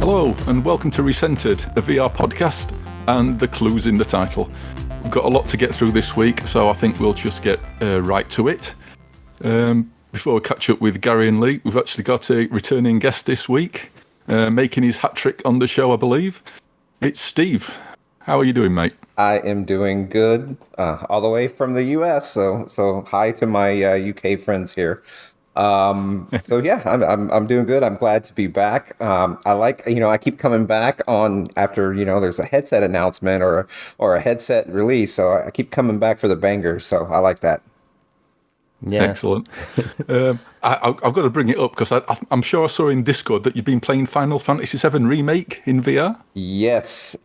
Hello and welcome to RECENTERED, a VR podcast, and the clues in the title. We've got a lot to get through this week, so I think we'll just get right to it. Before we catch up with Gary and Lee, we've actually got a returning guest this week, making his hat trick on the show, I believe. It's Steve. How are you doing, mate? I am doing good, all the way from the US. So hi to my UK friends here. So yeah, I'm doing good. I'm glad to be back. I like, I keep coming back on after, there's a headset announcement or a headset release. So I keep coming back for the bangers. So I like that. Yeah. Excellent. I've got to bring it up because I'm sure I saw in Discord that you've been playing Final Fantasy VII Remake in VR. Yes.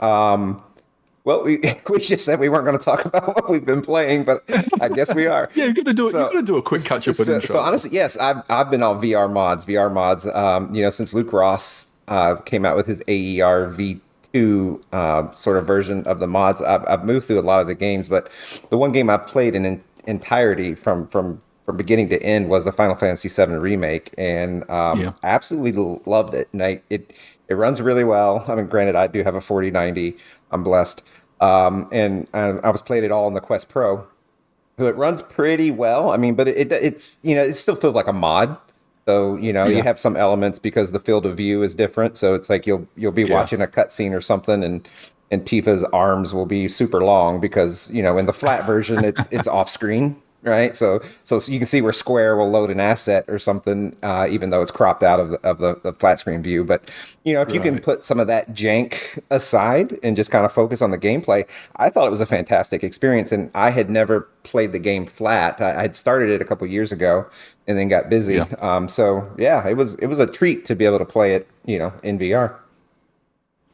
Well, we just said we weren't going to talk about what we've been playing, but I guess we are. Yeah, you're going to do a quick catch up and intro. So honestly, yes, I've been on VR mods. Since Luke Ross came out with his AER V2 sort of version of the mods, I've moved through a lot of the games, but the one game I've played in entirety from beginning to end was the Final Fantasy VII Remake, and I absolutely loved it. And it runs really well. I mean, granted, I do have a 4090. I'm blessed. And I was playing it all on the Quest Pro. So it runs pretty well. I mean, but it's it still feels like a mod. So, you have some elements because the field of view is different. So it's like you'll be watching a cutscene or something and Tifa's arms will be super long because, in the flat version, it's off screen. Right. So you can see where Square will load an asset or something, even though it's cropped out of the flat screen view. But, if you can put some of that jank aside and just kind of focus on the gameplay, I thought it was a fantastic experience. And I had never played the game flat. I had started it a couple years ago and then got busy. Yeah. It was a treat to be able to play it, in VR.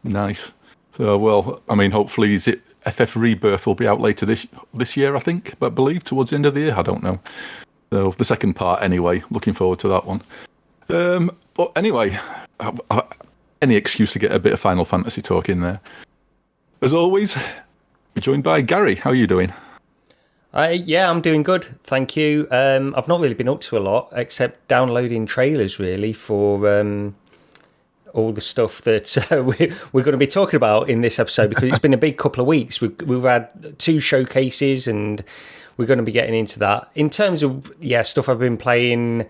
Nice. So, well, I mean, hopefully, is it FF Rebirth will be out later this year, I think, but I believe towards the end of the year. I don't know. So the second part, anyway. Looking forward to that one. But anyway, any excuse to get a bit of Final Fantasy talk in there. As always, we're joined by Gary. How are you doing? Yeah, I'm doing good, thank you. I've not really been up to a lot except downloading trailers, really, for all the stuff that we're going to be talking about in this episode because it's been a big couple of weeks. We've had 2 showcases and we're going to be getting into that. In terms of stuff I've been playing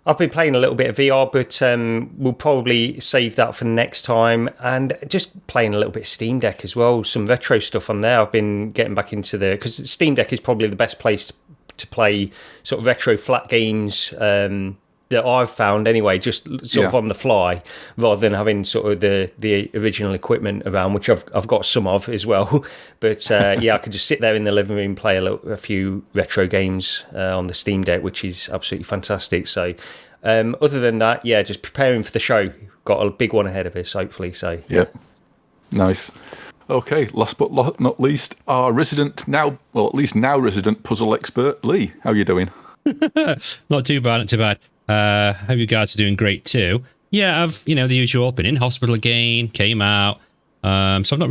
a little bit of VR, but we'll probably save that for next time, and just playing a little bit of Steam Deck as well, some retro stuff on there. I've been getting back into because Steam Deck is probably the best place to play sort of retro flat games that I've found anyway, just sort of on the fly, rather than having sort of the original equipment around, which I've got some of as well. But I could just sit there in the living room, play a few retro games on the Steam Deck, which is absolutely fantastic. So other than that, just preparing for the show. Got a big one ahead of us, hopefully. So yeah, nice. Okay, last but not least, our resident resident puzzle expert, Lee. How are you doing? Not too bad. Hope you guys are doing great too. Yeah, I've, the usual, been in hospital again, came out. So I've not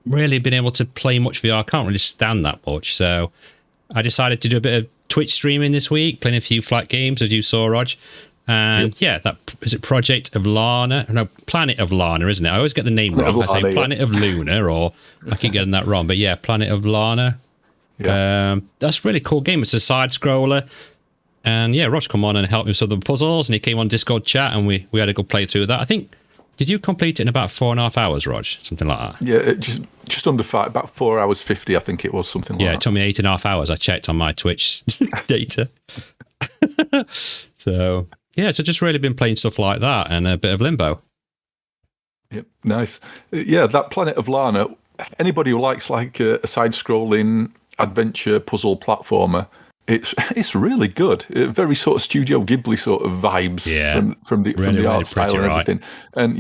really been able to play much VR. I can't really stand that much. So I decided to do a bit of Twitch streaming this week, playing a few flat games, as you saw, Rog. And that is it Project of Lana? No, Planet of Lana, isn't it? I always get the name wrong. I say Planet of Luna, or I keep getting that wrong. But yeah, Planet of Lana. Yeah. That's a really cool game. It's a side scroller. And Roch come on and helped me with some of the puzzles, and he came on Discord chat, and we had a good play through of that. I think, did you complete it in about 4.5 hours, Rog? Something like that? Yeah, just under 5, about 4 hours 50, I think it was, something like that. Yeah, it took me 8.5 hours. I checked on my Twitch data. So just really been playing stuff like that and a bit of Limbo. Yep, nice. Yeah, that Planet of Lana, anybody who likes like a side-scrolling adventure puzzle platformer, it's really good. Very sort of Studio Ghibli sort of vibes from the art style and everything. And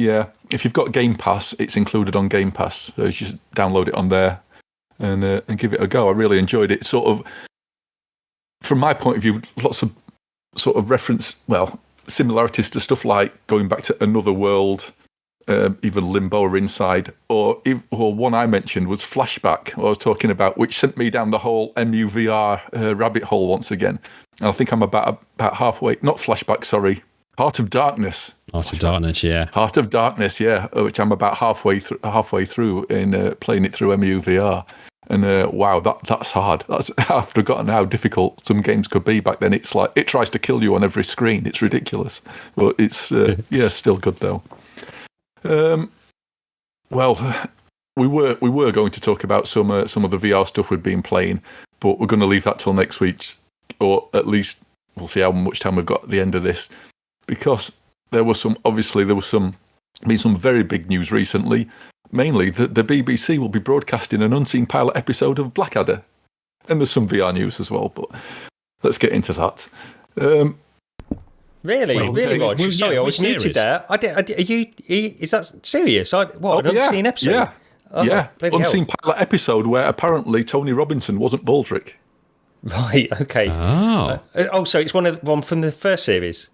if you've got Game Pass, it's included on Game Pass. So you just download it on there and give it a go. I really enjoyed it. Sort of, from my point of view, lots of sort of similarities to stuff like going back to Another World, even Limbo or Inside, or one I mentioned was Flashback, I was talking about, which sent me down the whole MUVR rabbit hole once again. And I think I'm about halfway, not Flashback, sorry, Heart of Darkness. Heart of Darkness, yeah. Heart of Darkness, yeah, which I'm about halfway through in playing it through MUVR. And wow, that's hard. I've forgotten how difficult some games could be back then. It's like it tries to kill you on every screen. It's ridiculous, but it's still good though. Well, we were going to talk about some of the VR stuff we've been playing, but we're going to leave that till next week, or at least we'll see how much time we've got at the end of this, because there was some very big news recently. Mainly, the BBC will be broadcasting an unseen pilot episode of Blackadder. And there's some VR news as well, but let's get into that. Really, Rog? Sorry, I was muted there. Is that serious? An unseen episode? Yeah. Oh, Unseen pilot episode where apparently Tony Robinson wasn't Baldrick. Right, okay. So it's one from the first series?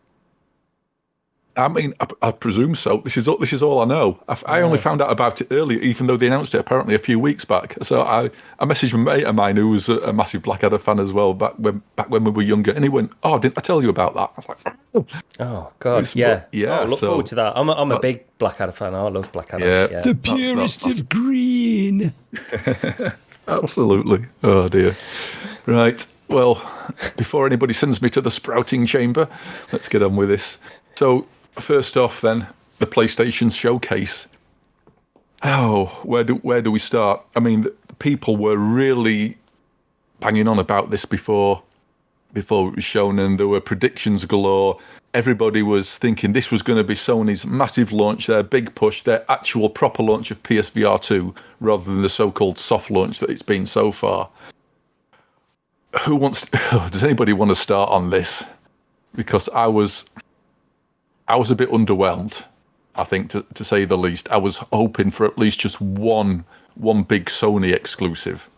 I mean, I presume so. This is all I know. I only found out about it earlier, even though they announced it apparently a few weeks back. So I messaged a mate of mine who was a massive Blackadder fan as well back when we were younger, and he went, "Oh, didn't I tell you about that?" I was like, "Oh God, yeah." Look forward to that. I'm a big Blackadder fan. I love Blackadder. Yeah, the purest of green. Absolutely. Oh dear. Right. Well, before anybody sends me to the sprouting chamber, let's get on with this. So. First off, then, the PlayStation showcase. Oh, where do we start? I mean, people were really banging on about this before it was shown, and there were predictions galore. Everybody was thinking this was going to be Sony's massive launch, their big push, their actual proper launch of PSVR2, rather than the so-called soft launch that it's been so far. Does anybody want to start on this? Because I was a bit underwhelmed, I think, to say the least. I was hoping for at least just one big Sony exclusive,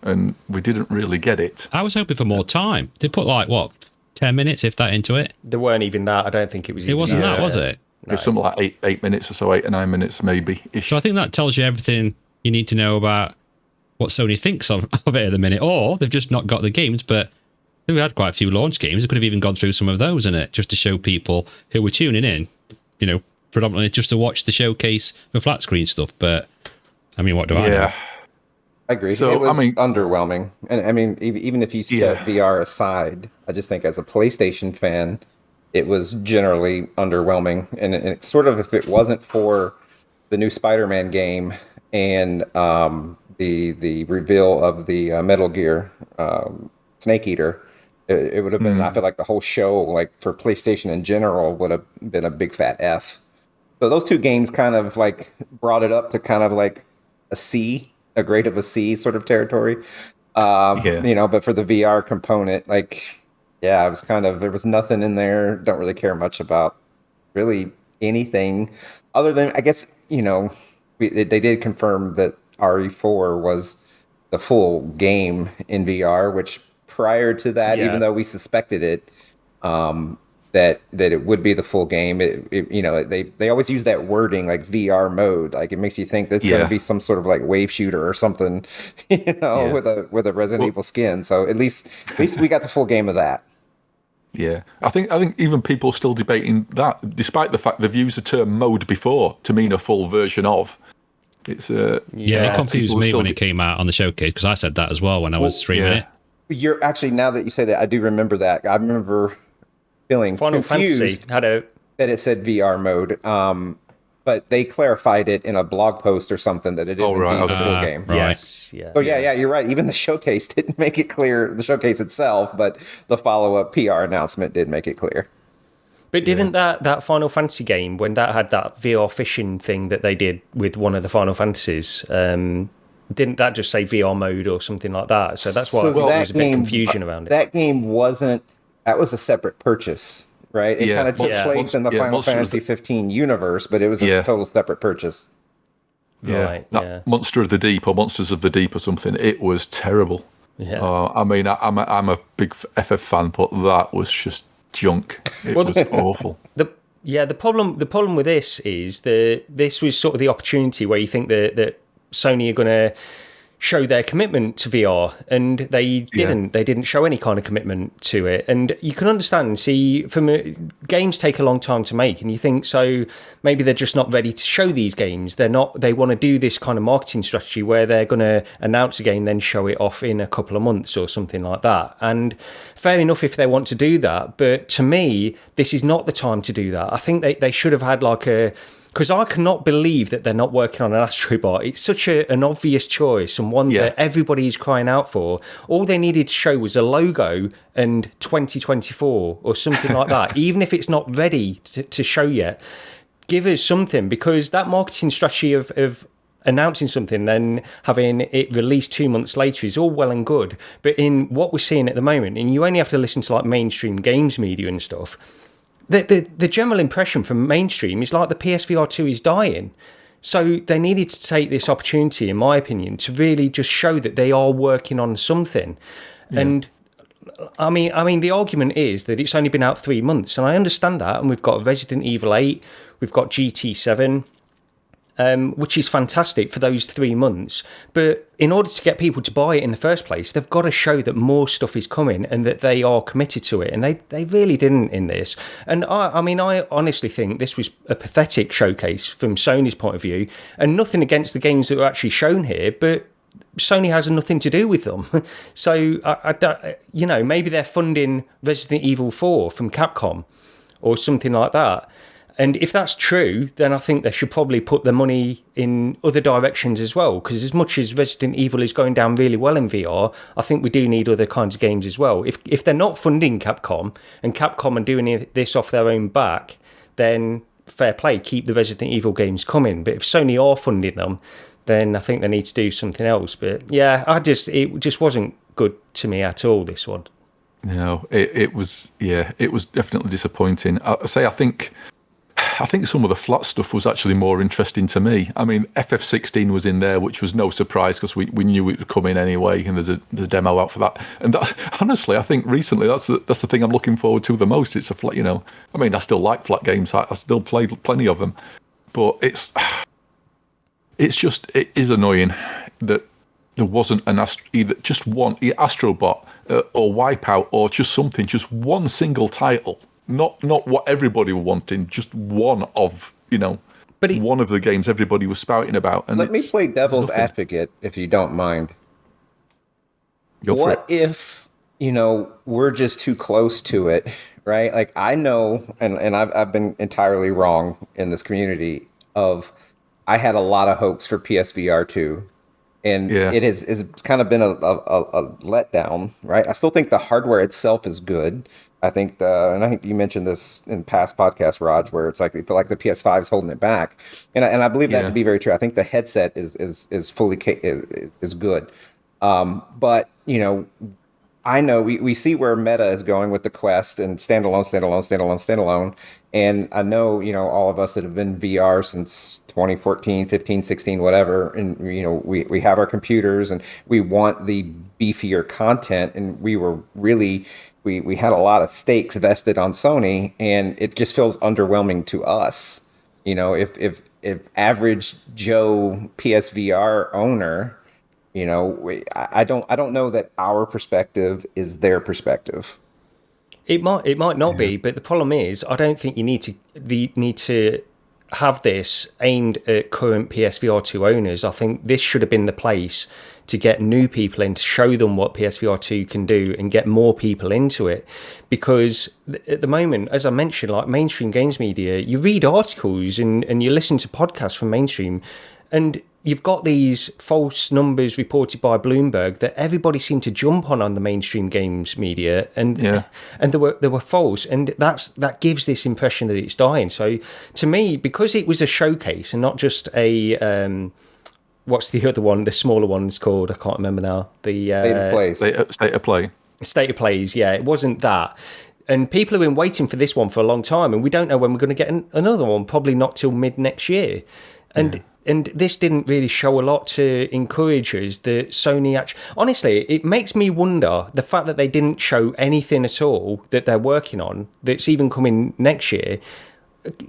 and we didn't really get it. I was hoping for more time. They put 10 minutes, if that, into it. There weren't even that. I don't think it was. It wasn't that, was it? No. It was something like 8 minutes or so, 8 or 9 minutes maybe. So I think that tells you everything you need to know about what Sony thinks of it at the minute, or they've just not got the games, but. We had quite a few launch games. We could have even gone through some of those in it, just to show people who were tuning in, predominantly just to watch the showcase for flat screen stuff. But, I mean, what do I know? I agree. So, it was underwhelming. And, I mean, even if you set VR aside, I just think as a PlayStation fan, it was generally underwhelming. And it's sort of, if it wasn't for the new Spider-Man game and the reveal of the Metal Gear Snake Eater, it would have been, I feel like the whole show, like for PlayStation in general, would have been a big fat F. So those two games kind of like brought it up to kind of like a C, a grade of a C sort of territory. But for the VR component, it was kind of, there was nothing in there. Don't really care much about really anything other than, I guess, they did confirm that RE4 was the full game in VR, which prior to that, even though we suspected it, that it would be the full game, they always use that wording like VR mode, like it makes you think that's going to be some sort of like wave shooter or something, with a Resident Evil skin. So at least we got the full game of that. Yeah, I think even people still debating that, despite the fact they've used the term mode before to mean a full version of. It's it confused me when it came out on the showcase, because I said that as well when I was streaming it. You're actually, now that you say that, I do remember that. I remember feeling confused that it said VR mode, but they clarified it in a blog post or something that it is indeed the full game. Right. Yes, yeah. So yeah, you're right. Even the showcase didn't make it clear, the showcase itself, but the follow-up PR announcement did make it clear. But didn't that Final Fantasy game, when that had that VR fishing thing that they did with one of the Final Fantasies, didn't that just say VR mode or something like that? So that's why I thought there was a bit confusion around it. That game that was a separate purchase, right? It kind of took place in the Final Fantasy 15 universe, but it was a total separate purchase. Yeah, right, Monster of the Deep or Monsters of the Deep or something. It was terrible. Yeah. I mean, I'm a big FF fan, but that was just junk. It was awful. The problem with this is this was sort of the opportunity where you think that Sony are going to show their commitment to VR, and they didn't. They didn't show any kind of commitment to it, and you can understand and see games take a long time to make, and you think so maybe they're just not ready to show these games. They want to do this kind of marketing strategy where they're going to announce a game, then show it off in a couple of months or something like that. And fair enough if they want to do that, but to me, this is not the time to do that. I think they should have had because I cannot believe that they're not working on an Astrobot. It's such an obvious choice and one that everybody is crying out for. All they needed to show was a logo and 2024 or something like that. Even if it's not ready to show yet, give us something, because that marketing strategy of announcing something, then having it released 2 months later is all well and good. But in what we're seeing at the moment, and you only have to listen to like mainstream games media and stuff, the general impression from mainstream is like the PSVR2 is dying. So they needed to take this opportunity, in my opinion, to really just show that they are working on something. Yeah. And I mean, the argument is that it's only been out 3 months, and I understand that. And we've got Resident Evil 8, we've got GT7, which is fantastic for those 3 months. But in order to get people to buy it in the first place, they've got to show that more stuff is coming and that they are committed to it. And they really didn't in this. And I honestly think this was a pathetic showcase from Sony's point of view, and nothing against the games that are actually shown here, but Sony has nothing to do with them. So, I don't, maybe they're funding Resident Evil 4 from Capcom or something like that. And if that's true, then I think they should probably put their money in other directions as well. Because as much as Resident Evil is going down really well in VR, I think we do need other kinds of games as well. If they're not funding Capcom, and Capcom are doing this off their own back, then fair play, keep the Resident Evil games coming. But if Sony are funding them, then I think they need to do something else. But yeah, it just wasn't good to me at all, this one. No, it was definitely disappointing. I think some of the flat stuff was actually more interesting to me. I mean, FF16 was in there, which was no surprise because we knew it would come in anyway, and there's a demo out for that. And that, honestly, I think recently that's the thing I'm looking forward to the most. It's a flat, I mean, I still like flat games. I still play plenty of them, but it is annoying that there wasn't either just one Astrobot or Wipeout or just something, just one single title. Not what everybody were wanting, just one of, one of the games everybody was spouting about. And let me play devil's advocate, if you don't mind. What if, we're just too close to it, right? Like, I know, and I've been entirely wrong in this community I had a lot of hopes for PSVR2. And it has kind of been a letdown, right? I still think the hardware itself is good. I think and I think you mentioned this in past podcasts, Raj, where it's like you feel like the PS5 is holding it back, and I believe that to be very true. I think the headset is fully is good, but I know we see where Meta is going with the Quest and standalone, and I know all of us that have been VR since 2014, 15, 16, whatever, and we have our computers and we want the beefier content, and we were really we had a lot of stakes vested on Sony, and it just feels underwhelming to us. If average Joe PSVR owner, I don't know that our perspective is their perspective. It might not be, but the problem is, I don't think you need to have this aimed at current PSVR2 owners. I think this should have been the place to get new people in, to show them what PSVR2 can do and get more people into it. Because at the moment, as I mentioned, like mainstream games media, you read articles and you listen to podcasts from mainstream, and you've got these false numbers reported by Bloomberg that everybody seemed to jump on the mainstream games media, and they were false, and that gives this impression that it's dying. So to me, because it was a showcase and not just a what's the other one, the smaller one's called? I can't remember now. The State of Play. State of Plays, yeah, it wasn't that. And people have been waiting for this one for a long time, and we don't know when we're going to get another one, probably not till mid next year. And this didn't really show a lot to encourage us that Sony actually... Honestly, it makes me wonder, the fact that they didn't show anything at all that they're working on, that's even coming next year,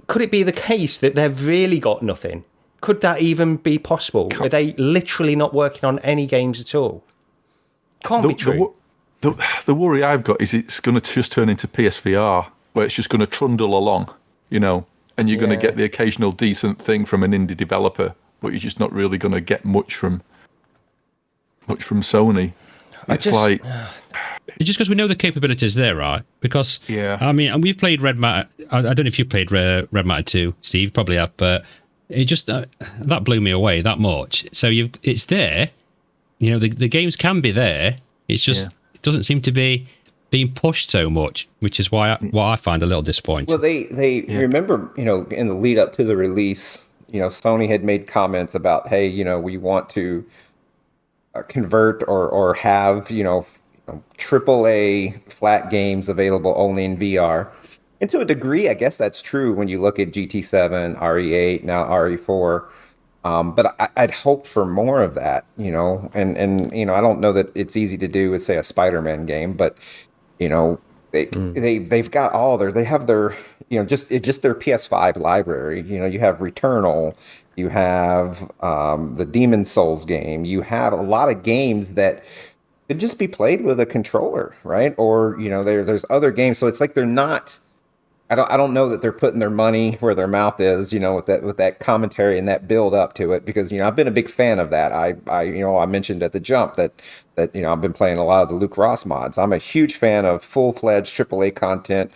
could it be the case that they've really got nothing? Could that even be possible? Are they literally not working on any games at all? Can't be true. The worry I've got is it's going to just turn into PSVR, where it's just going to trundle along, and you're going to get the occasional decent thing from an indie developer, but you're just not really going to get much from Sony. It's just because we know the capabilities there, right? Because I mean, and we've played Red Matter. I don't know if you played Red Matter 2, Steve, probably have, but it just that blew me away that much. So it's there, the games can be there. It's just it doesn't seem to be being pushed so much, which is what I find a little disappointing. Well, they remember, in the lead up to the release, Sony had made comments about, hey, we want to convert or have, AAA flat games available only in VR. And to a degree, I guess that's true when you look at GT7, RE8, now RE4. But I'd hoped for more of that, and I don't know that it's easy to do with, say, a Spider-Man game, but they've got they have their just their PS5 library. You have Returnal, you have the Demon Souls game, you have a lot of games that could just be played with a controller, right? Or there's other games, so it's like they're not. I don't know that they're putting their money where their mouth is, with that commentary and that build up to it, because I've been a big fan of that. I mentioned at the jump that I've been playing a lot of the Luke Ross mods. I'm a huge fan of full-fledged AAA content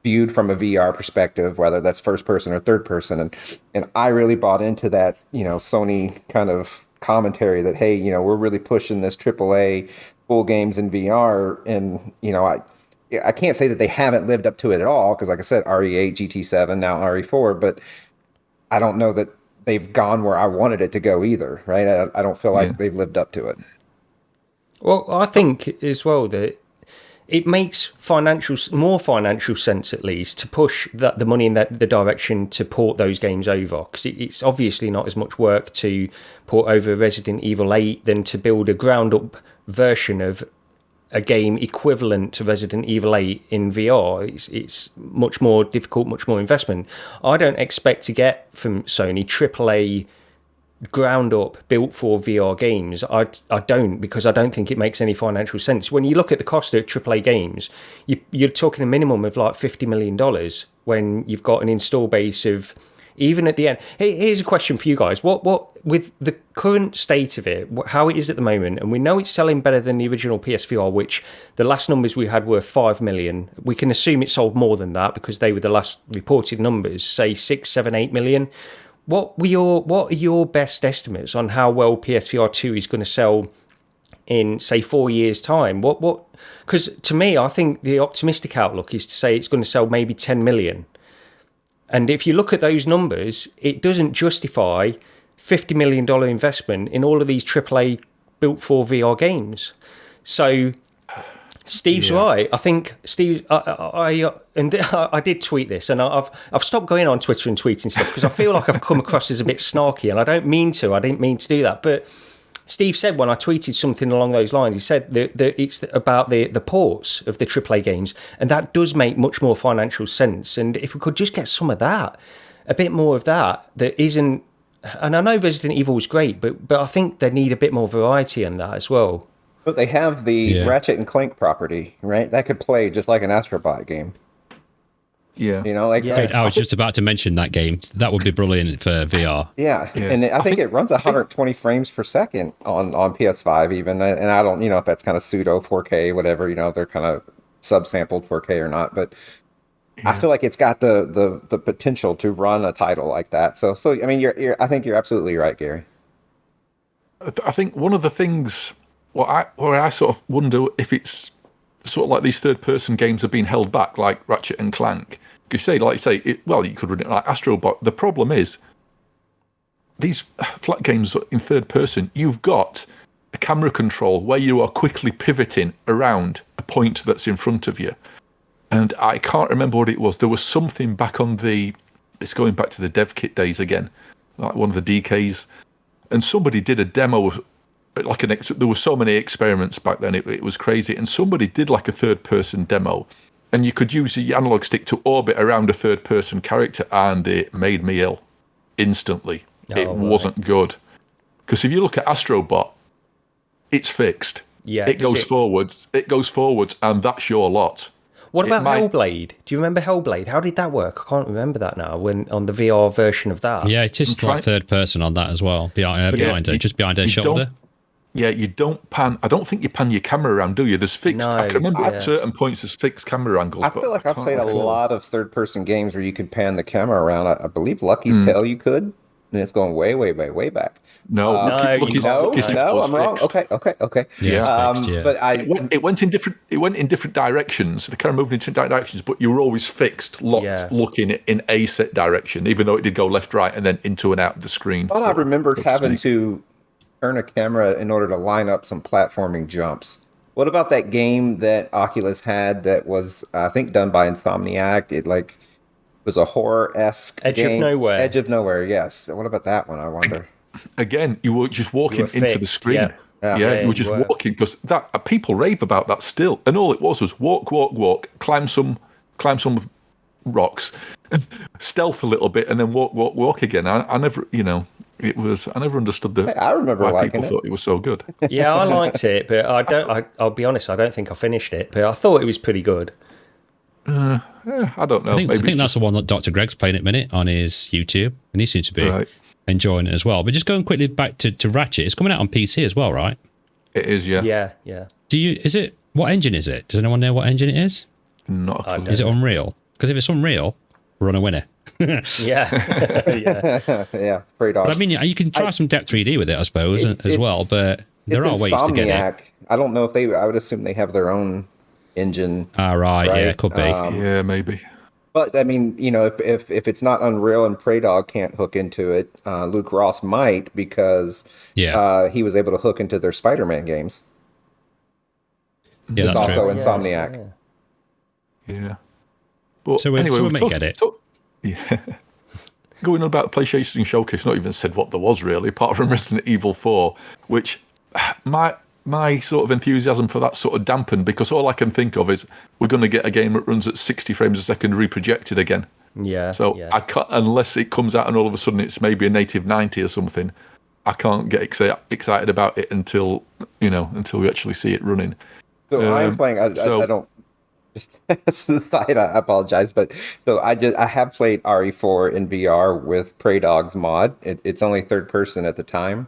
viewed from a VR perspective, whether that's first person or third person, and I really bought into that Sony kind of commentary that, hey, we're really pushing this AAA full games in VR, and I can't say that they haven't lived up to it at all, because like I said, RE8, GT7, now RE4, but I don't know that they've gone where I wanted it to go either, right? I don't feel like they've lived up to it. Well, I think as well that it makes more financial sense, at least, to push the money in the direction to port those games over, because it's obviously not as much work to port over Resident Evil 8 than to build a ground-up version of a game equivalent to Resident Evil 8 in VR. It's much more difficult, much more investment. I don't expect to get from Sony AAA ground up built for VR games. I don't, because I don't think it makes any financial sense. When you look at the cost of AAA games, you're talking a minimum of like $50 million when you've got an install base of, even at the end. Here's a question for you guys. What with the current state of it, how it is at the moment, and we know it's selling better than the original PSVR, which the last numbers we had were 5 million. We can assume it sold more than that because they were the last reported numbers, say 6, 7, 8 million. What are your best estimates on how well PSVR2 is going to sell in, say, 4 years' time? What? Because to me, I think the optimistic outlook is to say it's going to sell maybe 10 million. And if you look at those numbers, it doesn't justify $50 million investment in all of these AAA built for VR games. So Steve's right. I think Steve, I did tweet this, and I've stopped going on Twitter and tweeting stuff because I feel like I've come across as a bit snarky, and I didn't mean to do that. But Steve said when I tweeted something along those lines, he said that it's about the ports of the AAA games, and that does make much more financial sense. And if we could just get some of that, a bit more of that isn't, and I know Resident Evil was great, but I think they need a bit more variety in that as well. But they have the Ratchet and Clank property, right? That could play just like an Astrobot game. Yeah. I was just about to mention that game. That would be brilliant for VR. Yeah. And I think it runs 120 frames per second on PS5 even. And I don't, if that's kind of pseudo 4K, whatever, they're kind of subsampled 4K or not. But I feel like it's got the potential to run a title like that. So I mean, I think you're absolutely right, Gary. I think one of the things where I sort of wonder if it's sort of like these third-person games are being held back, like Ratchet and Clank. You could run it like Astrobot. The problem is, these flat games in third person, you've got a camera control where you are quickly pivoting around a point that's in front of you. And I can't remember what it was. There was something back on it's going back to the dev kit days again, like one of the DKs. And somebody did a demo of, there were so many experiments back then, it was crazy. And somebody did like a third-person demo, and you could use the analog stick to orbit around a third-person character, and it made me ill instantly. it wasn't good. Because if you look at Astrobot, it's fixed. Yeah, it goes forwards. It goes forwards, and that's your lot. What about Hellblade? Do you remember Hellblade? How did that work? I can't remember that now. When on the VR version of that. Yeah, it is like third person on that as well. Behind her, just behind her shoulder. Yeah, you don't pan. I don't think you pan your camera around, do you? There's fixed. I can remember at certain points there's fixed camera angles. I feel like I've played a lot of third-person games where you can pan the camera around. I believe Lucky's Tale you could, and it's going way back. No, I'm wrong. Okay. Yeah, but it went in different directions. The camera moved in different directions, but you were always fixed, locked, looking in a set direction, even though it did go left, right, and then into and out of the screen. I remembered having to turn a camera in order to line up some platforming jumps. What about that game that Oculus had that was, I think, done by Insomniac? It was a horror-esque game. Edge of Nowhere, yes. What about that one, I wonder? Again, you were just walking into the screen. Yeah, you were just walking, because that people rave about that still. And all it was walk, climb some rocks, stealth a little bit, and then walk again. I never, I never understood I remember why people thought it was so good. Yeah, I liked it, but I'll be honest, I don't think I finished it, but I thought it was pretty good. I don't know. I think that's the one that Dr. Greg's playing at the minute on his YouTube, and he seems to be enjoying it as well. But just going quickly back to Ratchet, it's coming out on PC as well, right? It is, yeah. Yeah. What engine is it? Does anyone know what engine it is? Not a clue. Is it Unreal? Because if it's Unreal, we're on a winner. Yeah. Pretty dog. But I mean, you can try some depth 3D with it, I suppose, as well. But there are ways to get it. I don't know if I would assume they have their own engine. Right? Yeah, it could be. Yeah, maybe. But I mean, if it's not Unreal and Prey Dog can't hook into it, Luke Ross might, because he was able to hook into their Spider-Man games. Yeah, it's that's also true. Insomniac. Yeah. But so anyway, we may get it. Going on about the PlayStation Showcase, not even said what there was really, apart from Resident Evil 4, which my sort of enthusiasm for that sort of dampened, because all I can think of is we're going to get a game that runs at 60 frames a second reprojected again. Yeah. So I can't, unless it comes out and all of a sudden it's maybe a native 90 or something, I can't get excited about it until we actually see it running. So I'm playing. I don't. Just I apologize, but so I have played RE4 in VR with Prey Dog's mod. It's only third person at the time,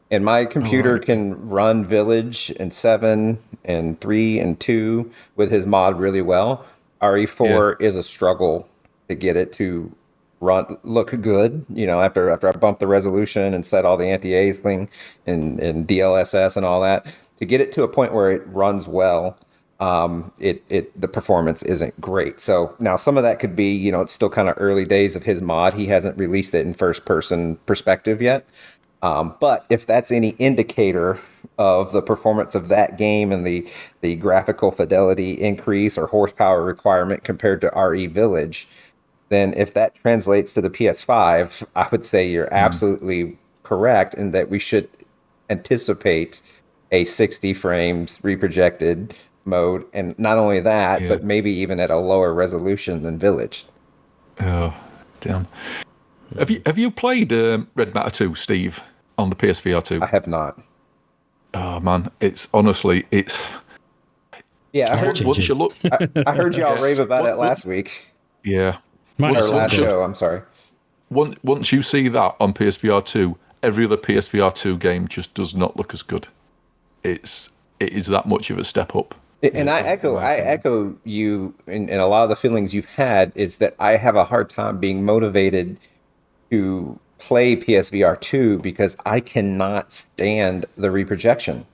and my computer can run Village and 7 and 3 and 2 with his mod really well. RE4 is a struggle to get it to look good. After I bump the resolution and set all the anti-aliasing and DLSS and all that, to get it to a point where it runs well. The performance isn't great. So now some of that could be, it's still kind of early days of his mod. He hasn't released it in first person perspective yet. But if that's any indicator of the performance of that game and the graphical fidelity increase or horsepower requirement compared to RE Village, then if that translates to the PS5, I would say you're absolutely correct in that we should anticipate a 60 frames reprojected mode, and not only that, but maybe even at a lower resolution than Village. Oh, damn! Have you played Red Matter 2, Steve, on the PSVR 2? I have not. Oh man, it's honestly. Yeah, I heard. Once you look, I heard y'all rave about it last week. Yeah, or last show. I'm sorry. Once you see that on PSVR 2, every other PSVR 2 game just does not look as good. It is that much of a step up. And I echo you in a lot of the feelings you've had, is that I have a hard time being motivated to play PSVR 2 because I cannot stand the reprojection.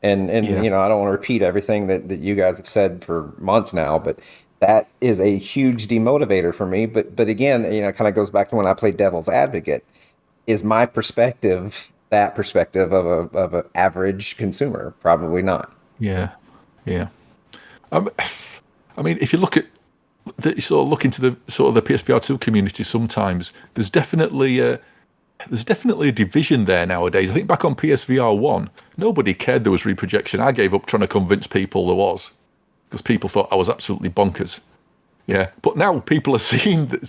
And I don't want to repeat everything that you guys have said for months now, but that is a huge demotivator for me. But again, it kind of goes back to when I played Devil's Advocate. Is my perspective that perspective of an average consumer? Probably not. Yeah. I mean, if you look at look into the sort of the PSVR 2 community, sometimes there's definitely a division there nowadays. I think back on PSVR 1, nobody cared there was reprojection. I gave up trying to convince people there was, because people thought I was absolutely bonkers. Yeah, but now people are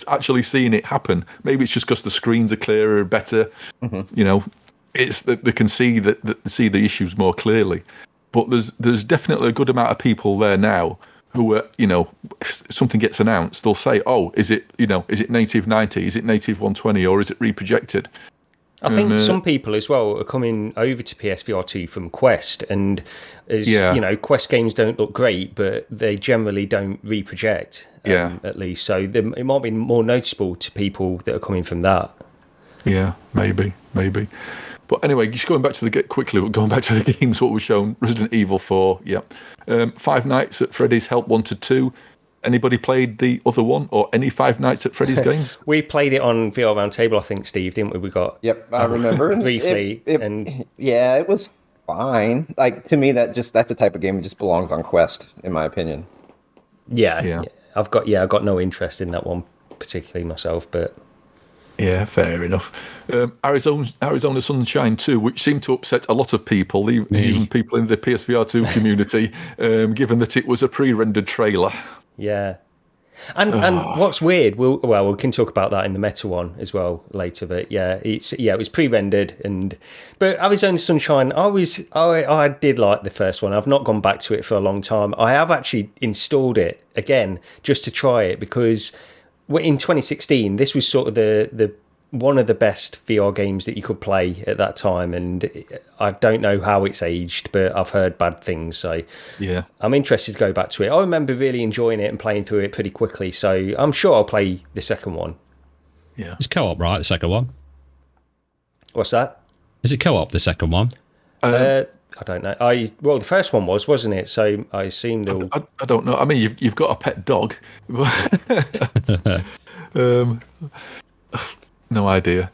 actually seeing it happen. Maybe it's just because the screens are clearer, better. You know, it's that they can see see the issues more clearly. But there's definitely a good amount of people there now who are, you know, if something gets announced, they'll say, "Oh, is it native 90? Is it native 120, or is it reprojected?" I think some people as well are coming over to PSVR2 from Quest, and you know, Quest games don't look great, but they generally don't reproject. At least, so it might be more noticeable to people that are coming from that. Yeah, maybe. But anyway, just going back to the games, what was shown: Resident Evil 4, Five Nights at Freddy's Help Wanted 2. Anybody played the other one, or any Five Nights at Freddy's games? We played it on VR Roundtable, I think, Steve, didn't we? We got I remember briefly, it was fine. Like, to me, that's the type of game that just belongs on Quest, in my opinion. Yeah. I've got no interest in that one particularly myself, but yeah, fair enough. Arizona Sunshine 2, which seemed to upset a lot of people, even people in the PSVR2 community, given that it was a pre-rendered trailer. Yeah. And what's weird, we can talk about that in the meta one as well later, but it was pre-rendered, but Arizona Sunshine, I did like the first one. I've not gone back to it for a long time. I have actually installed it again just to try it, because in 2016 this was sort of the one of the best VR games that you could play at that time, and I don't know how it's aged, but I've heard bad things, so yeah, I'm interested to go back to it. I remember really enjoying it and playing through it pretty quickly, so I'm sure I'll play the second one. Yeah, it's co-op, right? The second one. What's that? Is it co-op? The second one? I don't know. The first one wasn't it? So I assume they'll. I don't know. I mean, you've got a pet dog. No idea.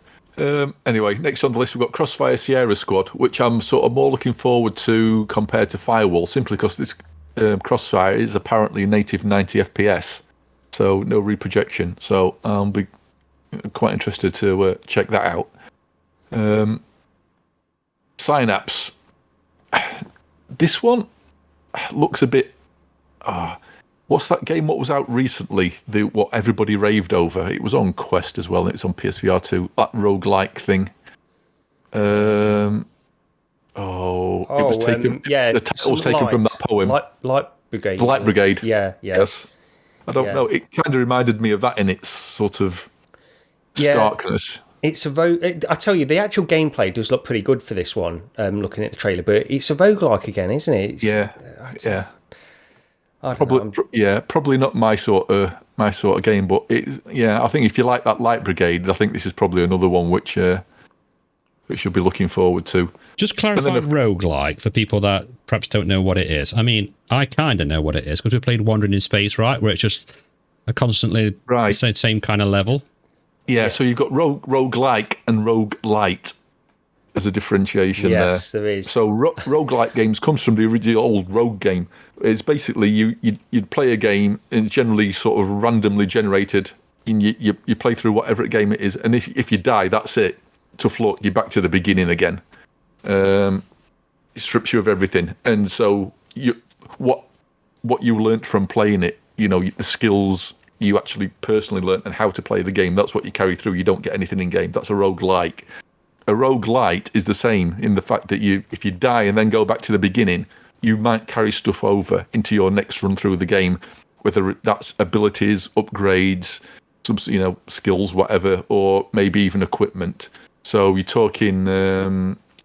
Anyway, next on the list we've got Crossfire Sierra Squad, which I'm sort of more looking forward to compared to Firewall, simply because this Crossfire is apparently native 90 FPS, so no reprojection. So I'll be quite interested to check that out. Synapse. This one looks a bit... what's that game? What was out recently? What everybody raved over? It was on Quest as well, and it's on PSVR 2. That roguelike thing. It was taken. The title was taken from that poem. Light Brigade. The Light Brigade. Yeah. Yes. I don't know. It kind of reminded me of that in its sort of starkness. It's I tell you, the actual gameplay does look pretty good for this one. Looking at the trailer, but it's a roguelike again, isn't it? Yeah. Probably not my sort of game, but I think if you like that Light Brigade, I think this is probably another one which you'll be looking forward to. Just clarify roguelike for people that perhaps don't know what it is. I mean, I kind of know what it is because we played Wandering in Space, right, where it's just a constantly the same kind of level. Yeah, so you've got roguelike and roguelite as a differentiation there. Yes, there is. So roguelike games comes from the original old Rogue game. It's basically you'd play a game and generally sort of randomly generated, and you play through whatever game it is, and if you die, that's it. Tough luck, you're back to the beginning again. It strips you of everything, and so what you learnt from playing it, the skills you actually personally learnt and how to play the game, that's what you carry through. You don't get anything in game. That's a roguelike. A roguelite is the same in the fact that if you die and then go back to the beginning, you might carry stuff over into your next run through the game, whether that's abilities, upgrades, some skills, whatever, or maybe even equipment. So you're talking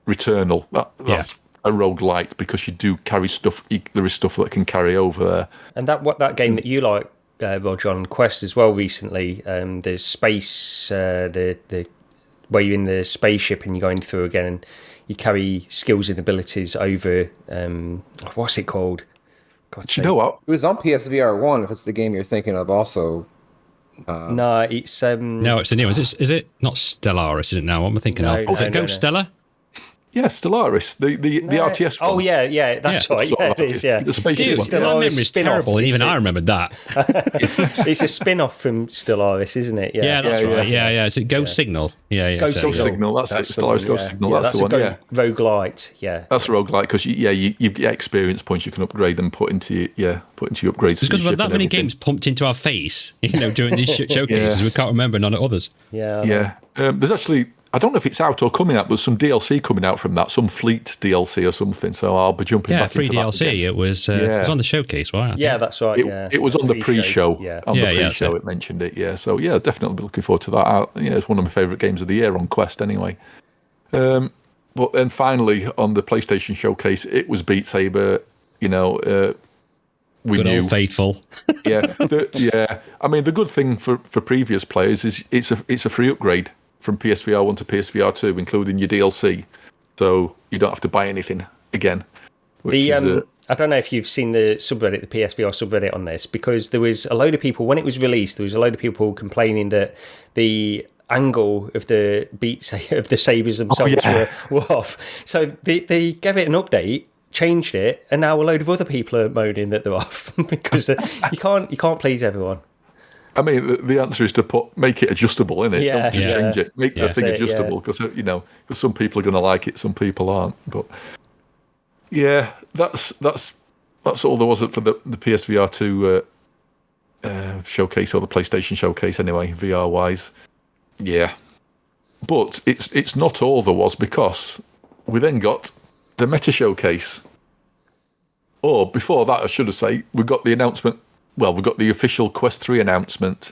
Returnal. That's a roguelite because you do carry stuff. There is stuff that can carry over there. And that game that you like, Roger, on Quest as well recently. There's space, the where you're in the spaceship and you're going through again, and you carry skills and abilities over. What's it called? You know what? It was on PSVR 1. If it's the game you're thinking of, also. No, it's no, it's the new one. Is it not Stellaris? Is it now? What am I thinking of? Is it Ghost Stellar? Stellaris, the RTS one. Oh yeah, that's right. Sort Yeah, of it is. Yeah, the space Dude, one. that memory is terrible, and even I remembered that. It's a spin-off from Stellaris, isn't it? Yeah, that's right. Yeah. Is it Ghost Signal? Yeah. Ghost Ghost Signal, that's it. Stellaris Ghost Signal, that's the one. Roguelite. Yeah, that's a roguelite because you get experience points you can upgrade and put into your upgrades. Because with that many games pumped into our face, during these showcases, we can't remember none of others. Yeah. There's actually, I don't know if it's out or coming out, but some DLC coming out from that, some Fleet DLC or something. So I'll be jumping back free into DLC. That it was on the showcase, right? Yeah, that's right. It was on the pre-show. On the pre-show, it mentioned it. Yeah, so definitely be looking forward to that. It's one of my favourite games of the year on Quest, anyway. But then finally on the PlayStation showcase, it was Beat Saber. We Good knew. Old faithful. I mean, the good thing for previous players is it's a free upgrade from PSVR 1 to PSVR 2, including your DLC, so you don't have to buy anything again. I don't know if you've seen the subreddit, the PSVR subreddit on this, because there was a load of people, when it was released, there was a load of people complaining that the angle of the of the sabers themselves were off. So they gave it an update, changed it, and now a load of other people are moaning that they're off because you can't please everyone. I mean, the answer is to make it adjustable, innit? Don't just change it. Make the thing adjustable, because because some people are going to like it, some people aren't. But yeah, that's all there was for the PSVR 2 showcase, or the PlayStation showcase anyway, VR wise. Yeah, but it's not all there was, because we then got the Meta showcase. Or before that, I should have said, we got the announcement. Well, we got the official Quest 3 announcement,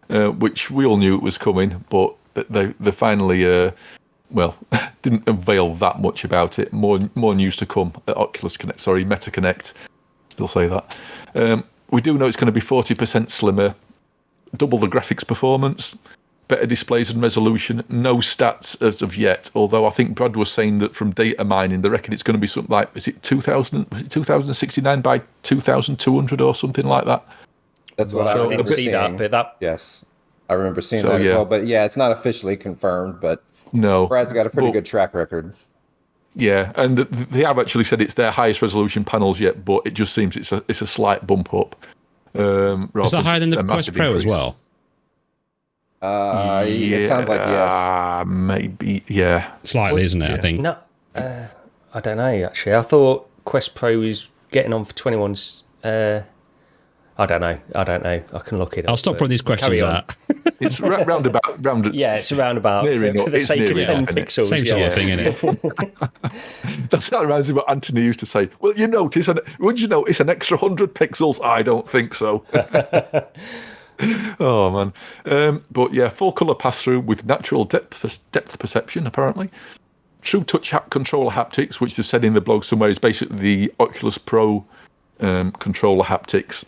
which we all knew it was coming, but they finally, didn't unveil that much about it. More news to come at Meta Connect. Still say that. We do know it's going to be 40% slimmer, double the graphics performance, better displays and resolution. No stats as of yet, although I think Brad was saying that from data mining, they reckon it's going to be something like, is it 2069 by 2200 or something like that? That's what I remember seeing. Yes, I remember seeing that as well. But it's not officially confirmed, but no, Brad's got a pretty good track record. Yeah, and they have actually said it's their highest resolution panels yet, but it just seems it's a slight bump up. Is that higher than the Quest Pro as well? It sounds like yes. Maybe, yeah. Slightly, isn't it, I think? No, I don't know, actually. I thought Quest Pro is getting on for 21's... I don't know. I can look it up. I'll stop putting these questions out. It's roundabout. Yeah, it's roundabout. For the sake of 10 pixels. Same sort of thing, isn't it? That reminds me of what Anthony used to say. Well, would you notice an extra 100 pixels? I don't think so. Oh, man. But yeah, full colour pass-through with natural depth perception, apparently. True touch controller haptics, which they've said in the blog somewhere, is basically the Oculus Pro controller haptics.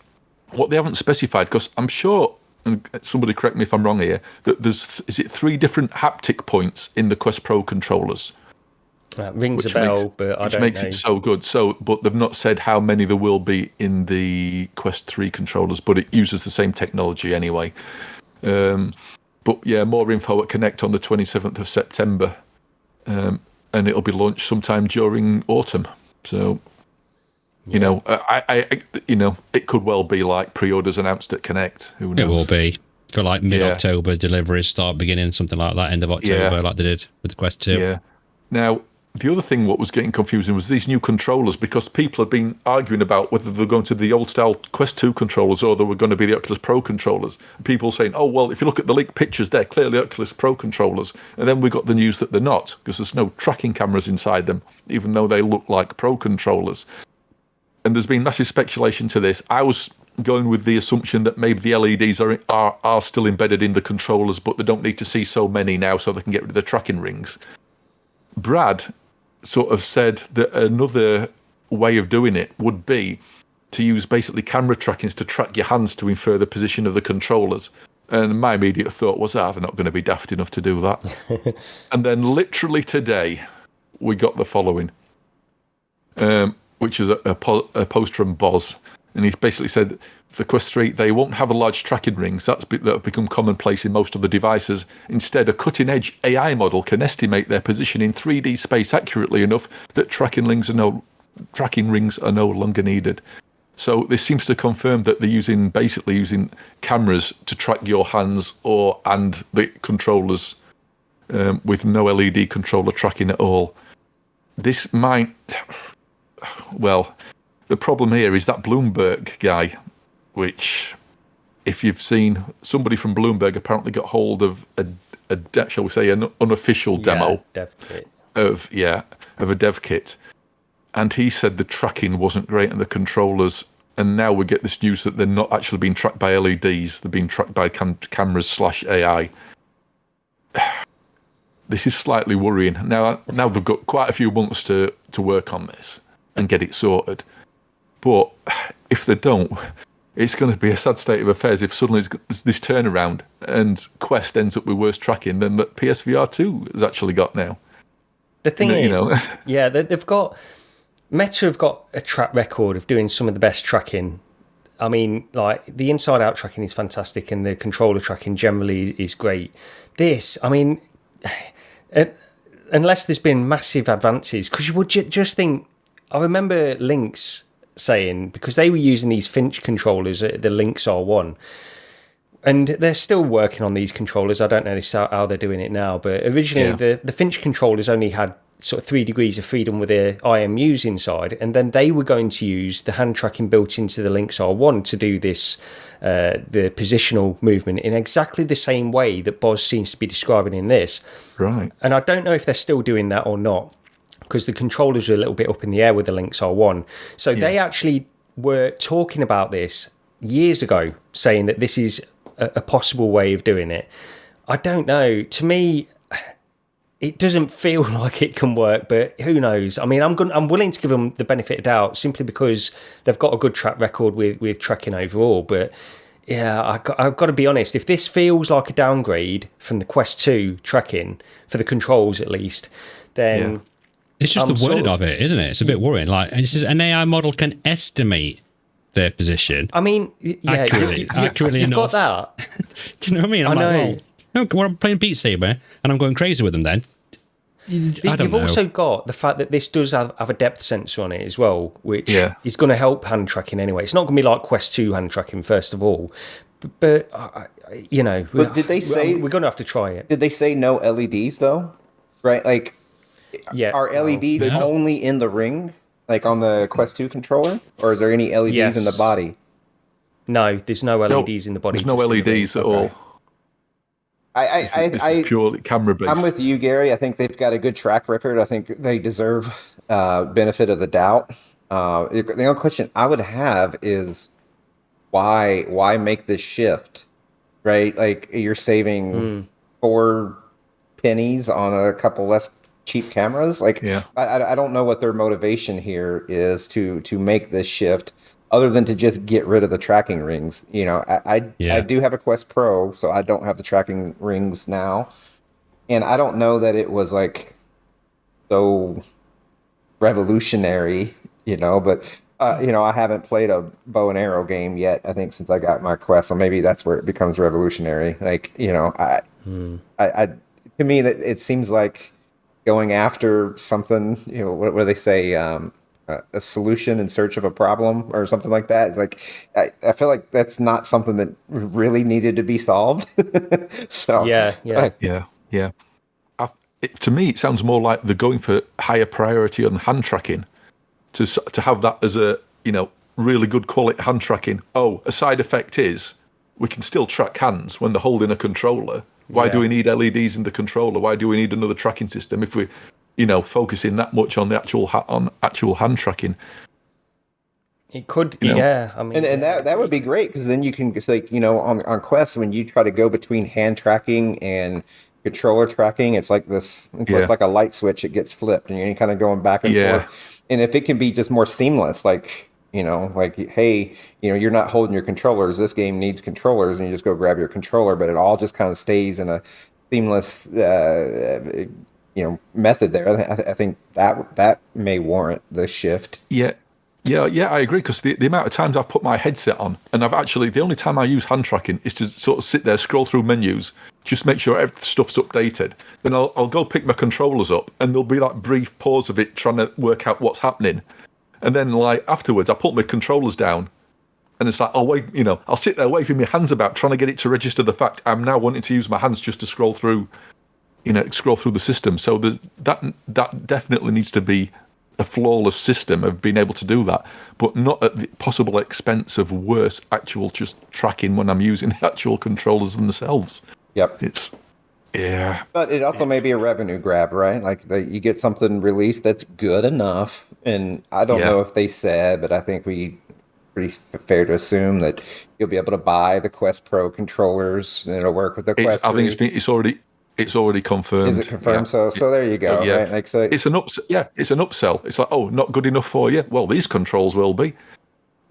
What they haven't specified, because I'm sure, and somebody correct me if I'm wrong here, that there's 3 different haptic points in the Quest Pro controllers. Rings a bell, but I don't know. Which makes it so good. But they've not said how many there will be in the Quest 3 controllers, but it uses the same technology anyway. But yeah, more info at Connect on the 27th of September. And it'll be launched sometime during autumn. So, it could well be like pre-orders announced at Connect. Who knows? It will be. For like mid-October deliveries start beginning, something like that, end of October, like they did with the Quest 2. Yeah. Now, the other thing what was getting confusing was these new controllers, because people have been arguing about whether they're going to be the old-style Quest 2 controllers or they were going to be the Oculus Pro controllers. People saying, oh, well, if you look at the leaked pictures, they're clearly Oculus Pro controllers. And then we got the news that they're not, because there's no tracking cameras inside them, even though they look like Pro controllers. And there's been massive speculation to this. I was going with the assumption that maybe the LEDs are still embedded in the controllers, but they don't need to see so many now so they can get rid of the tracking rings. Brad sort of said that another way of doing it would be to use basically camera trackings to track your hands to infer the position of the controllers. And my immediate thought was, they're not going to be daft enough to do that. And then literally today, we got the following, which is a post from Boz. And he's basically said for Quest 3, they won't have a large tracking rings. That have become commonplace in most of the devices. Instead, a cutting-edge AI model can estimate their position in 3D space accurately enough that tracking rings are no longer needed. So this seems to confirm that they're basically using cameras to track your hands and the controllers with no LED controller tracking at all. This might... Well, the problem here is that Bloomberg guy, which, if you've seen, somebody from Bloomberg apparently got hold of shall we say, an unofficial demo dev kit. of a dev kit. And he said the tracking wasn't great and the controllers, and now we get this news that they're not actually being tracked by LEDs, they're being tracked by cameras / AI. This is slightly worrying. Now they've got quite a few months to work on this and get it sorted. But if they don't, it's going to be a sad state of affairs if suddenly there's this turnaround and Quest ends up with worse tracking than that PSVR2 has actually got now. The thing they've got... Meta have got a track record of doing some of the best tracking. I mean, like, the inside-out tracking is fantastic and the controller tracking generally is great. This, I mean, unless there's been massive advances, because you would just think... I remember Lynx saying, because they were using these Finch controllers, the Lynx R1, and they're still working on these controllers. I don't know how they're doing it now, but originally the Finch controllers only had sort of 3 degrees of freedom with their IMUs inside, and then they were going to use the hand tracking built into the Lynx R1 to do this, the positional movement in exactly the same way that Boz seems to be describing in this. Right. And I don't know if they're still doing that or not, because the controllers are a little bit up in the air with the Lynx R1. So they actually were talking about this years ago, saying that this is a possible way of doing it. I don't know. To me, it doesn't feel like it can work, but who knows? I mean, I'm willing to give them the benefit of doubt simply because they've got a good track record with tracking overall. But yeah, I've got to be honest. If this feels like a downgrade from the Quest 2 tracking, for the controls at least, then... Yeah. It's just the wording of it, isn't it? It's a bit worrying. Like, it says an AI model can estimate their position. I mean, accurately you've enough. got that. Do you know what I mean? I'm like, well, I'm playing Beat Saber and I'm going crazy with them then. You've also got the fact that this does have a depth sensor on it as well, which is going to help hand tracking anyway. It's not going to be like Quest 2 hand tracking, first of all. But But did they say... We're going to have to try it. Did they say no LEDs, though? Right? Like... Yeah. Are LEDs only in the ring, like on the Quest 2 controller? Or is there any LEDs in the body? No, there's no LEDs in the body. There's no LEDs at all. This is purely camera-based. I'm with you, Gary. I think they've got a good track record. I think they deserve benefit of the doubt. The only question I would have is why make this shift, right? Like, you're saving 4 pennies on a couple less cheap cameras. Like, I don't know what their motivation here is to make this shift, other than to just get rid of the tracking rings. You know, I do have a Quest Pro, so I don't have the tracking rings now, and I don't know that it was like so revolutionary, you know. But I haven't played a bow and arrow game yet, I think, since I got my Quest, so maybe that's where it becomes revolutionary. Like, to me, that it seems like going after something, what do they say, a solution in search of a problem or something like that. It's like, I feel like that's not something that really needed to be solved. So to me, it sounds more like they're going for higher priority on hand tracking, to have that as a really good quality hand tracking. Oh, a side effect is we can still track hands when they're holding a controller. Why do we need LEDs in the controller? Why do we need another tracking system if we, focusing that much on the actual hand tracking? It could, I mean, and that would be great, because then you can just, like, on Quest, when you try to go between hand tracking and controller tracking, it's like this. It's like a light switch; it gets flipped, and you're kind of going back and forth. And if it can be just more seamless, like, hey, you're not holding your controllers. This game needs controllers, and you just go grab your controller. But it all just kind of stays in a seamless, method there. I think that may warrant the shift. Yeah, Yeah, I agree, because the amount of times I've put my headset on, and the only time I use hand tracking is to sort of sit there, scroll through menus, just make sure stuff's updated. Then I'll go pick my controllers up, and there'll be like brief pause of it trying to work out what's happening. And then like afterwards, I put my controllers down, and it's like, I'll sit there waving my hands about, trying to get it to register the fact I'm now wanting to use my hands just to scroll through the system. So that definitely needs to be a flawless system of being able to do that, but not at the possible expense of worse actual just tracking when I'm using the actual controllers themselves. Yep. But it also may be a revenue grab, right? Like you get something released that's good enough, and I don't know if they said, but I think pretty fair to assume that you'll be able to buy the Quest Pro controllers and it'll work with the Quest. I think it's already confirmed. Is it confirmed? Yeah. So there you go. Right? Like, so it's an upsell. It's like, oh, not good enough for you. Well, these controls will be.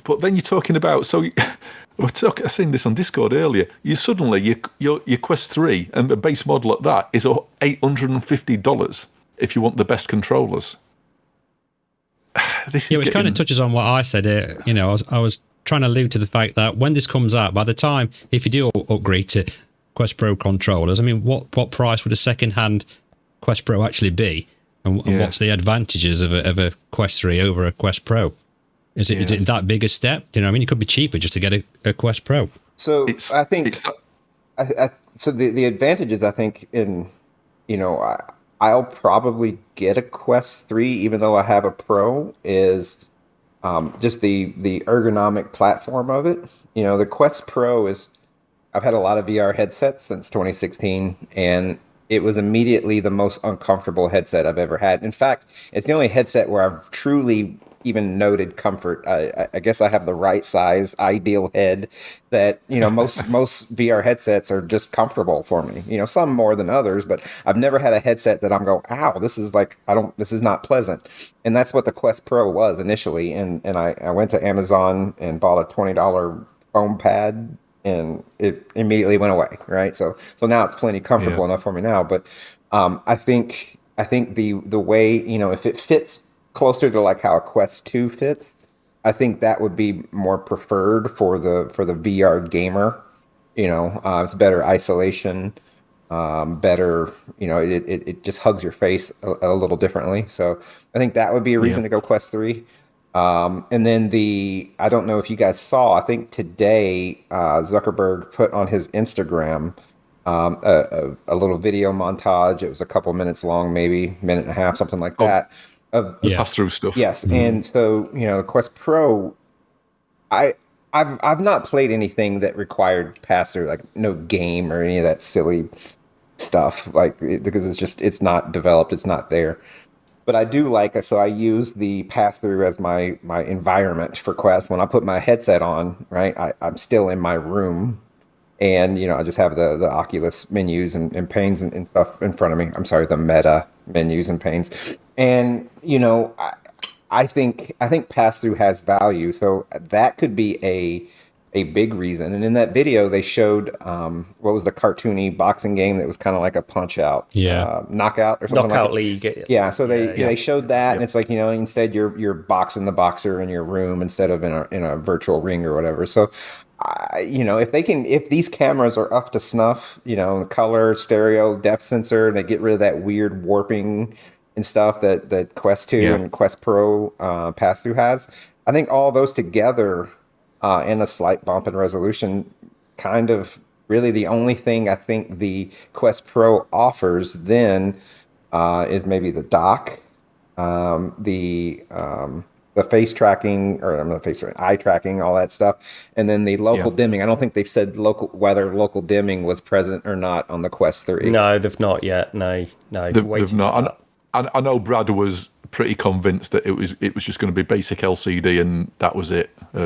But then you're talking about, I seen this on Discord earlier. Your Quest 3 and the base model at that is $850 if you want the best controllers. Which kind of touches on what I said. I was trying to allude to the fact that when this comes out, by the time, if you do upgrade to Quest Pro controllers, I mean, what price would a second-hand Quest Pro actually be? And what's the advantages of a Quest 3 over a Quest Pro? Is it that big a step? You know, I mean, it could be cheaper just to get a Quest Pro. So I think so the advantages, I think, I'll probably get a Quest 3 even though I have a Pro, is just the ergonomic platform of it. The Quest Pro I've had a lot of VR headsets since 2016, and it was immediately the most uncomfortable headset I've ever had. In fact, it's the only headset where I've truly even noted comfort. I guess I have the right size, ideal head that, most VR headsets are just comfortable for me. Some more than others, but I've never had a headset that I'm going, ow, this is not pleasant. And that's what the Quest Pro was initially. And I went to Amazon and bought a $20 foam pad, and it immediately went away. Right. So now it's plenty comfortable enough for me now. But I think the way, if it fits closer to like how a Quest 2 fits, I think that would be more preferred for the VR gamer. It's better isolation, better, it just hugs your face a little differently. So I think that would be a reason to go Quest 3. And then I don't know if you guys saw, I think today Zuckerberg put on his Instagram a little video montage. It was a couple minutes long, maybe minute and a half, something like that. Of pass-through stuff. Yes, and so the Quest Pro, I've not played anything that required pass-through, like no game or any of that silly stuff, because it's not developed, it's not there. But I do so I use the pass-through as my environment for Quest. When I put my headset on, right, I'm still in my room, and I just have the Oculus menus and panes and stuff in front of me. I'm sorry, the Meta menus and panes. And I think pass-through has value, so that could be a big reason. And in that video, they showed what was the cartoony boxing game that was kind of like a Punch-Out, knockout or something. Knockout League. Yeah, so they showed that, and it's like instead you're boxing the boxer in your room instead of in a virtual ring or whatever. So if these cameras are up to snuff, color, stereo, depth sensor, and they get rid of that weird warping and stuff that Quest 2 and Quest Pro pass-through has, I think all those together and a slight bump in resolution, kind of really the only thing I think the Quest Pro offers then is maybe the dock, the face tracking, or not face tracking, eye tracking, all that stuff, and then the local dimming. I don't think they've said whether local dimming was present or not on the Quest 3. No, they've not yet. No, they've not. I know Brad was pretty convinced that it was just going to be basic LCD and that was it. I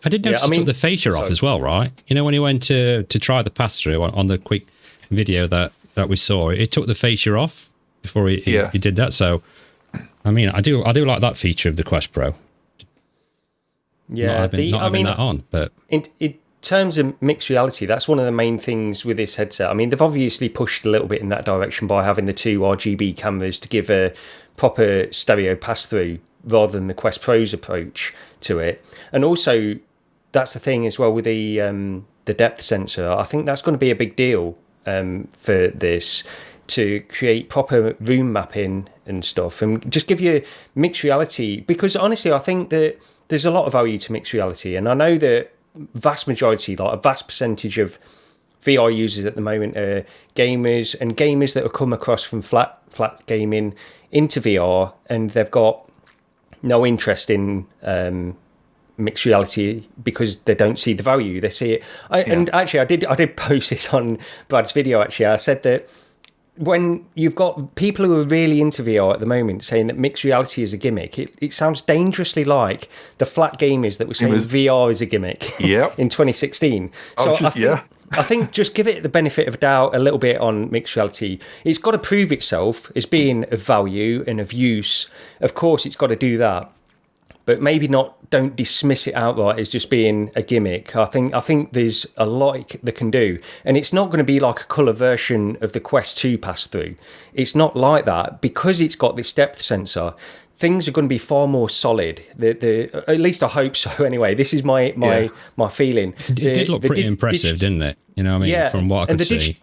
did notice it took the fascia off as well, right? When he went to try the pass through on the quick video that we saw, it took the fascia off before he did that. So, I mean, I do like that feature of the Quest Pro. Yeah, not having that on, but in terms of mixed reality, that's one of the main things with this headset. I mean, they've obviously pushed a little bit in that direction by having the two RGB cameras to give a proper stereo pass-through rather than the Quest Pro's approach to it. And also, that's the thing as well with the depth sensor. I think that's going to be a big deal for this, to create proper room mapping and stuff, and just give you mixed reality. Because honestly, I think that there's a lot of value to mixed reality, and I know that vast majority, like a vast percentage of VR users at the moment are gamers, and gamers that have come across from flat gaming into VR, and they've got no interest in mixed reality because they don't see the value. They see it. And actually, I did post this on Brad's video. Actually, I said that when you've got people who are really into VR at the moment saying that mixed reality is a gimmick, it sounds dangerously like the flat gamers that were saying VR is a gimmick in 2016. I think just give it the benefit of doubt a little bit on mixed reality. It's got to prove itself as being of value and of use. Of course, it's got to do that. But maybe don't dismiss it outright as just being a gimmick. I think there's a lot that can do. And it's not going to be like a colour version of the Quest 2 pass-through. It's not like that. Because it's got this depth sensor, things are going to be far more solid. At least I hope so anyway. This is my feeling. It did look pretty impressive, didn't it? You know what I mean? From what I could see.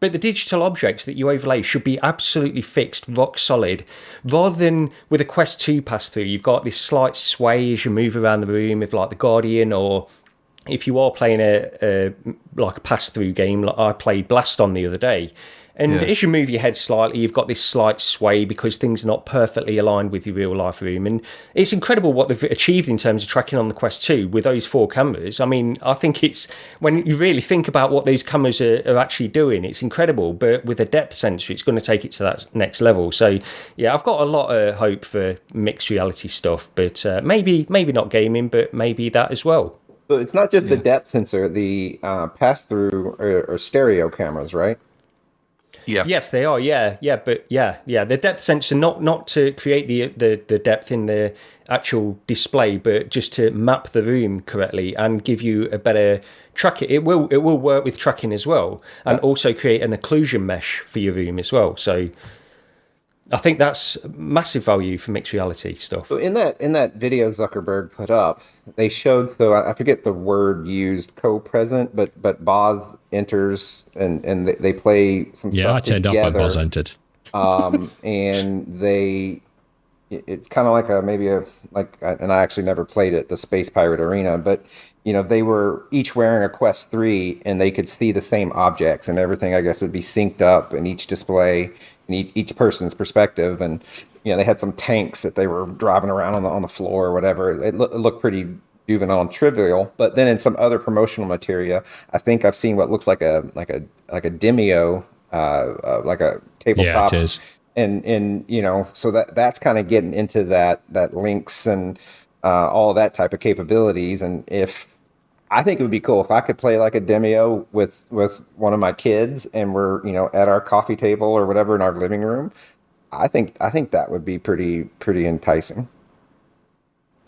But the digital objects that you overlay should be absolutely fixed, rock solid. Rather than with a Quest 2 pass-through, you've got this slight sway as you move around the room, if like the Guardian, or if you are playing a pass-through game, like I played Blast On the other day. And as you move your head slightly, you've got this slight sway because things are not perfectly aligned with your real-life room. And it's incredible what they've achieved in terms of tracking on the Quest 2 with those 4 cameras. I mean, I think it's, when you really think about what those cameras are actually doing, it's incredible. But with a depth sensor, it's going to take it to that next level. So, yeah, I've got a lot of hope for mixed reality stuff. But maybe not gaming, but maybe that as well. So it's not just the depth sensor, the pass-through or stereo cameras, right? Yeah. Yes, they are. Yeah. But the depth sensor not to create the depth in the actual display, but just to map the room correctly and give you a better tracking. It will work with tracking as well, and also create an occlusion mesh for your room as well. So I think that's massive value for mixed reality stuff. So in that video Zuckerberg put up, they showed, so I forget the word used, co-present, but Boz enters and they play some stuff I turned off when Boz entered. And it's kind of like and I actually never played it, the Space Pirate Arena, but they were each wearing a Quest 3 and they could see the same objects, and everything I guess would be synced up in each display, in each person's perspective. And they had some tanks that they were driving around on the floor or whatever. It looked pretty juvenile and trivial. But then in some other promotional material, I think I've seen what looks like a Demio, like a tabletop. Yeah, it is. And so that's kind of getting into that links and all that type of capabilities. And I think it would be cool if I could play like a Demio with one of my kids, and we're at our coffee table or whatever in our living room. I think that would be pretty enticing.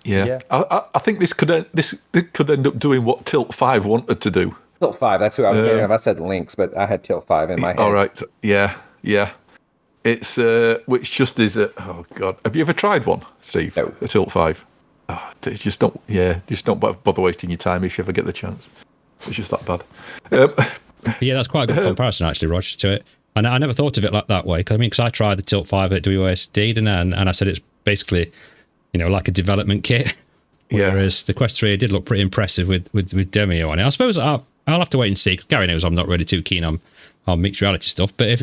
Yeah. I think this could end up doing what Tilt 5 wanted to do. Tilt 5, that's who I was thinking of. I said links, but I had Tilt 5 in my head. All right. Yeah. It's which just is oh god. Have you ever tried one, Steve? No. A Tilt 5? Oh, it's just don't. Yeah, just don't bother wasting your time if you ever get the chance. It's just that bad. Yeah, that's quite a good comparison actually, Roger, to it. And I never thought of it like that way. Because I tried the Tilt 5 at WSD, and I said it's basically, like a development kit. Whereas the Quest 3 did look pretty impressive with Demio on it. I suppose I'll have to wait and see. Cause Gary knows I'm not really too keen on mixed reality stuff. But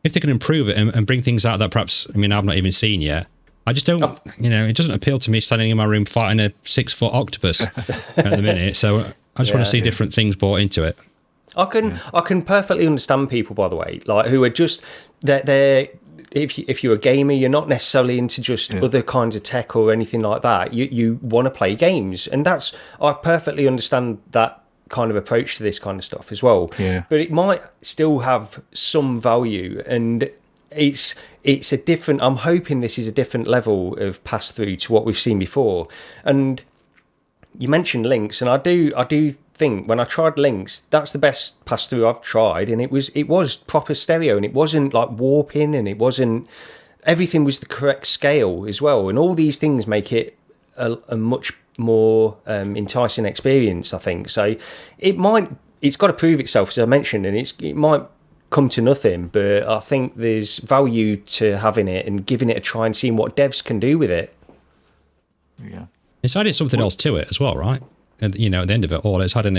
if they can improve it and bring things out that perhaps, I've not even seen yet, I just don't, it doesn't appeal to me standing in my room fighting a 6-foot octopus at the minute. So I just want to see different things brought into it. I can perfectly understand people, by the way, like who are just they're if you're a gamer, you're not necessarily into just other kinds of tech or anything like that. You want to play games, and I perfectly understand that kind of approach to this kind of stuff as well. Yeah. But it might still have some value, and it's a different. I'm hoping this is a different level of pass through to what we've seen before. And you mentioned links, and I do think when I tried links, that's the best pass through I've tried, and it was proper stereo, and it wasn't like warping, and it wasn't everything was the correct scale as well, and all these things make it a much more enticing experience, I think. So it's got to prove itself, as I mentioned, and it might come to nothing, but I think there's value to having it and giving it a try and seeing what devs can do with it. Yeah, it's added something else to it as well, right? And at the end of it all, it's adding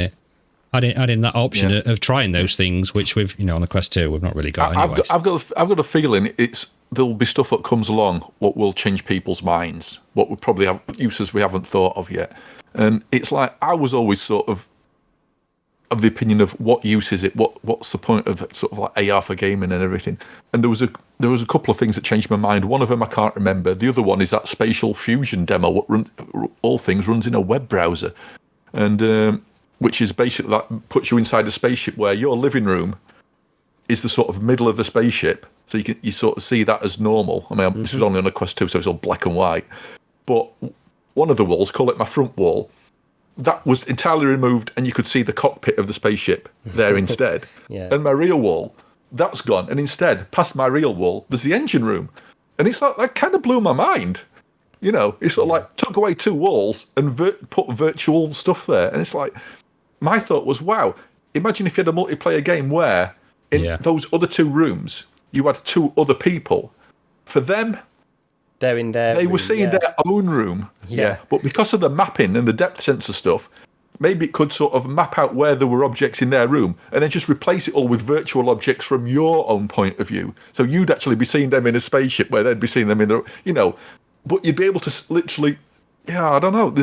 that option of trying those things, which we've on the Quest 2 we've not really got. I've got a feeling there'll be stuff that comes along what will change people's minds, what would probably have uses we haven't thought of yet. And it's like, I was always sort of the opinion of what use is it? What's the point of sort of like AR for gaming and everything? And there was a couple of things that changed my mind. One of them I can't remember. The other one is that spatial fusion demo. What all things runs in a web browser, and which is basically that puts you inside a spaceship where your living room is the sort of middle of the spaceship. So you sort of see that as normal. I mean, this was only on a Quest 2, so it's all black and white. But one of the walls, call it my front wall, that was entirely removed, and you could see the cockpit of the spaceship there instead. Yeah. And my real wall, that's gone, and instead, past my real wall, there's the engine room. And it's like, that kind of blew my mind. It's sort of like, took away 2 walls and put virtual stuff there. And it's like, my thought was, wow, imagine if you had a multiplayer game where in those other 2 rooms, you had 2 other people. For them, they're in there. They were seeing their own room. Yeah. But because of the mapping and the depth sensor stuff, maybe it could sort of map out where there were objects in their room and then just replace it all with virtual objects from your own point of view. So you'd actually be seeing them in a spaceship where they'd be seeing them in the, but you'd be able to literally, I don't know.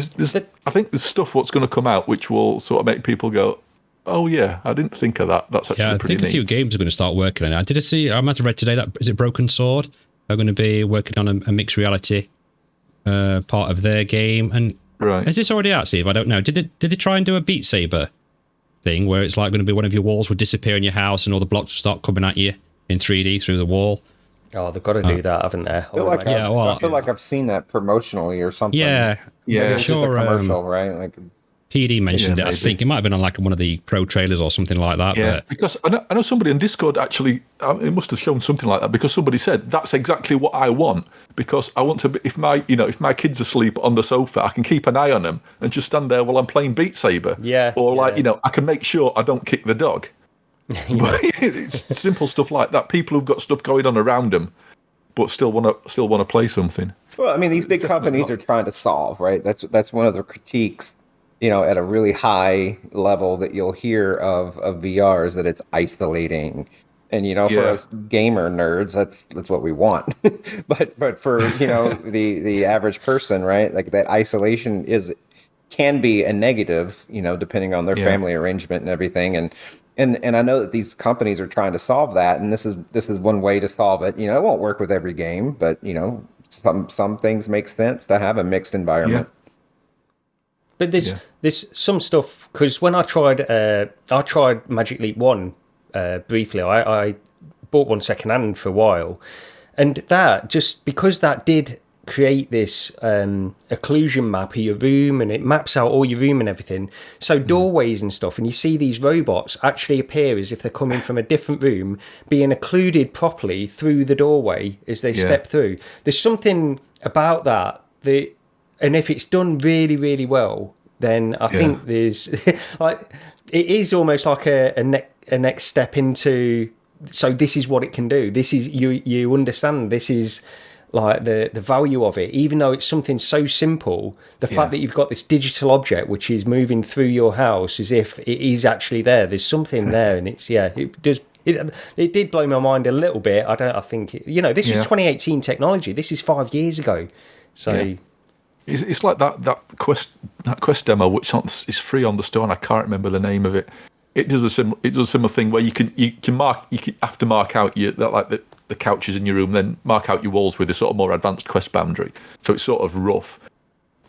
I think there's stuff what's going to come out which will sort of make people go, oh yeah, I didn't think of that. That's actually pretty neat. I think a few games are going to start working on it. I might have read today that, is it Broken Sword? Are going to be working on a mixed reality part of their game. And is this already out, Steve? I don't know. Did they try and do a Beat Saber thing where it's like going to be one of your walls would disappear in your house and all the blocks will start coming at you in 3D through the wall? Oh, they've got to do that, haven't they? I feel like I've seen that promotionally or something. Yeah, it's sure. Just a commercial, right? Like, PD mentioned it. I think it might have been on like one of the pro trailers or something like that. Yeah, but because I know somebody in Discord actually, it must have shown something like that because somebody said that's exactly what I want, because I want to be, if my kid's asleep on the sofa, I can keep an eye on them and just stand there while I'm playing Beat Saber. Yeah. Or I can make sure I don't kick the dog. But it's simple stuff like that. People who've got stuff going on around them, but still want to play something. Well, I mean, these big companies are trying to solve, right? That's one of the critiques. At a really high level that you'll hear of VR is that it's isolating. And, for us gamer nerds, that's what we want. but for, the average person, right? Like that isolation can be a negative, depending on their family arrangement and everything. And I know that these companies are trying to solve that. And this is one way to solve it. It won't work with every game, but, some things make sense to have a mixed environment. Yeah. But there's some stuff, because when I tried Magic Leap 1 briefly, I bought one secondhand for a while, and that, just because that did create this occlusion map of your room, and it maps out all your room and everything, so doorways and stuff, and you see these robots actually appear as if they're coming from a different room, being occluded properly through the doorway as they step through. There's something about that, and if it's done really, really well, then I think there's like, it is almost like a next step into. So this is what it can do. This is you understand. This is like the value of it, even though it's something so simple. The fact that you've got this digital object which is moving through your house as if it is actually there. There's something there, and it's it does. It did blow my mind a little bit. I think this was 2018 technology. This is 5 years ago. So. Yeah. It's like that quest demo, which is free on the store, and I can't remember the name of it. It does a similar thing where you have to mark out the couches in your room, then mark out your walls with a sort of more advanced quest boundary. So it's sort of rough,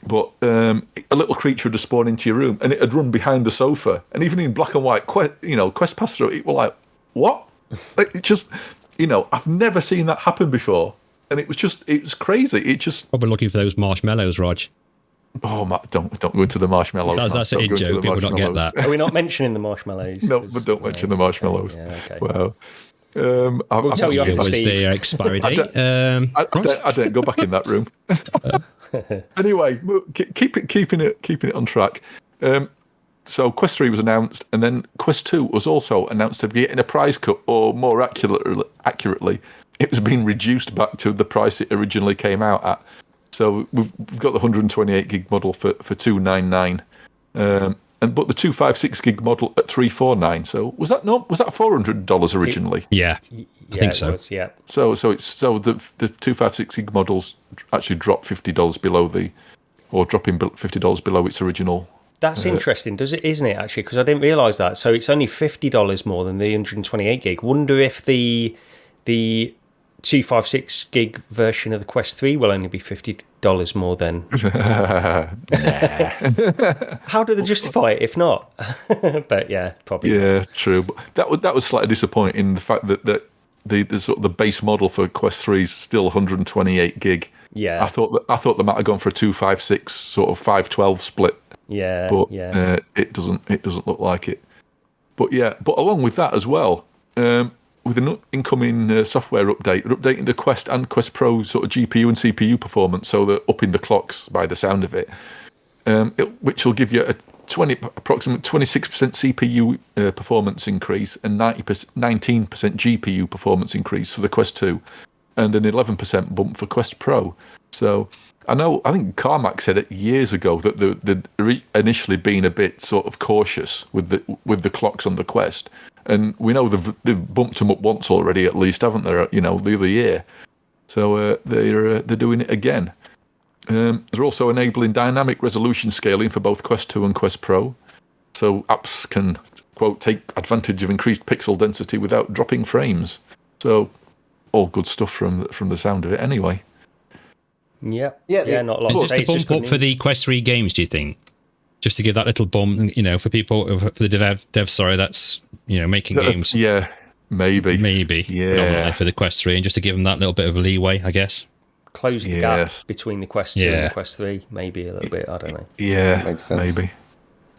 but a little creature would spawn into your room, and it'd run behind the sofa, and even in black and white quest pass through, it was like, what? It just I've never seen that happen before. And it was crazy. It just probably looking for those marshmallows, Rog. Oh, Matt, don't go into the marshmallows. That's an in-joke. People don't get that. Are we not mentioning the marshmallows? No, but don't mention the marshmallows. Okay. Wow. We'll tell you after, It was Steve. the expiry date. I don't go back in that room. Anyway, keeping it on track. So Quest 3 was announced, and then Quest 2 was also announced to be getting a price cut, or more accurately, it was being reduced back to the price it originally came out at. So we've got the 128 gig model for $299, but the 256 gig model at $349. So was that $400 originally? Yeah, I think so. Yeah. So the 256 gig models actually dropped $50 below dropping $50 below its original. That's interesting, isn't it, actually? Because I didn't realise that. So it's only $50 more than the 128 gig. Wonder if the 256 gig version of the Quest 3 will only be $50 more then. How do they justify it if not? But yeah, probably. Yeah, true. But that was slightly disappointing. The fact that the sort of the base model for Quest 3 is still 128 gig. Yeah. I thought they might have gone for a 256 sort of 512 split. Yeah. But yeah. It doesn't look like it. But yeah, but along with that as well, with an incoming software update, they're updating the Quest and Quest Pro sort of GPU and CPU performance, so they're upping the clocks by the sound of it, which will give you a approximate 26% CPU performance increase and 19% GPU performance increase for the Quest 2, and an 11% bump for Quest Pro. So I think Carmack said it years ago that they'd initially been a bit sort of cautious with the clocks on the Quest. And we know they've bumped them up once already, at least, haven't they? The other year. So they're doing it again. They're also enabling dynamic resolution scaling for both Quest 2 and Quest Pro. So apps can, quote, take advantage of increased pixel density without dropping frames. So all good stuff from the sound of it anyway. Yeah. Not a lot. Is this the bump up for the Quest 3 games, do you think? Just to give that little bump, for people, for the devs, that's, making games. Yeah, maybe. Yeah. For the Quest 3, and just to give them that little bit of leeway, I guess. Close the gap between the Quest 2 and the Quest 3, maybe a little bit, I don't know. Yeah, makes sense. Maybe.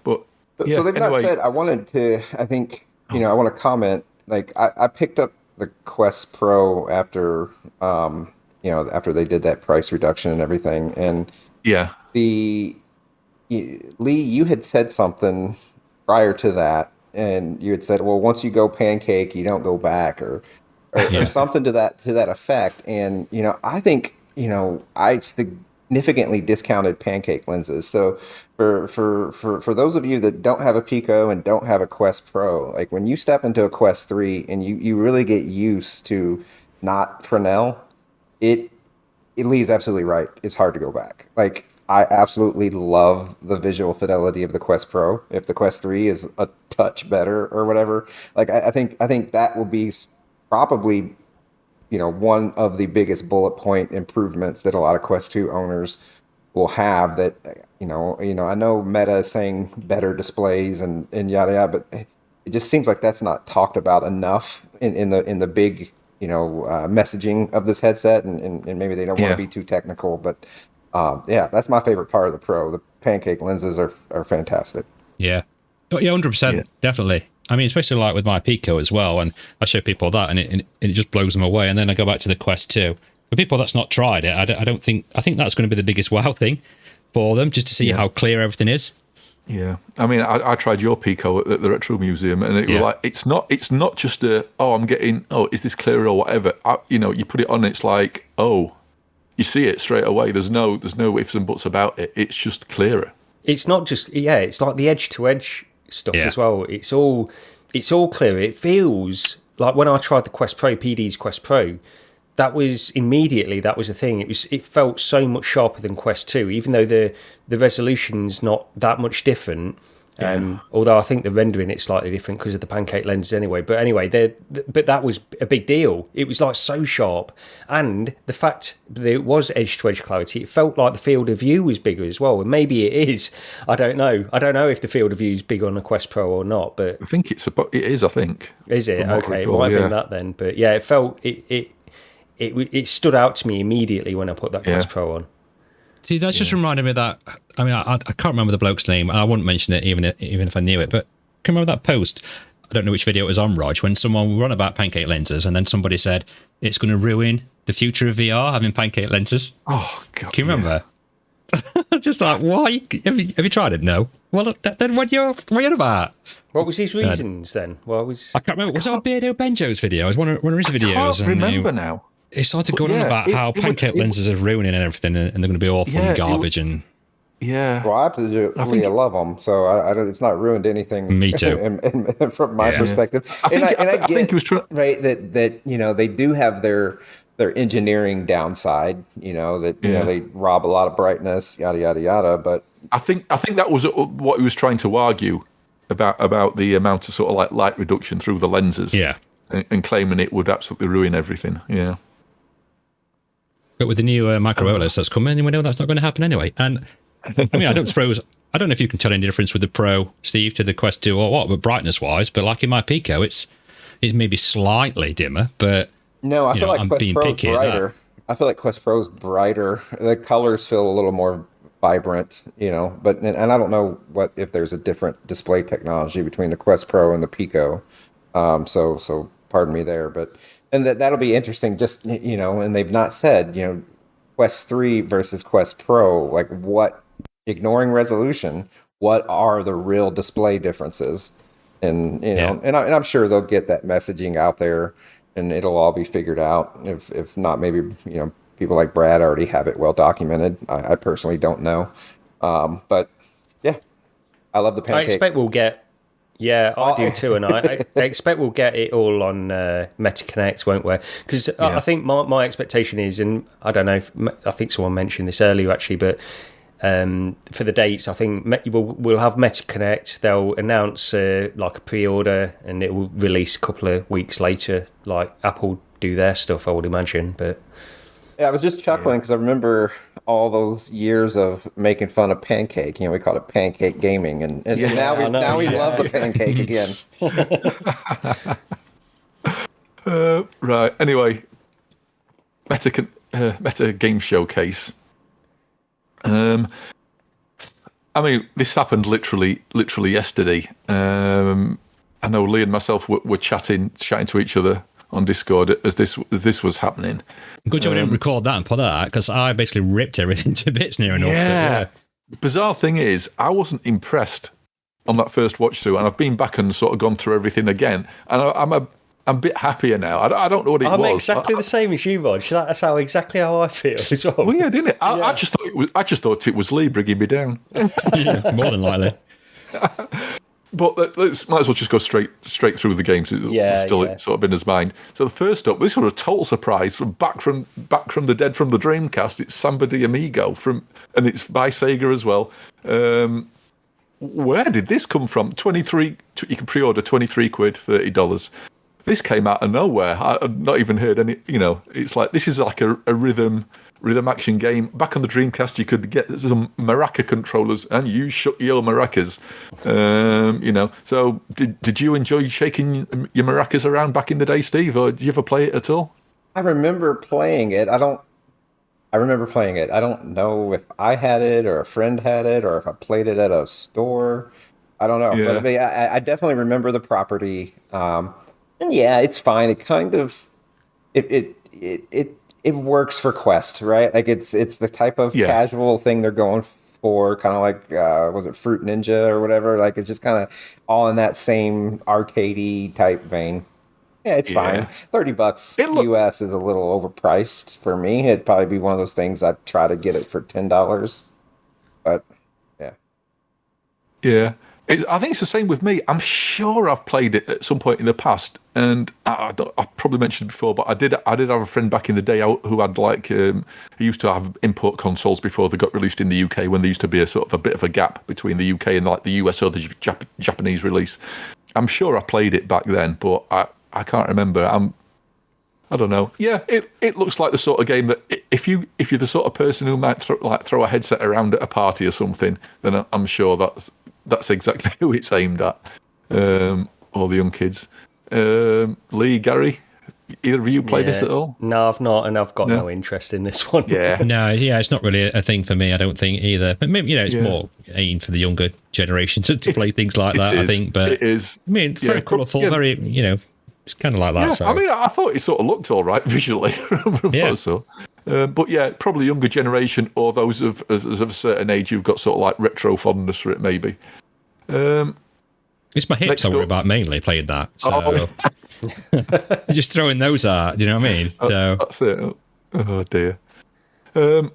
But so they've not said, I want to comment, like, I picked up the Quest Pro after, after they did that price reduction and everything, and Lee, you had said something prior to that, and you had said, well, once you go Pancake, you don't go back, or something to that effect. And, I think, I significantly discounted Pancake lenses. So for those of you that don't have a Pico and don't have a Quest Pro, like when you step into a Quest 3 and you really get used to not Fresnel, Lee's absolutely right. It's hard to go back. Like, I absolutely love the visual fidelity of the Quest Pro. If the Quest 3 is a touch better or whatever, like I think that will be probably, one of the biggest bullet point improvements that a lot of Quest 2 owners will have. That I know Meta is saying better displays and yada yada, but it just seems like that's not talked about enough in the big messaging of this headset, and maybe they don't want to be too technical, but. That's my favorite part of the Pro. The Pancake lenses are fantastic. Yeah. Oh, yeah, 100%. Definitely. I mean, especially like with my Pico as well. And I show people that and it just blows them away. And then I go back to the Quest 2. For people that's not tried it, I think that's going to be the biggest wow thing for them, just to see how clear everything is. Yeah. I mean, I tried your Pico at the Retro Museum, and it was like, it's not just is this clearer or whatever. You put it on, it's like, you see it straight away. There's no ifs and buts about it. It's just clearer. It's not just it's like the edge to edge stuff as well. It's all clear. It feels like when I tried the Quest Pro, PD's Quest Pro, that was a thing. It felt so much sharper than Quest 2, even though the resolution's not that much different. Although I think the rendering it's slightly different because of the Pancake lenses anyway. But anyway, but that was a big deal. It was like so sharp, and the fact that it was edge to edge clarity, it felt like the field of view was bigger as well. And maybe it is. I don't know. I don't know if the field of view is bigger on a Quest Pro or not. But I think it is. I think. Is it? Okay, it might have been that then. But yeah, it felt it stood out to me immediately when I put that Quest Pro on. See, that's just reminded me of that. I mean, I can't remember the bloke's name, and I wouldn't mention it even if I knew it. But can you remember that post? don't know which video it was on, Rog, when someone were on about Pancake lenses, and then somebody said it's going to ruin the future of VR having Pancake lenses. Oh, God. Can you remember? Just like, why? Have you tried it? No. Well, then what are you on about? What was his reasons then? I can't remember. Was it on Beardo Benjo's video? It was one of his videos. I can't remember now. He started going on about how Pancake lenses are ruining and everything, and they're going to be awful and garbage. Well, I absolutely love them, so I don't, it's not ruined anything. Me too. From my perspective. I think he was trying. Right, that they do have their engineering downside. That they rob a lot of brightness, yada yada yada. But I think that was what he was trying to argue about the amount of sort of like light reduction through the lenses. Yeah, and claiming it would absolutely ruin everything. Yeah. But with the new micro OLEDs that's coming, we know that's not going to happen anyway. And I mean, I don't know if you can tell any difference with the Pro, Steve, to the Quest 2 or what, but brightness-wise. But like in my Pico, it's maybe slightly dimmer, but no, I feel like I'm Quest being Pro's picky brighter. I feel like Quest Pro's brighter. The colors feel a little more vibrant, But and I don't know if there's a different display technology between the Quest Pro and the Pico. So pardon me there, but. And that'll be interesting, just, and they've not said, Quest 3 versus Quest Pro, like ignoring resolution, what are the real display differences? And, and I'm sure they'll get that messaging out there and it'll all be figured out. If not, maybe, people like Brad already have it well documented. I personally don't know. But yeah, I love the Pancake. I expect we'll get. Yeah, I do too, and I expect we'll get it all on MetaConnect, won't we? Because I think my expectation is, and I don't know, I think someone mentioned this earlier actually, but for the dates, I think we'll have MetaConnect. They'll announce like a pre-order, and it will release a couple of weeks later, like Apple do their stuff, I would imagine. But yeah, I was just chuckling because I remember all those years of making fun of Pancake. We called it Pancake Gaming, and now we love the Pancake again. Right. Anyway, Meta Game Showcase. I mean, this happened literally yesterday. I know Lee and myself were chatting to each other on Discord as this was happening. Good job we didn't record that and put that out, because I basically ripped everything to bits near enough. Yeah. The bizarre thing is, I wasn't impressed on that first watch through, and I've been back and sort of gone through everything again, and I'm a bit happier now. I don't know what it was. I'm exactly the same as you, Rog. That's exactly how I feel as well. Weird, isn't it? I just thought it was Lee bringing me down. Yeah, more than likely. But might as well just go straight through the games. It's still sort of in his mind. So the first up, this was a total surprise back from the dead from the Dreamcast. It's Samba De Amigo and it's by Sega as well. Where did this come from? 23. You can pre-order £23, $30. This came out of nowhere. I've not even heard any. It's like this is like a rhythm action game. Back on the Dreamcast, you could get some maraca controllers, and you shook your maracas. So did you enjoy shaking your maracas around back in the day, Steve, or did you ever play it at all? I remember playing it. I don't know if I had it or a friend had it or if I played it at a store. I don't know. Yeah. But I definitely remember the property. And yeah, it's fine. It kind of it works for Quest, right? Like it's the type of casual thing they're going for, kind of like was it Fruit Ninja or whatever? Like it's just kind of all in that same arcadey type vein. Yeah, it's fine. $30 US is a little overpriced for me. It'd probably be one of those things I'd try to get it for $10. But yeah. Yeah. I think it's the same with me. I'm sure I've played it at some point in the past, and I've probably mentioned it before, but I did have a friend back in the day who had he used to have import consoles before they got released in the UK, when there used to be a bit of a gap between the UK and like the US or the Japanese release. I'm sure I played it back then, but I can't remember. I don't know. Yeah, it looks like the sort of game that if you're the sort of person who might throw a headset around at a party or something, then I'm sure that's exactly who it's aimed at, all the young kids. Lee, Gary, Either of you play this at all? No, I've not, and I've got no interest in this one. Yeah. No, yeah, it's not really a thing for me, I don't think either. But maybe, it's more aimed for the younger generation to play things like that, I think. But it is. I mean, very colourful, very, it's kind of like that. Yeah, So I mean, I thought it sort of looked all right visually. So. But yeah, probably younger generation or those of a certain age who've got sort of like retro fondness for it, maybe. It's my hips I worry about mainly playing that. So just throwing those out, do you know what I mean? So that's it. Oh dear. A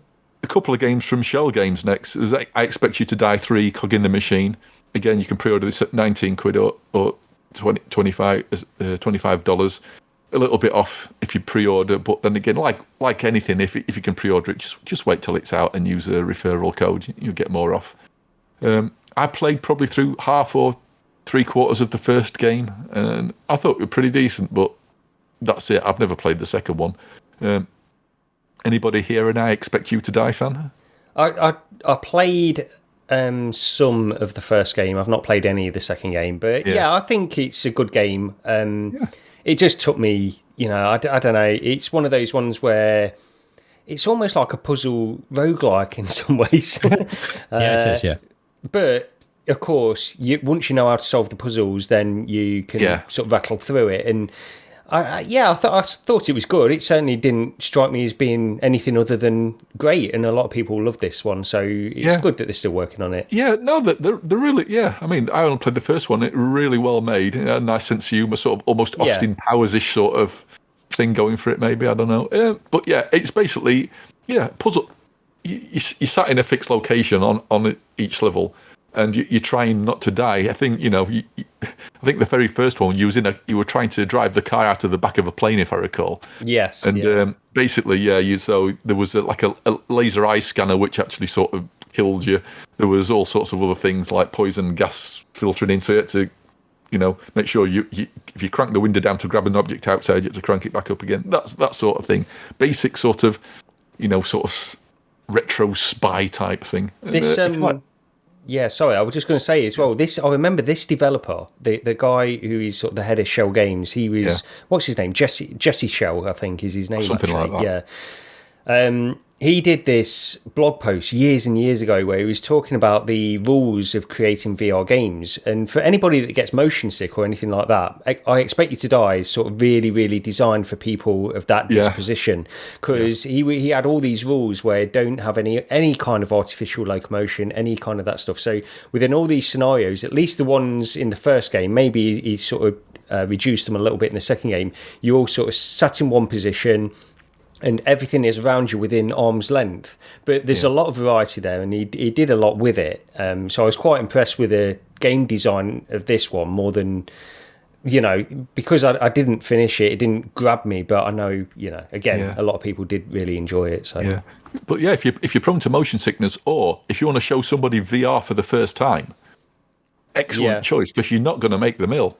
couple of games from Shell Games next. I Expect You to Die 3, Cog in the Machine. Again, you can pre-order this at 19 quid or $25. A little bit off if you pre-order, but then again, like anything, if you can pre-order it, just wait till it's out and use a referral code. You'll get more off. I played probably through half or 3/4 of the first game, and I thought it was pretty decent, but that's it. I've never played the second one. Anybody here and I Expect You to Die fan? I played some of the first game. I've not played any of the second game, but yeah I think it's a good game. It just took me, I don't know. It's one of those ones where it's almost like a puzzle roguelike in some ways. yeah, it is, yeah. But of course, once you know how to solve the puzzles, then you can sort of rattle through it. And I thought it was good. It certainly didn't strike me as being anything other than great. And a lot of people love this one, so it's good that they're still working on it. Yeah, no, they're really. Yeah, I mean, I only played the first one. It really well made. A nice sense of humour, sort of almost Austin Powers-ish sort of thing going for it. Maybe, I don't know. But yeah, it's basically puzzle. You sat in a fixed location on each level. And you're trying not to die. I think I think the very first one you were trying to drive the car out of the back of a plane, if I recall. Yes. And basically, so there was a laser eye scanner which actually sort of killed you. There was all sorts of other things like poison gas filtering in, so you had to, make sure you if you crank the window down to grab an object outside, you have to crank it back up again. That's that sort of thing. Basic sort of, sort of retro spy type thing. This Yeah, sorry, I was just going to say as well, I remember this developer, the guy who is sort of the head of Shell Games, he was, what's his name? Jesse Shell, I think is his name. Something actually. Like that. Yeah. He did this blog post years and years ago where he was talking about the rules of creating VR games. And for anybody that gets motion sick or anything like that, I Expect You to Die is sort of really, really designed for people of that disposition. Because he had all these rules where don't have any kind of artificial locomotion, any kind of that stuff. So within all these scenarios, at least the ones in the first game, maybe he sort of reduced them a little bit in the second game, you all sort of sat in one position, and everything is around you within arm's length. But there's a lot of variety there, and he did a lot with it. So I was quite impressed with the game design of this one more than, because I didn't finish it, it didn't grab me. But I know, again, a lot of people did really enjoy it. So yeah, but yeah, if you're prone to motion sickness, or if you want to show somebody VR for the first time, excellent choice, because you're not going to make the mill.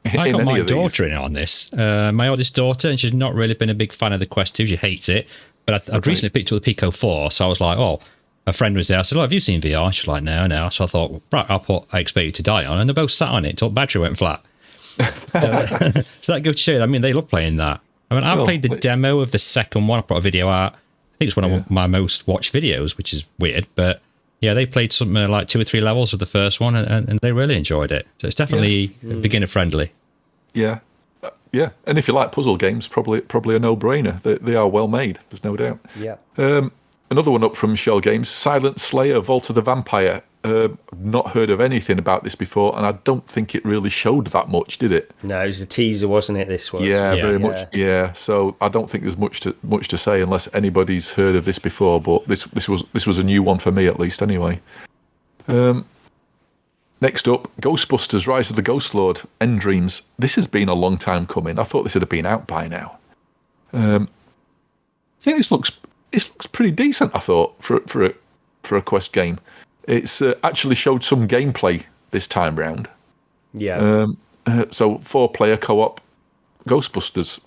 I got my daughter in on this. My oldest daughter, and she's not really been a big fan of the Quest 2. She hates it. But I'd recently picked up the Pico 4, so I was like, a friend was there. I said, have you seen VR? She's like, no. So I thought, right, I'll put I Expect You to Die on. And they both sat on it until the battery went flat. So that goes to show you, I mean, they love playing that. I mean, I played the demo of the second one. I put a video out. I think it's one of my most watched videos, which is weird. But yeah, they played something like 2 or 3 levels of the first one, and they really enjoyed it. So it's definitely beginner friendly. Yeah, and if you like puzzle games, probably a no-brainer. They are well made. There's no doubt. Yeah. Another one up from Shell Games, Silent Slayer: Vault of the Vampire. Not heard of anything about this before, and I don't think it really showed that much, did it? No, it was a teaser, wasn't it? This was. Yeah, very much. Yeah, so I don't think there's much to say unless anybody's heard of this before. But this was a new one for me, at least. Anyway. Next up, Ghostbusters: Rise of the Ghost Lord, End Dreams. This has been a long time coming. I thought this would have been out by now. I think this looks pretty decent. I thought for a Quest game, it's actually showed some gameplay this time round. Yeah. So 4-player co-op Ghostbusters.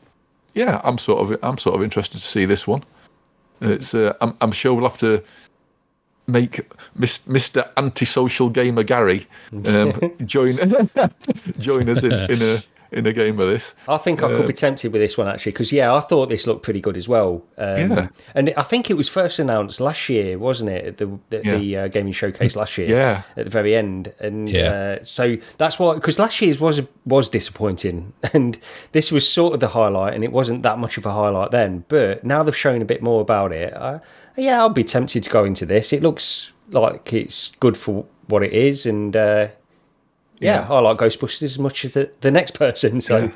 Yeah, I'm sort of interested to see this one. It's I'm sure we'll have to make Mr. Antisocial Gamer Gary join us in a game of this. I think I could be tempted with this one actually, because I thought this looked pretty good as well. Yeah. And I think it was first announced last year, wasn't it? At the gaming showcase last year. Yeah. At the very end, and so that's why, because last year's was disappointing, and this was sort of the highlight, and it wasn't that much of a highlight then. But now they've shown a bit more about it. I'll be tempted to go into this. It looks like it's good for what it is, and I like Ghostbusters as much as the next person. So,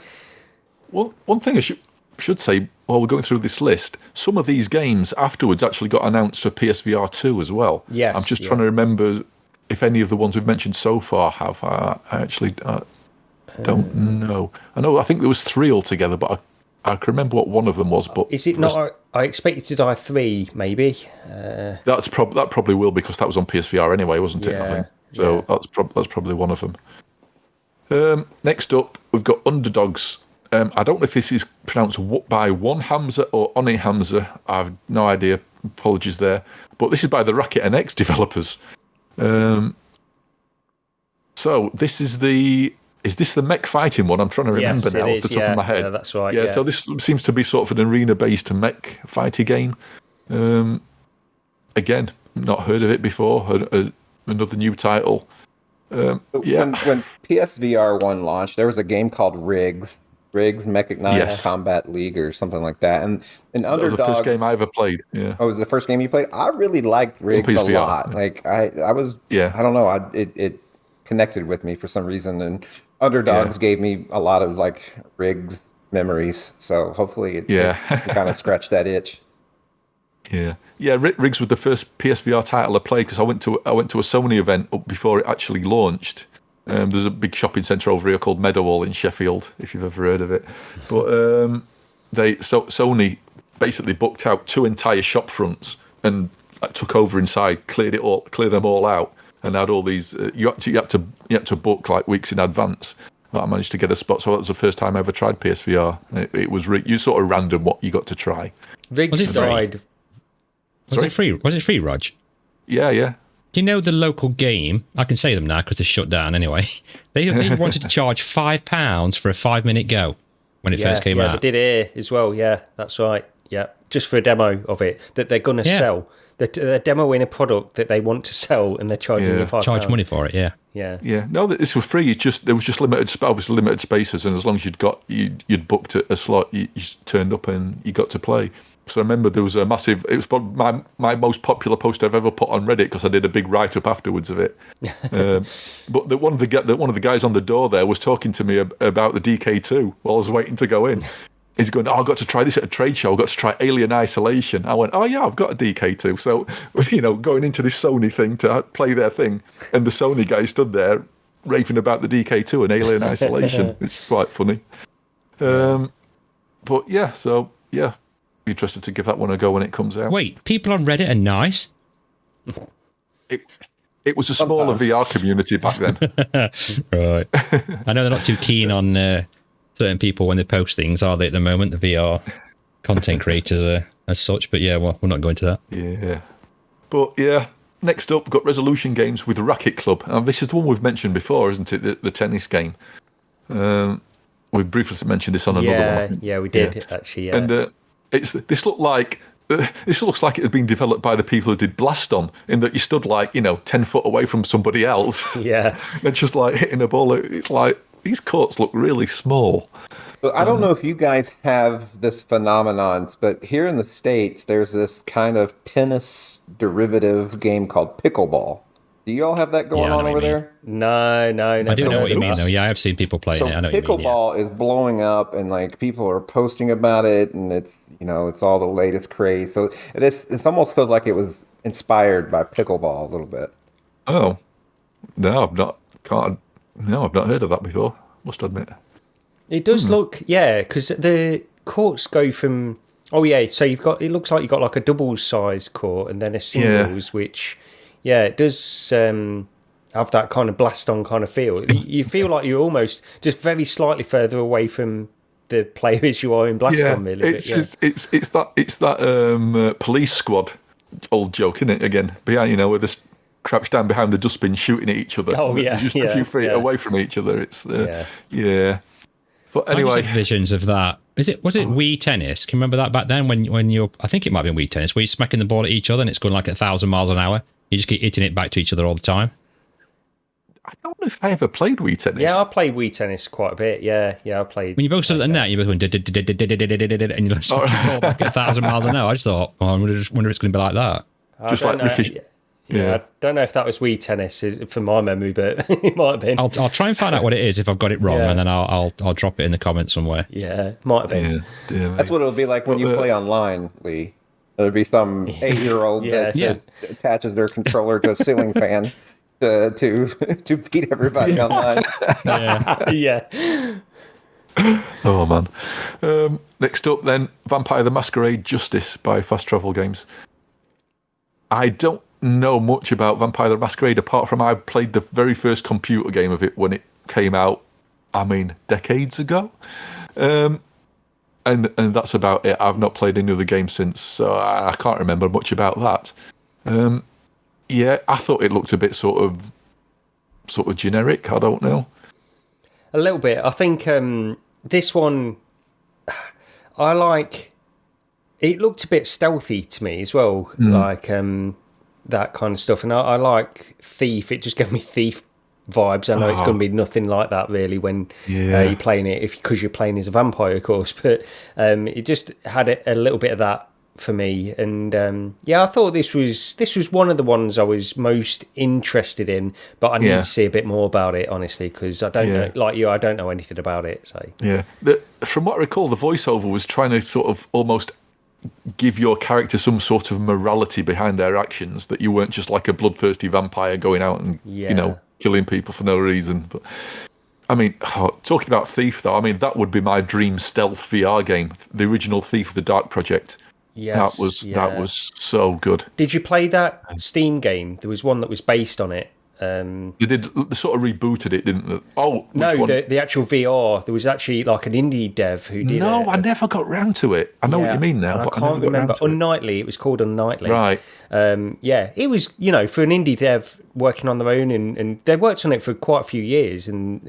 well, one thing I should say while we're going through this list, some of these games afterwards actually got announced for PSVR2 as well. Yes, I'm just trying to remember if any of the ones we've mentioned so far have. I actually don't know. I think there was 3 altogether, but I can remember what one of them was. But is it not? I Expected to Die 3, maybe. That probably will, because that was on PSVR anyway, wasn't it? I think so. That's probably one of them. Next up, we've got Underdogs. I don't know if this is pronounced by one Hamza or Oni Hamza. I have no idea. Apologies there. But this is by the Racket NX developers. So this is Is this the mech fighting one? I'm trying to remember now off the top of my head. Yeah, that's right. Yeah, so this seems to be sort of an arena-based mech fighting game. Again, not heard of it before. Another new title. When PSVR 1 launched, there was a game called Riggs Mechanized Combat League or something like that. And Underdogs, that was the first game I ever played. Yeah. Oh, it was the first game you played? I really liked Riggs a lot. Yeah. Like I was, I don't know, it connected with me for some reason, and Underdogs gave me a lot of like Riggs memories. So hopefully it kind of scratched that itch. Yeah. Riggs was the first PSVR title I played, because I went to a Sony event before it actually launched. There's a big shopping centre over here called Meadowhall in Sheffield, if you've ever heard of it. But Sony basically booked out 2 entire shop fronts and took over inside, cleared them all out, and had all these. You had to book like weeks in advance. But I managed to get a spot, so that was the first time I ever tried PSVR. It was you sort of random what you got to try. Riggs died. Was it free? Was it free, Rog? Yeah. Do you know the local game? I can say them now because they're shut down anyway. They wanted to charge £5 for a 5-minute go when it first came out. Yeah, they did here as well. Yeah, that's right. Yeah, just for a demo of it that they're going to sell. They're demoing a product that they want to sell, and they're charging you £5. Charge money for it. Yeah. No, this was free. There was just limited spaces, and as long as you'd booked a slot, you just turned up and you got to play. So I remember there was a massive. It was probably my most popular post I've ever put on Reddit, because I did a big write up afterwards of it. But one of the guys on the door there was talking to me about the DK2 while I was waiting to go in. He's going, I got to try this at a trade show. I got to try Alien Isolation. I went, oh yeah, I've got a DK2. So going into this Sony thing to play their thing, and the Sony guy stood there raving about the DK2 and Alien Isolation. It's quite funny. But yeah. Interested to give that one a go when it comes out. Wait, people on Reddit are nice? It was a smaller VR community back then. Right. I know they're not too keen on certain people when they post things, are they, at the moment, the VR content creators as such, but we're not going to that. Yeah. But next up, we've got Resolution Games with Racket Club. And this is the one we've mentioned before, isn't it? The tennis game. We briefly mentioned this on another one. Yeah, we did, actually, yeah. And this looks like it had been developed by the people who did Blast On, in that you stood 10 foot away from somebody else. Yeah. And just hitting a ball. It's like, these courts look really small. So I don't know if you guys have this phenomenon, but here in the States, there's this kind of tennis derivative game called pickleball. Do you all have that going on over there? No. I do know what you mean, though. Yeah, I've seen people playing it. I know what you mean. Pickleball is blowing up, and people are posting about it, and it's it's all the latest craze. So it almost feels like it was inspired by pickleball a little bit. Oh, no, I've not heard of that before. Must admit. It does look, because the courts go from. Oh yeah, so it looks like you've got like a double size court and then a singles, which. Yeah, it does have that kind of blast on kind of feel. You feel like you're almost just very slightly further away from the players you are in blast on, really. It's that police squad old joke, isn't it? Again, behind where they're crouched down behind the dustbin shooting at each other. Oh yeah, just a few feet away from each other. It's But I just anyway, had visions of that. Was it Wii Tennis? Can you remember that back then when you're? I think it might be Wii Tennis, where you're smacking the ball at each other and it's going like 1,000 miles an hour. You just keep hitting it back to each other all the time. I don't know if I ever played Wii Tennis. Yeah, I played Wii Tennis quite a bit. Yeah, I played. When you both stood at the net, you're both going and you're smacking the ball back at 1,000 miles an hour. I just thought, I wonder if it's going to be like that. Just like Ricky. Yeah, I don't know if that was Wii Tennis from my memory, but it might have been. I'll try and find out what it is if I've got it wrong, and then I'll drop it in the comments somewhere. Yeah, might have been. That's what it'll be like when you play online, Lee. There'll be some 8-year-old that attaches their controller to a ceiling fan to beat everybody online. Yeah. Oh man. Next up, then, Vampire the Masquerade Justice by Fast Travel Games. I don't know much about Vampire the Masquerade apart from I played the very first computer game of it when it came out. I mean, decades ago. And that's about it. I've not played any other game since, so I can't remember much about that. Yeah, I thought it looked a bit sort of generic. I don't know. A little bit. I think this one, I like. It looked a bit stealthy to me as well, like that kind of stuff. And I like Thief. It just gave me Thief vibes. I know it's going to be nothing like that really when you're playing it, because you're playing as a vampire, of course. But it just had a little bit of that for me. And I thought this was one of the ones I was most interested in. But I need to see a bit more about it, honestly, because I don't know, like you, I don't know anything about it. So from what I recall, the voiceover was trying to sort of almost give your character some sort of morality behind their actions, that you weren't just like a bloodthirsty vampire going out and killing people for no reason. But I mean, talking about Thief though, I mean that would be my dream stealth VR game, the original Thief of the Dark Project. Yes, that was so good. Did you play that Steam game? There was one that was based on it. They sort of rebooted it, didn't they? Oh no, the actual VR. There was actually like an indie dev who did. No, I never got round to it. I know what you mean now, but I can't remember. Unnightly, it was called Unnightly. Right. It was for an indie dev working on their own, and they worked on it for quite a few years. And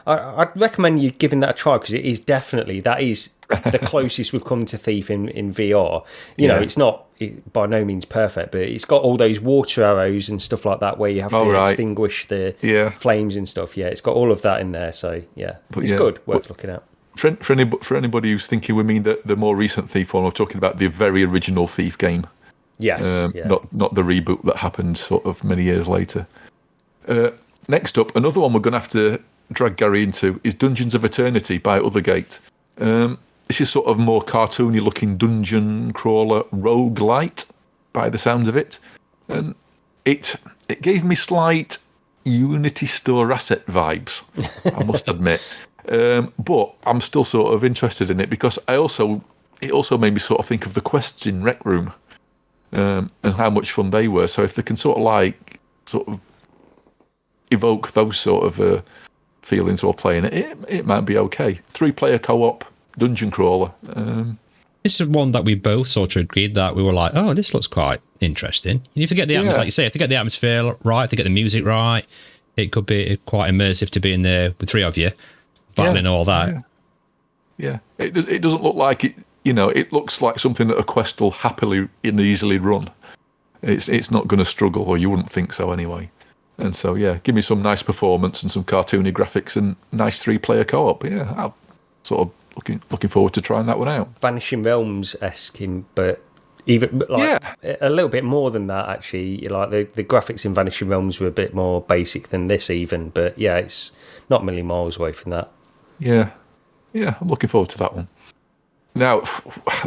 I'd recommend you giving that a try, because it is definitely the closest we've come to Thief in VR. You know, it's not by no means perfect, but it's got all those water arrows and stuff like that where you have to extinguish the flames and stuff. Yeah, it's got all of that in there. So it's good, worth looking at. For anybody who's thinking we mean the more recent Thief one, we're talking about the very original Thief game. Yes, not the reboot that happened sort of many years later. Next up, another one we're going to have to drag Gary into is Dungeons of Eternity by Othergate. This is sort of more cartoony looking dungeon crawler roguelite by the sounds of it. And it gave me slight Unity Store asset vibes, I must admit. But I'm still sort of interested in it because it also made me sort of think of the quests in Rec Room and how much fun they were. So if they can sort of evoke those sort of feelings while playing it might be okay. 3-player co-op dungeon crawler. This is one that we both sort of agreed that we were like, oh, this looks quite interesting. You have to get the atmosphere, like you say, if to get the atmosphere right, to get the music right, it could be quite immersive to be in there with 3 of you battling all that. Yeah. It doesn't look like it. It looks like something that a quest will happily and easily run. It's not going to struggle, or you wouldn't think so anyway. And so, give me some nice performance and some cartoony graphics and nice 3-player co-op. Yeah, I'm sort of looking forward to trying that one out. Vanishing Realms-esque, but even a little bit more than that, actually. Like the graphics in Vanishing Realms were a bit more basic than this even, but it's not a million miles away from that. Yeah, I'm looking forward to that one. Now,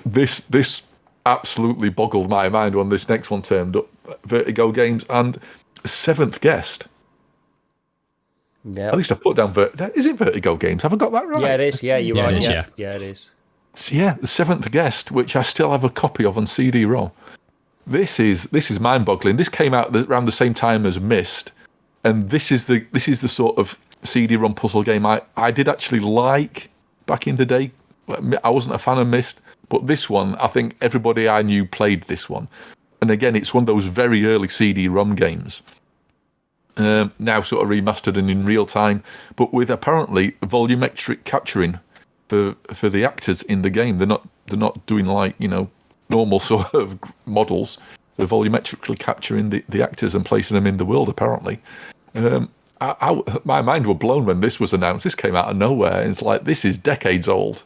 this absolutely boggled my mind when this next one turned up. Vertigo Games and Seventh Guest. Yeah. At least I put down is it Vertigo Games? Have I got that right? Yeah, it is. Yeah, you're right. It is, yeah, it is. So, the Seventh Guest, which I still have a copy of on CD-ROM. This is mind-boggling. This came out around the same time as Myst, and this is the sort of CD-ROM puzzle game I did actually like back in the day. I wasn't a fan of Myst, but this one, I think everybody I knew played this one. And again, it's one of those very early CD-ROM games. Now sort of remastered and in real time, but with apparently volumetric capturing for the actors in the game. They're not doing like, normal sort of models. They're volumetrically capturing the actors and placing them in the world, apparently. My mind was blown when this was announced. This came out of nowhere. It's like, this is decades old.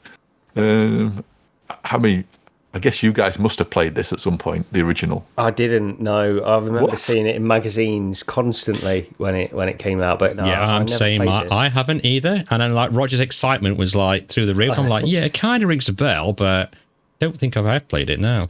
I guess you guys must have played this at some point, the original. I didn't know. I remember seeing it in magazines constantly when it came out, but no, yeah, I'm saying I haven't either. And then like Roger's excitement was like through the roof. I'm like, yeah, it kind of rings a bell, but don't think I've played it now.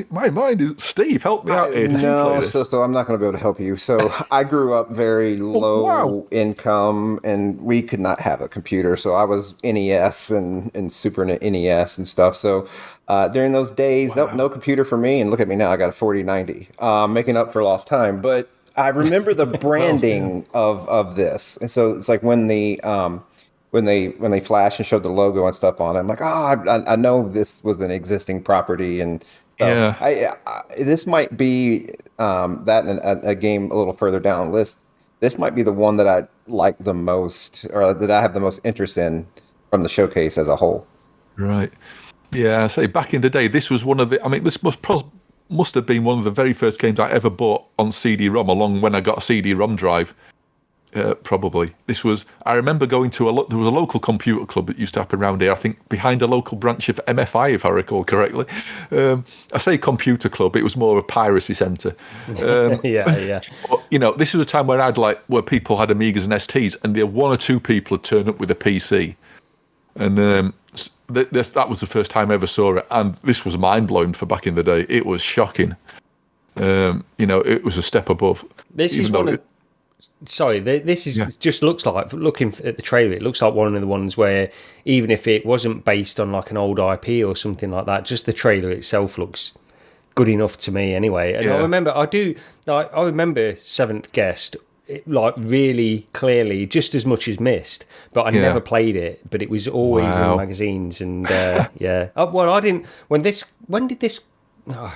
My mind is, Steve, help me out here. No, so I'm not going to be able to help you. So I grew up very low income, and we could not have a computer. So I was NES and Super NES and stuff. So during those days, no computer for me. And look at me now, I got a 4090, making up for lost time. But I remember the branding of this. And so it's like when they flashed and showed the logo and stuff on it, I'm like, I know this was an existing property, and so this might be that and a game a little further down the list. This might be the one that I like the most, or that I have the most interest in from the showcase as a whole. Right. Yeah. I say back in the day, this was one of the. I mean, this must have been one of the very first games I ever bought on CD-ROM, along when I got a CD-ROM drive. Probably. This was, I remember going to there was a local computer club that used to happen around here, I think behind a local branch of MFI, if I recall correctly. I say computer club, it was more of a piracy centre. Yeah. But, this was a time where people had Amigas and STs, and there were one or two people had turned up with a PC. And that was the first time I ever saw it, and this was mind-blowing for back in the day. It was shocking. It was a step above. This is one of... Sorry, this is just looks like, looking at the trailer, it looks like one of the ones where even if it wasn't based on like an old IP or something like that, just the trailer itself looks good enough to me anyway. And I remember Seventh Guest like really clearly, just as much as Mist, but I never played it. But it was always in magazines, and I didn't. When did this? I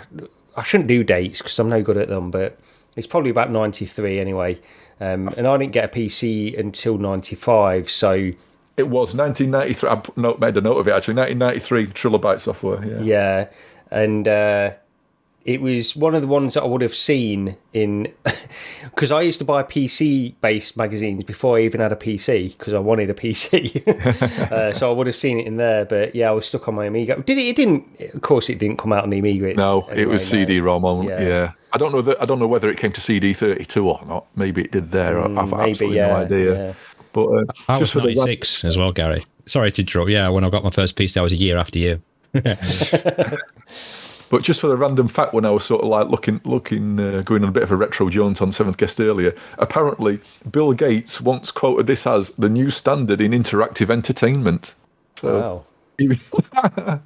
shouldn't do dates because I'm no good at them, but it's probably about 93 anyway. And I didn't get a PC until 95, so... It was 1993, I made a note of it actually, 1993, Trilobyte software, Yeah, and it was one of the ones that I would have seen in... Because I used to buy PC-based magazines before I even had a PC, because I wanted a PC. So I would have seen it in there, but yeah, I was stuck on my Amiga. Of course it didn't come out on the Amiga. No, anyway, it was CD-ROM on, I don't know whether it came to CD32 or not. Maybe it did there. I've absolutely no idea. Yeah. But I was 96 as well, Gary. Sorry to interrupt. Yeah, when I got my first PC, I was a year after you. But just for the random fact, when I was sort of like looking, going on a bit of a retro jaunt on Seventh Guest earlier, apparently Bill Gates once quoted this as the new standard in interactive entertainment. So, wow.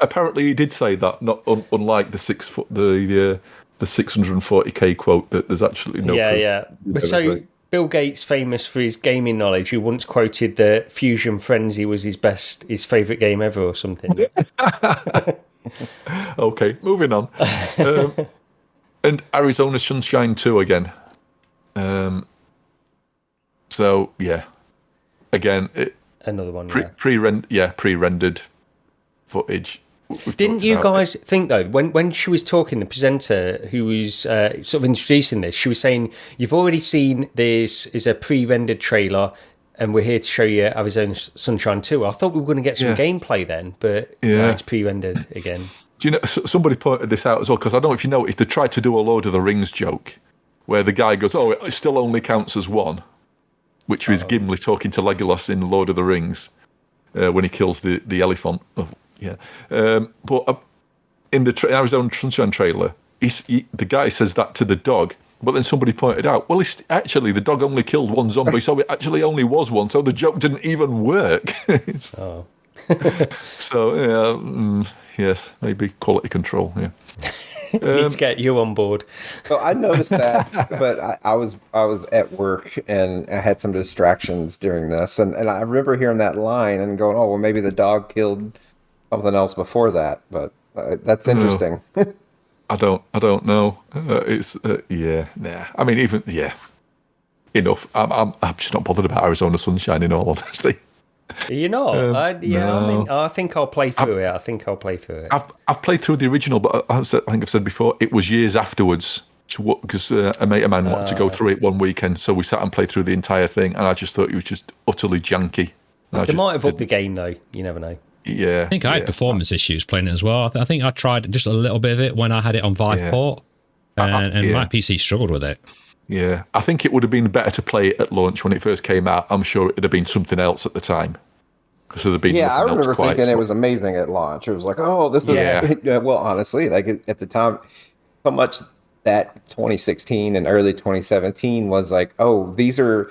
Apparently he did say that, not unlike the 640k quote, that there's actually no proof. But so Bill Gates, famous for his gaming knowledge, who once quoted that Fusion Frenzy was his favourite game ever or something. Okay, moving on. And Arizona Sunshine 2 again. So yeah, again, another one. Pre-rendered footage. Didn't you guys think though, when she was talking, the presenter who was sort of introducing this, she was saying, you've already seen this is a pre-rendered trailer and we're here to show you Arizona Sunshine 2. I thought we were going to get some gameplay then, but it's pre-rendered again. Do you know, somebody pointed this out as well, because I don't know if you noticed, they tried to do a Lord of the Rings joke where the guy goes, it still only counts as one, which was Gimli talking to Legolas in Lord of the Rings when he kills the elephant. But in the Arizona Sunshine trailer, the guy says that to the dog, but then somebody pointed out, well, actually the dog only killed one zombie, so it actually only was one, so the joke didn't even work. So, yes, maybe quality control, Need to get you on board. So I noticed that, but I was at work and I had some distractions during this, and I remember hearing that line and going, oh, well, maybe the dog killed something else before that, but that's interesting. I don't know. It's I mean, enough. I'm just not bothered about Arizona Sunshine, in all honesty. You're not? No. I mean, I think I'll play through it. I've played through the original, but I think I've said before, it was years afterwards because a mate of mine wanted to go through it one weekend, so we sat and played through the entire thing, and I just thought it was just utterly janky. They might have upped the game, though. You never know. Yeah. I think I had performance issues playing it as well. I think I tried just a little bit of it when I had it on Viveport, and my PC struggled with it. Yeah. I think it would have been better to play it at launch when it first came out. I'm sure it would have been something else at the time. Because there had been I remember thinking so. it was amazing at launch. It was like, oh, this is well, honestly, like at the time, so much that 2016 and early 2017 was like, oh, these are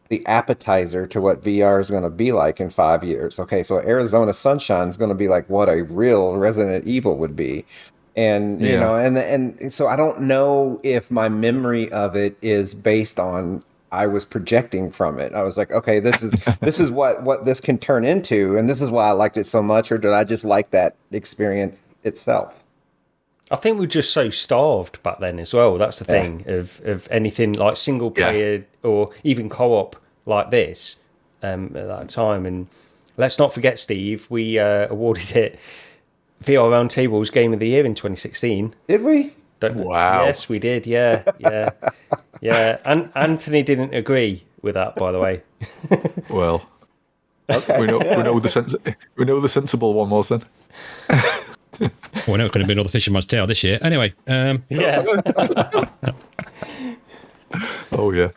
the appetizer to what VR is going to be like in 5 years. Okay, so Arizona Sunshine is going to be like what a real Resident Evil would be. And you know, and so I don't know if my memory of it is based on I was projecting from it. I was like, okay, this is what this can turn into, and this is why I liked it so much, or did I just like that experience itself? I think we're just so starved back then as well. That's the thing of anything like single player or even co-op like this at that time. And let's not forget, Steve, we awarded it VR Roundtable's Game of the Year in 2016. Did we? Wow. Yes, we did. Yeah. And Anthony didn't agree with that, by the way. Well, okay. we know the sensible one was then. Well, no, it could have been another Fisherman's Tale this year. Anyway, Yeah. Oh yeah.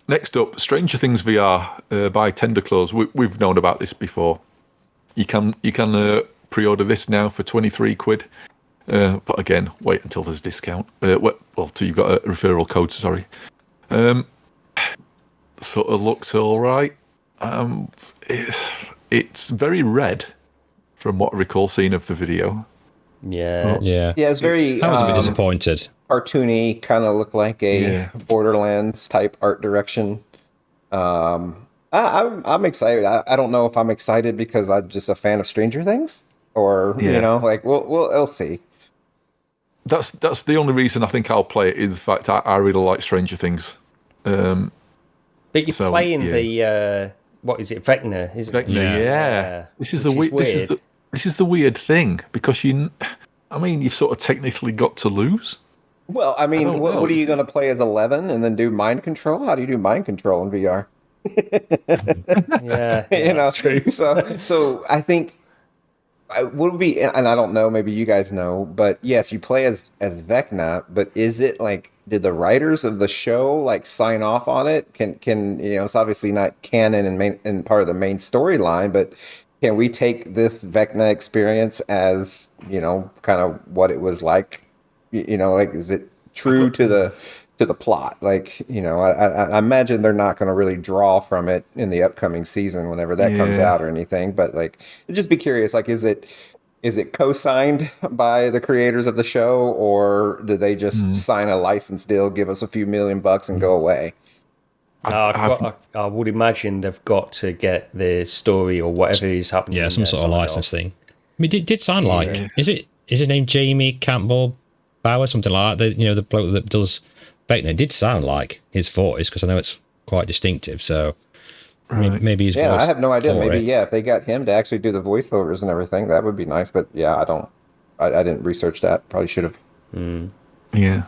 Next up, Stranger Things VR by Tender Claws. We've known about this before. You can pre-order this now for £23. But again, wait until there's a discount. Till you've got a referral code. Sorry. Sort of looks all right. It's very red, from what I recall seeing of the video. Yeah. It's very. I was a bit disappointed. Cartoony, kind of looked like a Borderlands type art direction. I'm excited. I don't know if I'm excited because I'm just a fan of Stranger Things, or you know, like we'll see. That's the only reason I think I'll play it, is the fact I really like Stranger Things. But you're playing the what is it, Vecna? Is it? Vecna, yeah. This is the weird thing, because you've sort of technically got to lose. Well, I mean, what are you going to play as 11 and then do mind control? How do you do mind control in VR? You know, true. So I think I would be, and I don't know, maybe you guys know, but yes, you play as Vecna, but is it like, did the writers of the show like sign off on it? Can it's obviously not canon and part of the main storyline, but can we take this Vecna experience as, kind of what it was like? Like, is it true to the plot? Like, I imagine they're not going to really draw from it in the upcoming season whenever that comes out or anything. But like, I'd just be curious. Like, is it co-signed by the creators of the show, or do they just sign a license deal, give us a few $1 million and go away? I would imagine they've got to get the story or whatever is happening. Yeah, some sort of license thing. I mean, it did sound like. Is his name Jamie Campbell Bauer, something like that? The bloke that does Vecna. It did sound like his voice, because I know it's quite distinctive. So maybe his voice. Yeah, I have no idea. Maybe it. If they got him to actually do the voiceovers and everything, that would be nice. But I didn't research that. Probably should have. Yeah.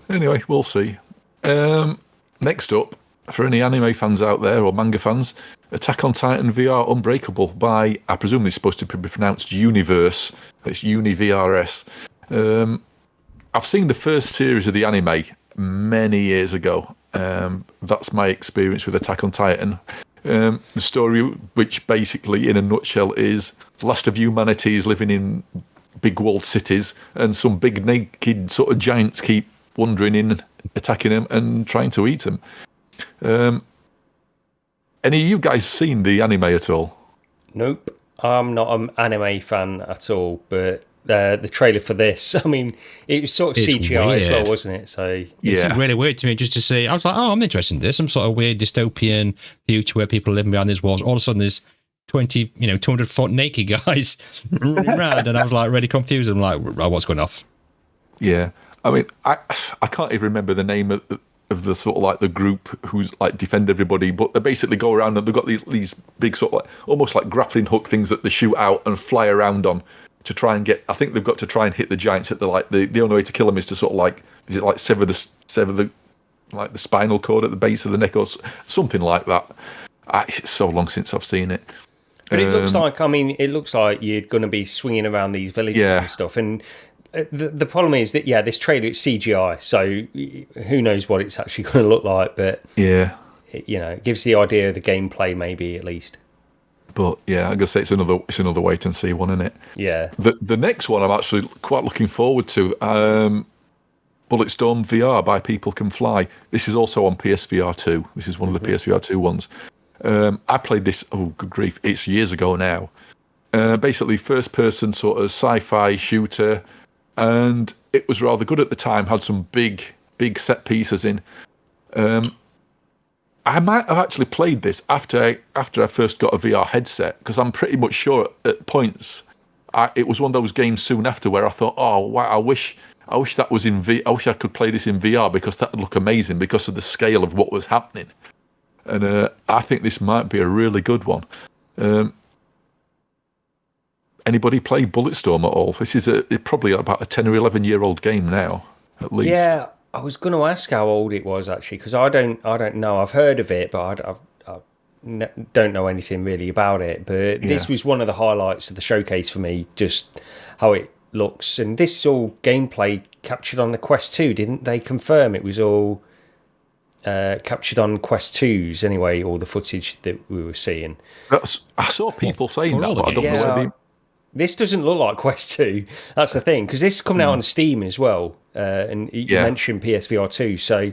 Anyway, we'll see. Next up, for any anime fans out there or manga fans, Attack on Titan VR Unbreakable by, I presume it's supposed to be pronounced Universe. It's UniVRS. I've seen the first series of the anime many years ago. That's my experience with Attack on Titan. The story, which basically, in a nutshell, is the last of humanity is living in big walled cities, and some big naked sort of giants keep wandering in, attacking them, and trying to eat them. Any of you guys seen the anime at all? Nope. I'm not an anime fan at all, but the trailer for this, I mean, it was sort of CGI as well, wasn't it? So it seemed really weird to me just to see. I was like, oh, I'm interested in this. Some sort of weird dystopian future where people are living behind these walls. All of a sudden, there's 200-foot naked guys running around, and I was like really confused. I'm like, oh, what's going off? Yeah. I mean, I can't even remember the name of of the sort of like the group who's like defend everybody, but they basically go around and they've got these big sort of like almost like grappling hook things that they shoot out and fly around on to try and get. I think they've got to try and hit the giants at the only way to kill them is to sort of like sever the like the spinal cord at the base of the neck or something like that. It's so long since I've seen it. But it looks like, it looks like you're going to be swinging around these villages and stuff. And the problem is that, this trailer, it's CGI, so who knows what it's actually going to look like. But, it gives the idea of the gameplay, maybe, at least. But, I'm going to say it's another wait and see one, isn't it? Yeah. The next one I'm actually quite looking forward to. Bulletstorm VR by People Can Fly. This is also on PSVR2. This is one of the PSVR2 ones. I played this, good grief, it's years ago now. Basically, first-person sort of sci-fi shooter, and it was rather good at the time, had some big set pieces in. I might have actually played this after I first got a VR headset, because I'm pretty much sure at points it was one of those games soon after where I thought, oh, wow, I wish that was in I wish I could play this in VR because that would look amazing because of the scale of what was happening. And I think this might be a really good one. Anybody play Bulletstorm at all? This is probably about a 10 or 11-year-old game now, at least. Yeah, I was going to ask how old it was actually, because I don't know. I've heard of it, but I don't know anything really about it. But this was one of the highlights of the showcase for me, just how it looks. And this is all gameplay captured on the Quest 2. Didn't they confirm it was all captured on Quest 2s anyway, all the footage that we were seeing? I saw people saying that, but I don't know. This doesn't look like Quest 2. That's the thing, because this is coming out on Steam as well. And you mentioned PSVR2, so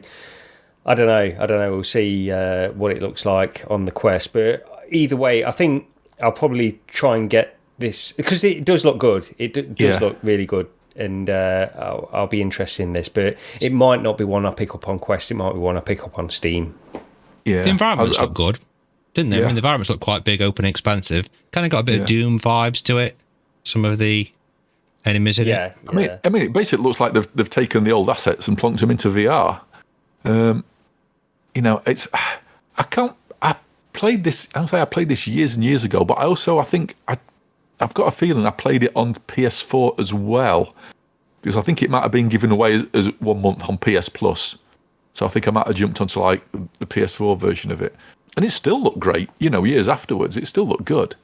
I don't know. We'll see what it looks like on the Quest. But either way, I think I'll probably try and get this, because it does look good. It does look really good. And I'll be interested in this, but it might not be one I pick up on Quest. It might be one I pick up on Steam. Yeah, the environments look good, didn't they? I mean, the environments look quite big, open, expansive. Kind of got a bit of Doom vibes to it. Some of the enemies in it. I mean, it basically looks like they've taken the old assets and plonked them into VR. It's I played this. I played this years and years ago, but I think I've got a feeling I played it on PS4 as well, because I think it might have been given away as 1 month on PS Plus. So I think I might have jumped onto like the PS4 version of it, and it still looked great. Years afterwards, it still looked good.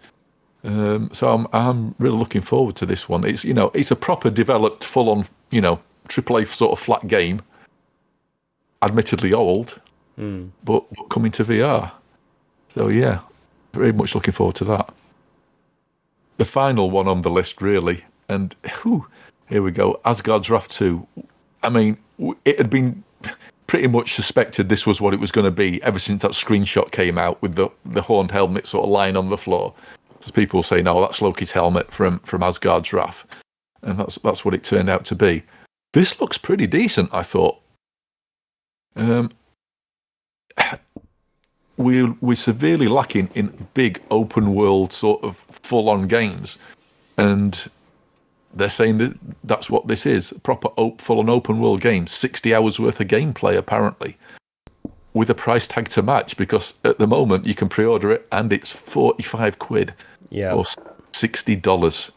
So I'm really looking forward to this one. It's a proper developed, full on AAA sort of flat game. Admittedly old, but coming to VR. So very much looking forward to that. The final one on the list, really, and here we go. Asgard's Wrath 2. I mean, it had been pretty much suspected this was what it was going to be ever since that screenshot came out with the horned helmet sort of lying on the floor. Because people say, no, that's Loki's helmet from Asgard's Wrath, and that's what it turned out to be. This looks pretty decent, I thought. We're severely lacking in big open world sort of full on games, and they're saying that's what this is, a proper full on open world game, 60 hours worth of gameplay apparently, with a price tag to match, because at the moment you can pre-order it and it's £45 or $60.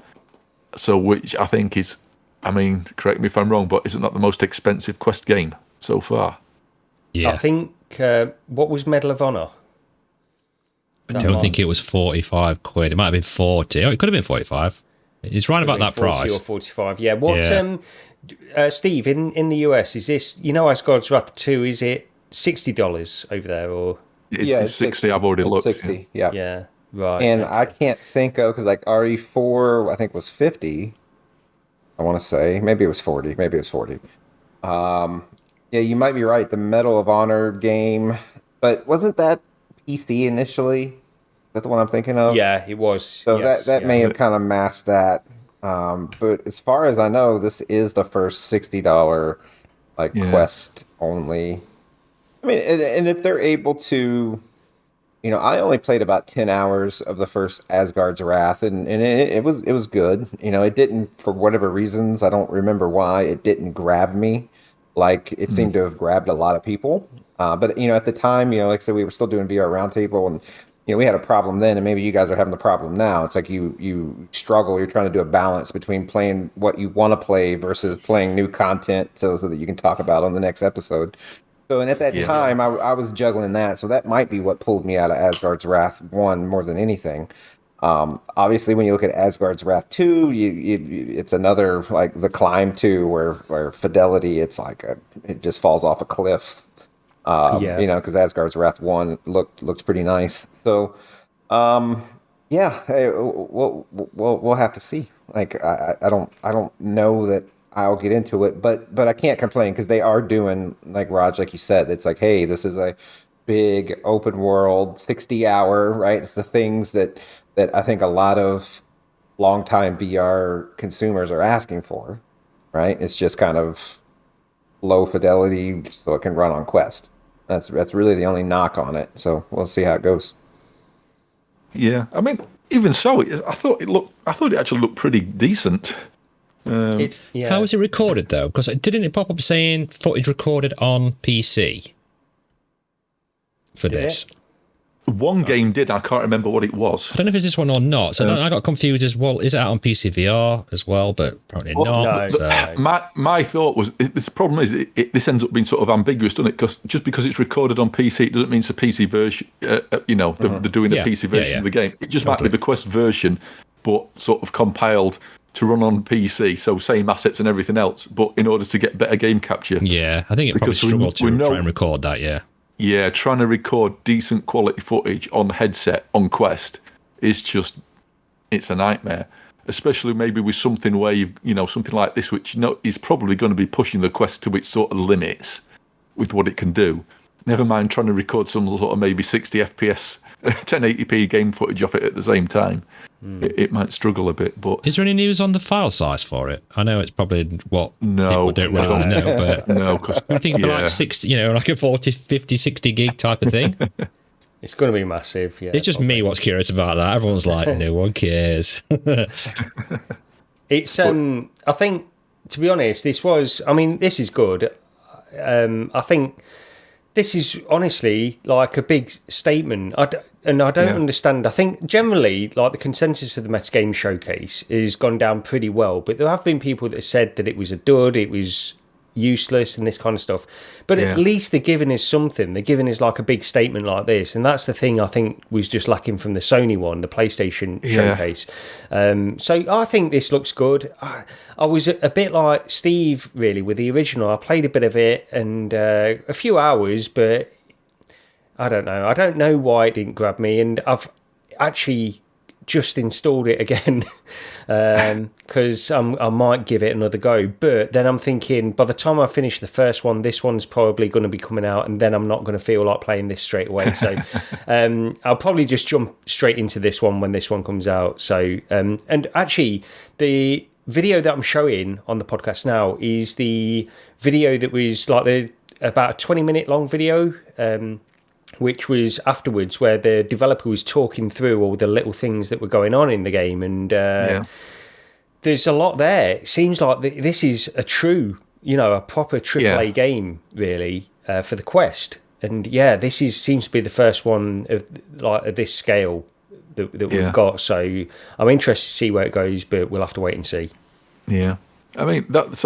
So which I think is, correct me if I'm wrong, but isn't that the most expensive Quest game so far? Yeah. I think, what was Medal of Honor? I don't think it was £45. It might have been 40. Oh, it could have been 45. It's right about that 40 price. Or 45, yeah. Steve, in the US, is this, Asgard's Wrath 2, is it $60 over there, or? It's 60. I've already looked. 60, yeah. Yeah, right. And I can't think of, because like RE4, I think was 50. I want to say. Maybe it was 40. Yeah, you might be right. The Medal of Honor game, but wasn't that PC initially? Is that the one I'm thinking of? Yeah, it was. So that may have kind of masked that. But as far as I know, this is the first $60 Quest only. I mean, and if they're able to, I only played about 10 hours of the first Asgard's Wrath, and it was good. It didn't, for whatever reasons, I don't remember why, it didn't grab me. like it seemed to have grabbed a lot of people. But at the time, like I said, we were still doing VR Roundtable, and we had a problem then, and maybe you guys are having the problem now. It's like you struggle. You're trying to do a balance between playing what you want to play versus playing new content, so that you can talk about on the next episode. So, and at that time, I was juggling that. So that might be what pulled me out of Asgard's Wrath 1 more than anything. Obviously, when you look at Asgard's Wrath 2, it's another, like the Climb 2, where fidelity, it's like it just falls off a cliff. Because Asgard's Wrath 1 looked pretty nice. So, hey, we'll have to see. Like, I don't know that I'll get into it, but I can't complain because they are doing, like Raj, like you said, it's like, hey, this is a big open world 60-hour, right? It's the things that I think a lot of longtime VR consumers are asking for, right? It's just kind of low fidelity so it can run on Quest. That's really the only knock on it. So we'll see how it goes. Yeah, I mean, even so, I thought it actually looked pretty decent. How was it recorded though? Because didn't it pop up saying footage recorded on PC for this? One game did. I can't remember what it was. I don't know if it's this one or not. So I got confused as well. Is it out on PC VR as well? But probably not. No. My thought was this problem is this ends up being sort of ambiguous, doesn't it? Because just because it's recorded on PC, it doesn't mean it's a PC version. They're doing a PC version of the game. It just might be the Quest version, but sort of compiled to run on PC, so same assets and everything else, but in order to get better game capture. Yeah, I think it probably struggled to try and record that, Yeah, trying to record decent quality footage on headset on Quest is it's a nightmare. Especially maybe with something where something like this, which is probably going to be pushing the Quest to its sort of limits with what it can do. Never mind trying to record some sort of maybe 60 FPS, 1080p game footage off it at the same time. It might struggle a bit, but... Is there any news on the file size for it? I know it's probably what people don't really want to know, but... No, because... I think about like 60, like a 40, 50, 60 gig type of thing. It's going to be massive, yeah. It's just me what's curious about that. Everyone's like, no one cares. It's, I think, to be honest, this is good. I think... This is honestly like a big statement. I don't understand. I think generally, like the consensus of the Metagame Showcase has gone down pretty well, but there have been people that have said that it was a dud, it was useless and this kind of stuff. But at least they're giving us something. They're giving us like a big statement like this. And that's the thing I think was just lacking from the Sony one, the PlayStation Showcase. So I think this looks good. I was a bit like Steve, really, with the original. I played a bit of it and a few hours, but I don't know. I don't know why it didn't grab me. And I've actually just installed it again because I might give it another go. But then I'm thinking, by the time I finish the first one, this one's probably going to be coming out, and then I'm not going to feel like playing this straight away. So I'll probably just jump straight into this one when this one comes out. So and actually, the video that I'm showing on the podcast now is the video that was like about a 20-minute long video. Which was afterwards, where the developer was talking through all the little things that were going on in the game, and there's a lot there. It seems like this is a proper AAA game, really, for the Quest. And this seems to be the first one of this scale that we've got. So I'm interested to see where it goes, but we'll have to wait and see. Yeah, I mean that's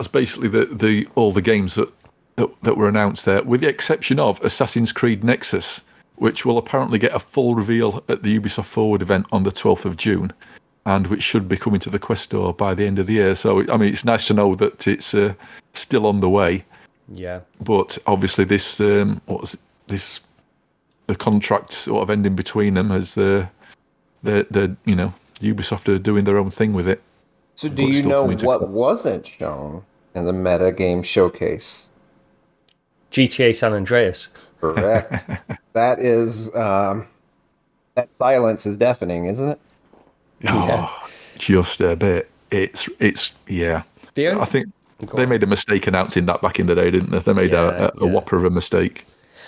basically all the games that were announced there, with the exception of Assassin's Creed Nexus, which will apparently get a full reveal at the Ubisoft Forward event on the 12th of June, and which should be coming to the Quest Store by the end of the year. So, I mean, it's nice to know that it's still on the way. Yeah. But obviously the contract sort of ending between them as Ubisoft are doing their own thing with it. So do you know what wasn't shown in the Meta Game Showcase? GTA San Andreas. Correct. That is that silence is deafening, isn't it? Oh, just a bit. It's I think they made a mistake announcing that back in the day, didn't they? They made a whopper of a mistake.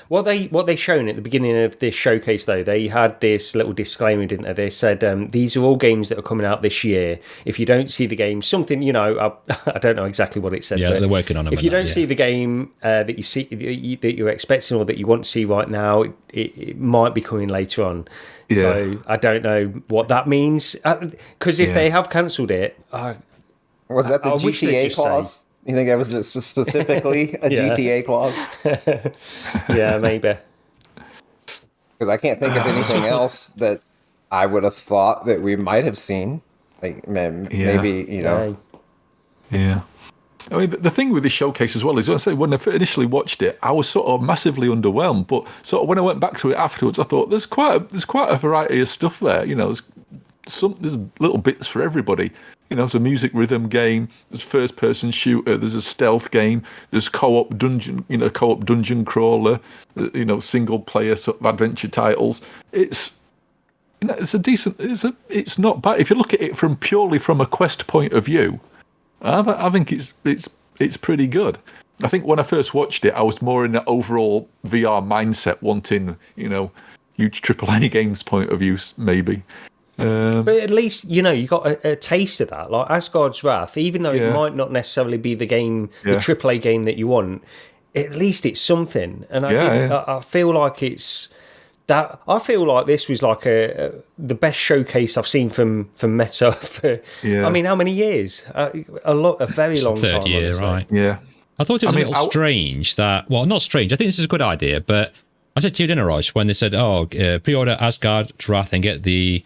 What they shown at the beginning of this showcase, though, they had this little disclaimer, didn't they? They said these are all games that are coming out this year. If you don't see the game, something I don't know exactly what it said. Yeah, but they're working on them. If you don't see the game that you see that you're expecting or that you want to see right now, it might be coming later on. Yeah. So I don't know what that means, because if they have cancelled it, Was that the I wish they'd GTA just clause? You think that was specifically a GTA clause? yeah, maybe. Because I can't think of anything else that I would have thought that we might have seen. Like maybe Yeah. I mean, the thing with this showcase as well is, when I initially watched it, I was sort of massively underwhelmed. But sort of when I went back through it afterwards, I thought there's quite a variety of stuff there. There's little bits for everybody. There's a music rhythm game, there's first-person shooter, there's a stealth game, there's co-op dungeon crawler, single-player sort of adventure titles. It's a decent. It's not bad if you look at it purely from a Quest point of view. I think it's pretty good. I think when I first watched it, I was more in the overall VR mindset, wanting huge AAA games point of view, maybe. But at least you got a taste of that, like Asgard's Wrath. Even though it might not necessarily be the game, the AAA game that you want, at least it's something. And I feel like it's that. I feel like this was like the best showcase I've seen from Meta for. I mean, how many years? A very long third time. year, honestly. right? Yeah. I thought it was a little strange that. Well, not strange. I think this is a good idea, but I said to you, didn't I, Raj, when they said, pre-order Asgard's Wrath and get the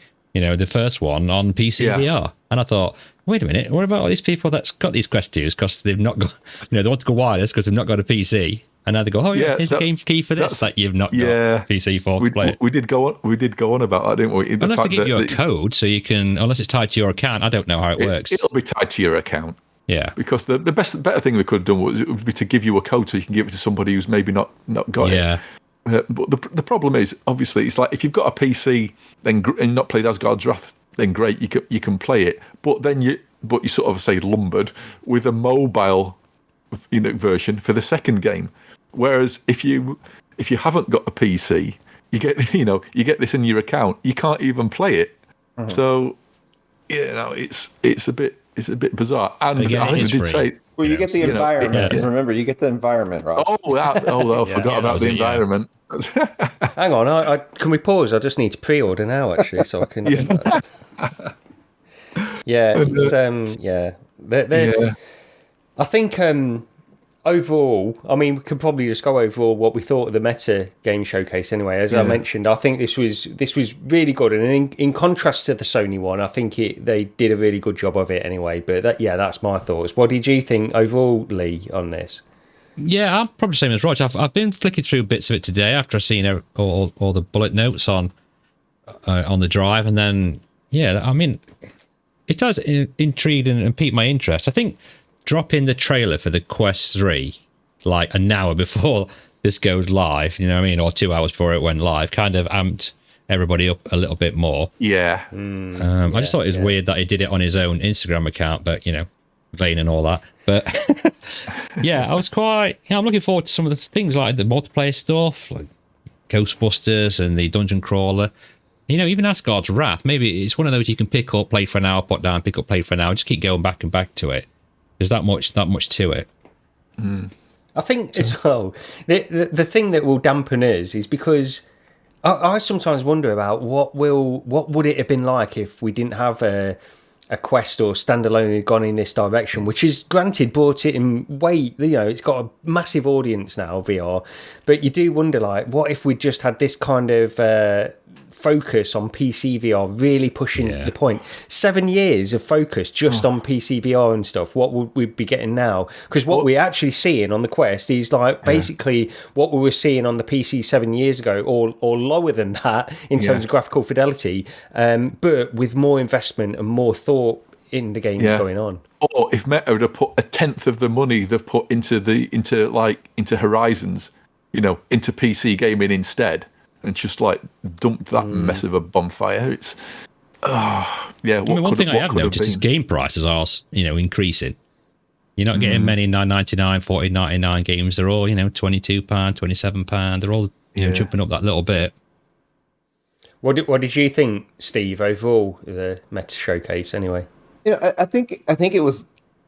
first one on PC VR. And I thought, wait a minute, what about all these people that's got these Quest 2s because they've not got, they want to go wireless because they've not got a PC. And now they go, here's the game key for this that you've not got a PC for to play it. We did go on about that, didn't we? Unless they give you a code so you can, unless it's tied to your account, I don't know how it works. It'll be tied to your account. Yeah. Because the better thing they could have done would be to give you a code so you can give it to somebody who's maybe not got it. Yeah. But the problem is, obviously, it's like if you've got a PC and not played Asgard's Wrath, then great, you can play it. But then you sort of say lumbered with a mobile version for the second game. Whereas if you haven't got a PC, you get this in your account, you can't even play it. So it's a bit bizarre. And again, I think they did say. Well, you get the environment. Remember, you get the environment, Ross. I forgot about the environment. Hang on, can we pause? I just need to pre-order now, actually, so I can. I think overall, I mean, we could probably just go overall what we thought of the Meta game showcase. Anyway, as I mentioned, I think this was really good, and in contrast to the Sony one, I think they did a really good job of it. Anyway, but that's my thoughts. What did you think overall, Lee, on this? Yeah, I'm probably the same as Roger. I've been flicking through bits of it today after I've seen all the bullet notes on the drive, and then I mean, it does intrigue and pique my interest. I think dropping the trailer for the Quest 3 like an hour before this goes live, you know what I mean, or 2 hours before it went live, kind of amped everybody up a little bit more. Yeah. I just thought it was weird that he did it on his own Instagram account, but vain and all that. But I was quite. I'm looking forward to some of the things like the multiplayer stuff, like Ghostbusters and the dungeon crawler. Even Asgard's Wrath. Maybe it's one of those you can pick up, play for an hour, put down, pick up, play for an hour, just keep going back and back to it. There's that much to it. I think as well, the thing that will dampen us is because I sometimes wonder about what would it have been like if we didn't have a Quest or standalone had gone in this direction, which is granted brought it in way, it's got a massive audience now, VR, but you do wonder, like, what if we just had this kind of focus on PC VR, really pushing to the point. 7 years of focus just on PC VR and stuff. What would we be getting now? Because what we're actually seeing on the Quest is like basically what we were seeing on the PC 7 years ago, or lower than that in terms of graphical fidelity, but with more investment and more thought in the games going on. Or if Meta would have put a tenth of the money they've put into Horizons, into PC gaming instead, and just like dumped that mess of a bonfire. It's one thing I have noticed is game prices are increasing. You're not getting many $9.99, $14.99 games. They're all, £22, £27. They're all jumping up that little bit. What did you think, Steve, overall, the Meta Showcase, anyway? I think it was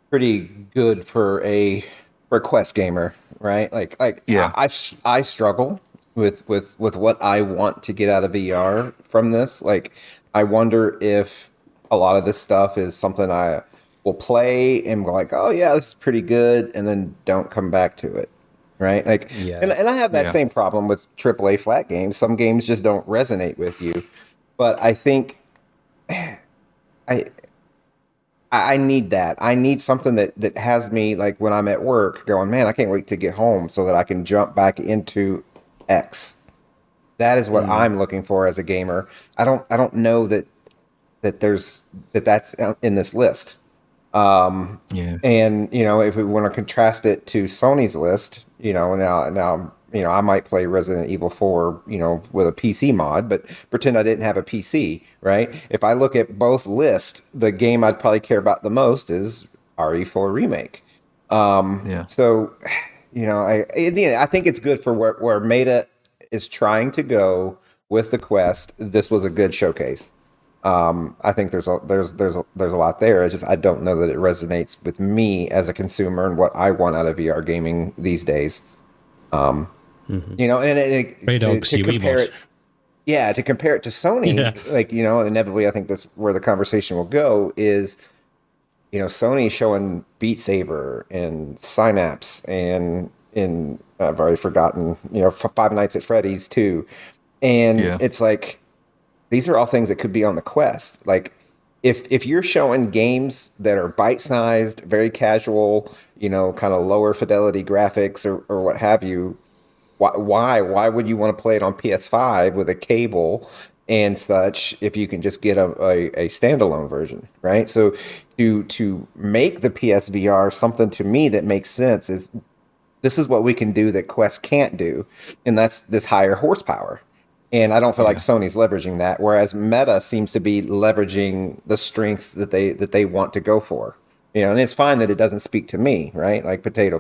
pretty good for a Quest gamer, right? I struggle with what I want to get out of VR from this. Like, I wonder if a lot of this stuff is something I will play and go like, oh yeah, this is pretty good, and then don't come back to it. Right? Like, and I have that same problem with AAA flat games. Some games just don't resonate with you. But I think I need that. I need something that has me, like, when I'm at work going, man, I can't wait to get home so that I can jump back into X. That is what I'm looking for as a gamer. I don't know that's in this list. And if we want to contrast it to Sony's list, now I might play Resident Evil 4, with a PC mod, but pretend I didn't have a PC, right? If I look at both lists, the game I'd probably care about the most is RE4 Remake. So, I think it's good for where Meta is trying to go with the Quest. This was a good showcase. I think there's a lot there. It's just I don't know that it resonates with me as a consumer and what I want out of VR gaming these days. And to compare it, to compare it to Sony, inevitably, I think that's where the conversation will go. Is Sony showing Beat Saber and Synapse and I've already forgotten Five Nights at Freddy's too, and it's like. These are all things that could be on the Quest. Like, if you're showing games that are bite-sized, very casual, kind of lower fidelity graphics or what have you, why would you want to play it on PS5 with a cable and such if you can just get a standalone version, right? So to make the PSVR something to me that makes sense is this is what we can do that Quest can't do, and that's this higher horsepower. And I don't feel like Sony's leveraging that, whereas Meta seems to be leveraging the strengths that they want to go for. And it's fine that it doesn't speak to me, right? Like potato.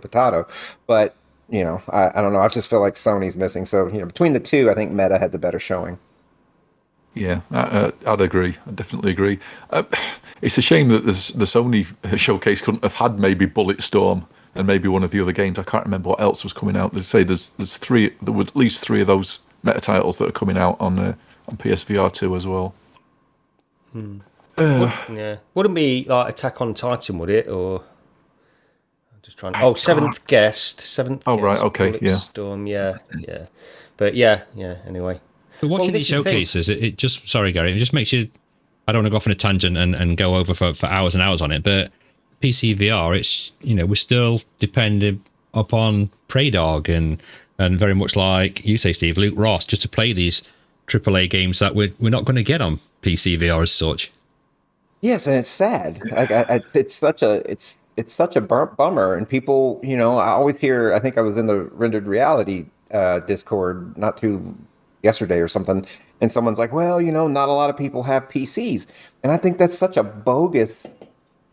But, I don't know. I just feel like Sony's missing. So, between the two, I think Meta had the better showing. Yeah, I'd agree. I definitely agree. It's a shame that the Sony showcase couldn't have had maybe Bulletstorm and maybe one of the other games. I can't remember what else was coming out. They say there were at least 3 of those Meta titles that are coming out on PSVR2 as well. Wouldn't be like Attack on Titan, would it? Or I'm just trying. Seventh guest. Oh, right, okay, Bulletstorm, yeah. But anyway. But watching these showcases, it just, sorry Gary, it just makes you, I don't want to go off on a tangent and go over for hours and hours on it, but PC VR, it's, we're still dependent upon Praydog and very much like you say, Steve, Luke Ross, just to play these AAA games that we're not going to get on PC VR as such. Yes, and it's sad. It's such a bummer. And people, I always hear. I think I was in the Rendered Reality Discord not too yesterday or something, and someone's like, "Well, not a lot of people have PCs," and I think that's such a bogus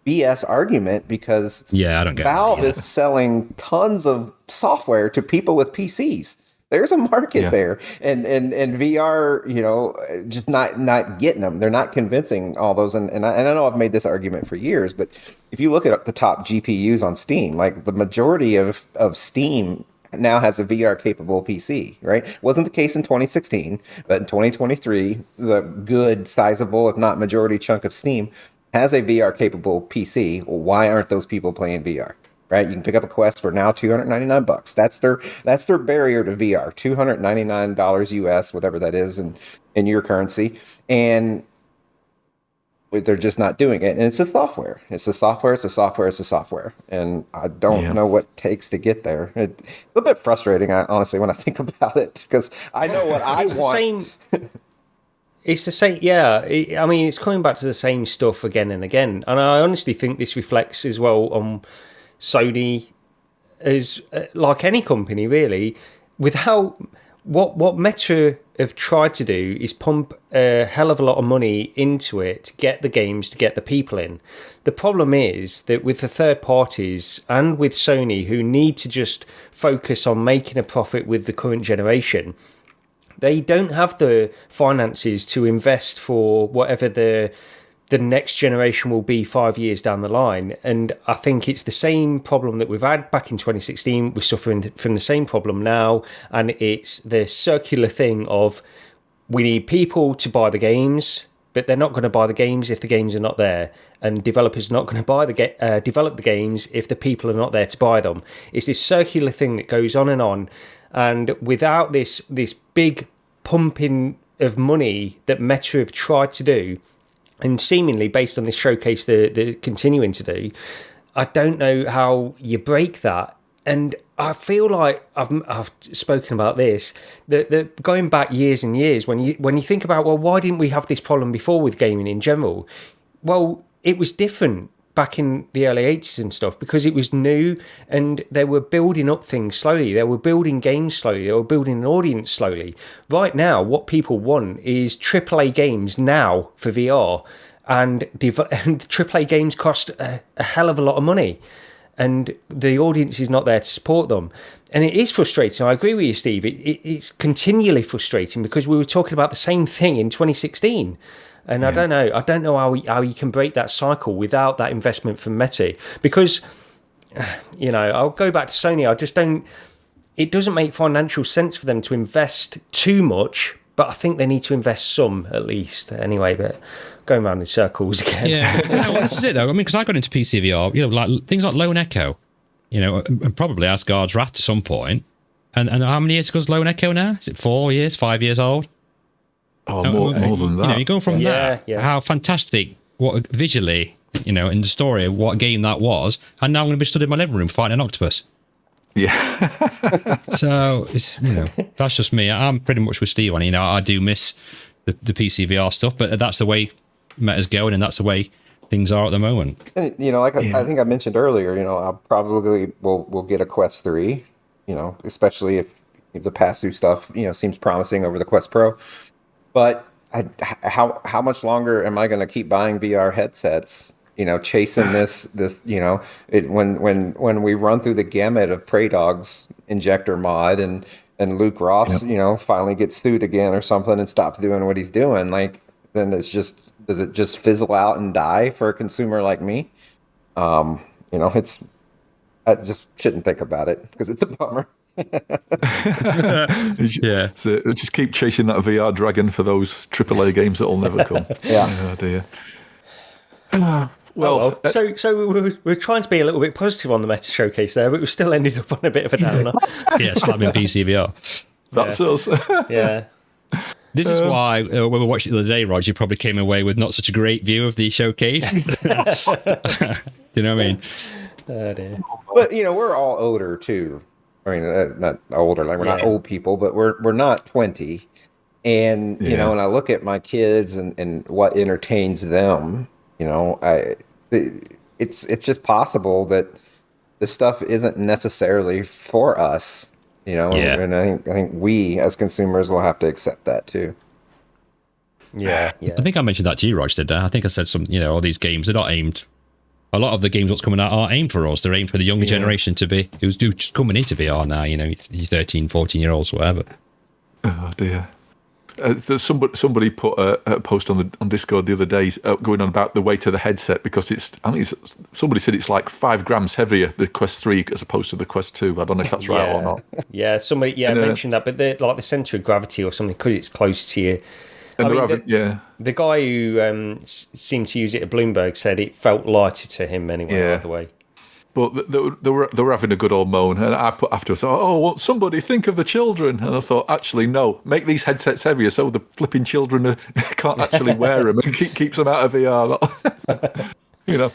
BS argument because I don't get Valve is selling tons of software to people with PCs. There's a market there, and VR, just not getting them. They're not convincing all those. And I know I've made this argument for years, but if you look at the top GPUs on Steam, like the majority of Steam now has a VR capable PC, right? Wasn't the case in 2016, but in 2023, the good, sizable, if not majority chunk of Steam has a VR capable PC. Well, why aren't those people playing VR? Right? You can pick up a Quest for now $299. That's their barrier to VR. $299 US, whatever that is in your currency. And they're just not doing it. And it's a software. And I don't know what it takes to get there. It's a little bit frustrating, honestly, when I think about it, because I know what I want. It's the same, I mean, it's coming back to the same stuff again and again. And I honestly think this reflects as well on Sony as, like any company, really, with how what Meta have tried to do is pump a hell of a lot of money into it to get the games, to get the people in. The problem is that with the third parties and with Sony, who need to just focus on making a profit with the current generation, they don't have the finances to invest for whatever the next generation will be 5 years down the line. And I think it's the same problem that we've had back in 2016. We're suffering from the same problem now. And it's the circular thing of we need people to buy the games, but they're not going to buy the games if the games are not there. And developers are not going to develop the games if the people are not there to buy them. It's this circular thing that goes on. And without this big pumping of money that Meta have tried to do, and seemingly based on this showcase they're continuing to do, I don't know how you break that. And I feel like I've spoken about this, that going back years and years, when you think about, well, why didn't we have this problem before with gaming in general? Well, it was different back in the early 80s and stuff, because it was new and they were building up things slowly. They were building games slowly. They were building an audience slowly. Right now, what people want is AAA games now for VR, and AAA games cost a hell of a lot of money, and the audience is not there to support them. And it is frustrating. I agree with you, Steve. It's continually frustrating because we were talking about the same thing in 2016. And yeah. I don't know how you can break that cycle without that investment from Meta, because, I'll go back to Sony. It doesn't make financial sense for them to invest too much, but I think they need to invest some at least anyway, but going around in circles again. Yeah, well, this is it though. I mean, because I got into PC VR, like things like Lone Echo, and probably Asgard's Wrath to some point. And how many years ago is Lone Echo now? Is it 4 years, 5 years old? Oh, more than that. You go from that, how fantastic, what visually, in the story, what game that was, and now I'm going to be stood in my living room fighting an octopus. Yeah. So it's that's just me. I'm pretty much with Steve on it. I do miss the PC VR stuff, but that's the way Meta's going, and that's the way things are at the moment. And I think I mentioned earlier, I probably will get a Quest 3, especially if the pass-through stuff seems promising over the Quest Pro. But how much longer am I going to keep buying VR headsets? Chasing this. When we run through the gamut of Prey Dog's injector mod and Luke Ross, finally gets sued again or something and stops doing what he's doing, then does it just fizzle out and die for a consumer like me? I just shouldn't think about it because it's a bummer. Yeah, so just keep chasing that VR dragon for those AAA games that'll never come. Yeah. Oh dear. So we're trying to be a little bit positive on the Meta showcase there, but we still ended up on a bit of a downer. Yeah, slamming PC VR. That's us. Yeah. This is why when we watched it the other day, Rog, you probably came away with not such a great view of the showcase. Do you know what I mean? Oh dear. But we're all older too. I mean, not older, like we're not old people, but we're not 20. And, when I look at my kids and what entertains them, it's just possible that this stuff isn't necessarily for us, and I think we as consumers will have to accept that too. Yeah. I think I mentioned that to you, Rog, did I? I think I said all these games, they're not aimed. A lot of the games what's coming out are aimed for us. They're aimed for the younger generation who's just coming into VR now, 13, 14-year-olds, whatever. Oh, dear. There's somebody put a post on Discord the other day going on about the weight of the headset, because somebody said it's like 5 grams heavier, the Quest 3 as opposed to the Quest 2. I don't know if that's right or not. Yeah, somebody mentioned that, but the centre of gravity or something, because it's close to you. The guy who seemed to use it at Bloomberg said it felt lighter to him anyway, either way. But they were having a good old moan, and I put afterwards, well, somebody think of the children. And I thought, actually, no, make these headsets heavier so the flipping children can't actually wear them and keeps them out of VR.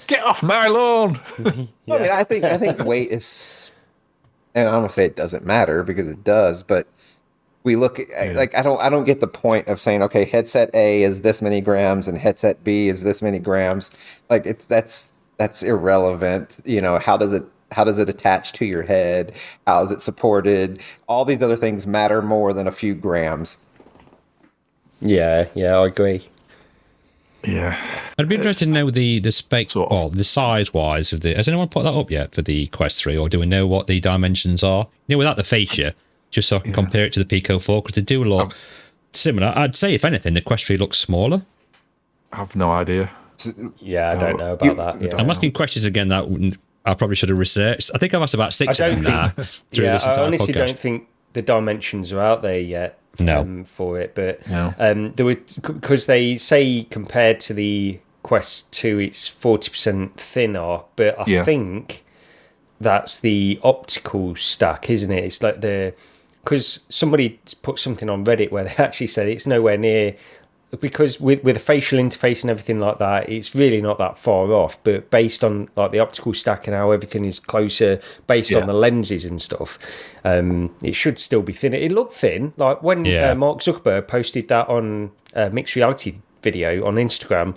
Get off my lawn. I mean, I think weight is, and I'm gonna say it doesn't matter because it does, but we look at, I don't get the point of saying, okay, headset A is this many grams and headset B is this many grams. That's irrelevant. How How does it attach to your head? How is it supported? All these other things matter more than a few grams. Yeah, I agree. Yeah. I'd be interested to know the spec, Sort of. well, the size-wise of the... Has anyone put that up yet for the Quest 3, or do we know what the dimensions are? Without the fascia, just so I can compare it to the Pico 4, because they do look similar. I'd say, if anything, the Quest 3 looks smaller. I have no idea. Yeah, I don't know about that. Yeah. I'm asking questions again that I probably should have researched. I think I've asked about 6 of them now through this entire I honestly podcast. don't think the dimensions are out there yet. No. For it, but No. there were, because they say compared to the Quest 2 it's 40% thinner, but I think that's the optical stack, isn't it? It's like because somebody put something on Reddit where they actually said it's nowhere near, because with a facial interface and everything like that, it's really not that far off, but based on like the optical stack and how everything is closer based on the lenses and stuff, it should still be thin. It looked thin, like when Mark Zuckerberg posted that on mixed reality video on Instagram,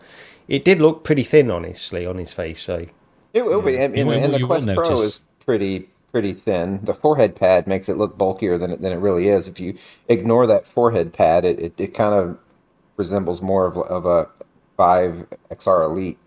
it did look pretty thin, honestly, on his face. So It will be, and the Quest Pro is pretty thin. The forehead pad makes it look bulkier than it really is. If you ignore that forehead pad, it kind of resembles more of a 5 XR Elite,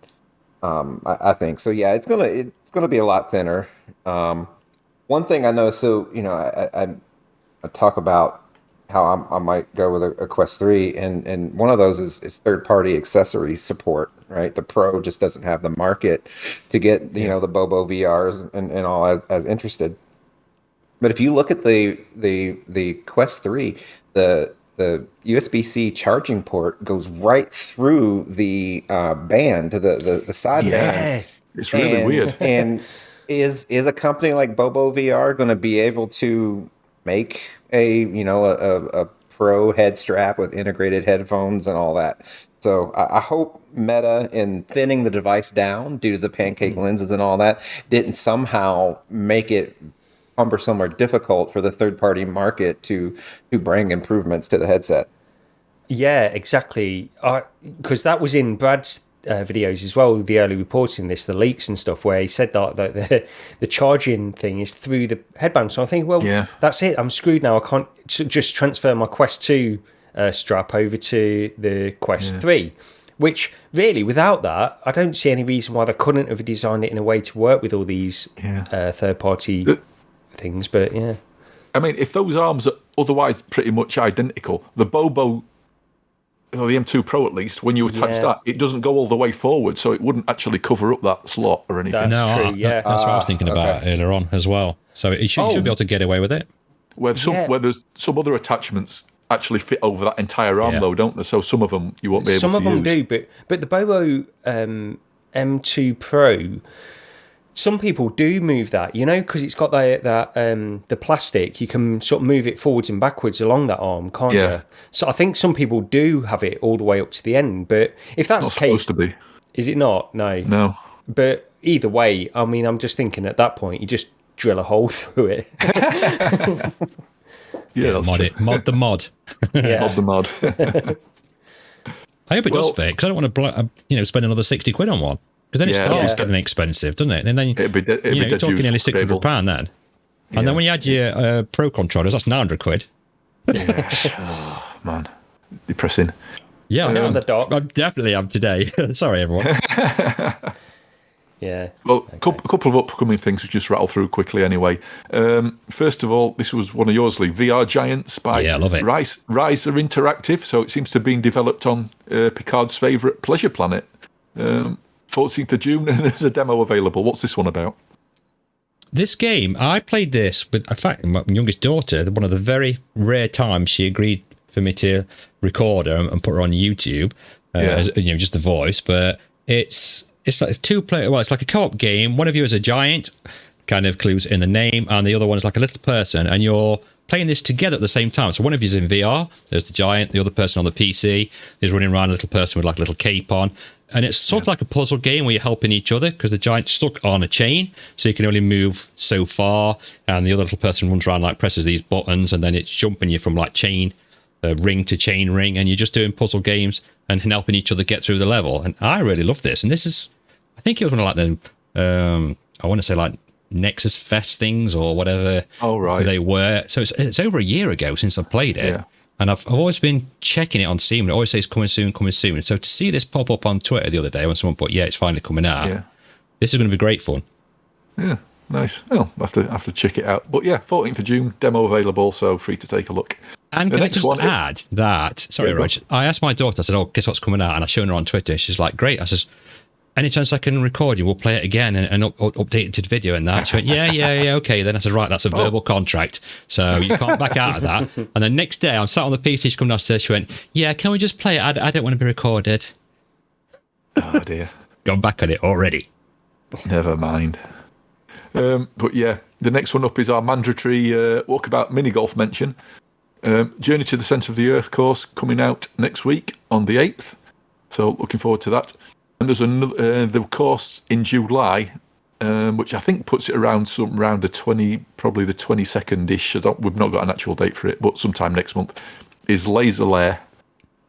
I think. So yeah, it's gonna be a lot thinner. One thing I know, so I talk about how I might go with a Quest 3, and one of those is third-party accessory support, right? The Pro just doesn't have the market to get the Bobo VRs and all as interested. But if you look at the Quest 3, the USB-C charging port goes right through the band, the side band. It's really weird. And is a company like Bobo VR going to be able to make a Pro head strap with integrated headphones and all that? So I hope Meta, in thinning the device down due to the Pancake lenses and all that, didn't somehow make it cumbersome or difficult for the third-party market to bring improvements to the headset. yeah, exactly. Because that was in Brad's videos as well, the early reporting this, the leaks and stuff, where he said that the charging thing is through the headband. So I think, that's it. I'm screwed now. I can't just transfer my Quest 2 strap over to the Quest 3. Which, really, without that, I don't see any reason why they couldn't have designed it in a way to work with all these third-party things. But, yeah. I mean, if those arms are otherwise pretty much identical, the Bobo, the M2 Pro at least, when you attach that, it doesn't go all the way forward, so it wouldn't actually cover up that slot or anything. That's true, that's what I was thinking about earlier on as well. So you should be able to get away with it. Where there's some other attachments actually fit over that entire arm, though, don't they? So some of them you won't be able to use. Some of them do, but the Bobo M2 Pro, some people do move that, because it's got the plastic. You can sort of move it forwards and backwards along that arm, can't you? So I think some people do have it all the way up to the end. But if that's the case, supposed to be. Is it not? No. But either way, I mean, I'm just thinking at that point, you just drill a hole through it. Mod it. Mod the mod. Mod the mod. I hope it does fit, because I don't want to spend another 60 quid on one. Because then it starts getting expensive, doesn't it? And then you're talking nearly £600 then. And then when you add your Pro controllers, that's 900 quid. Yeah. Oh, man. Depressing. Yeah, I definitely am today. Sorry, everyone. Yeah. Well, a couple of upcoming things to just rattle through quickly anyway. First of all, this was one of yours, Lee. VR Giants by I love it. Riser Interactive. So it seems to have been developed on Picard's favourite pleasure planet. 14th of June, and there's a demo available. What's this one about? This game, I played this with, in fact, my youngest daughter, one of the very rare times she agreed for me to record her and put her on YouTube, just the voice. But it's like two-player. Well, it's like a co-op game. One of you is a giant, kind of clues in the name, and the other one is like a little person, and you're playing this together at the same time. So one of you is in VR. There's the giant. The other person on the PC is running around, a little person with like a little cape on. And it's sort of like a puzzle game where you're helping each other, because the giant's stuck on a chain, so you can only move so far, and the other little person runs around, like presses these buttons, and then it's jumping you from like chain ring to chain ring, and you're just doing puzzle games and helping each other get through the level. And I really love this. And this is, I think it was one of like the, I want to say like Nexus Fest things or whatever they were. So it's over a year ago since I played it. Yeah. And I've always been checking it on Steam. It always says coming soon, coming soon. And so to see this pop up on Twitter the other day when someone put, it's finally coming out, this is going to be great fun. Yeah, nice. Well, I have to check it out. But yeah, 14th of June, demo available, so free to take a look. And can I just add that, sorry, Rog, I asked my daughter, I said, guess what's coming out? And I showed her on Twitter. She's like, great. I says, any chance I can record you? We'll play it again and update it to video and that. She went, yeah, okay. Then I said, right, that's a verbal contract. So you can't back out of that. And then next day, I'm sat on the PC, she come downstairs, she went, yeah, can we just play it? I don't want to be recorded. Oh, dear. Gone back on it already. Never mind. But yeah, the next one up is our mandatory Walkabout mini golf mention. Journey to the Centre of the Earth course coming out next week on the 8th. So looking forward to that. And there's another the course in July, which I think puts it around probably the 22nd-ish. We've not got an actual date for it, but sometime next month, is Laser Lair.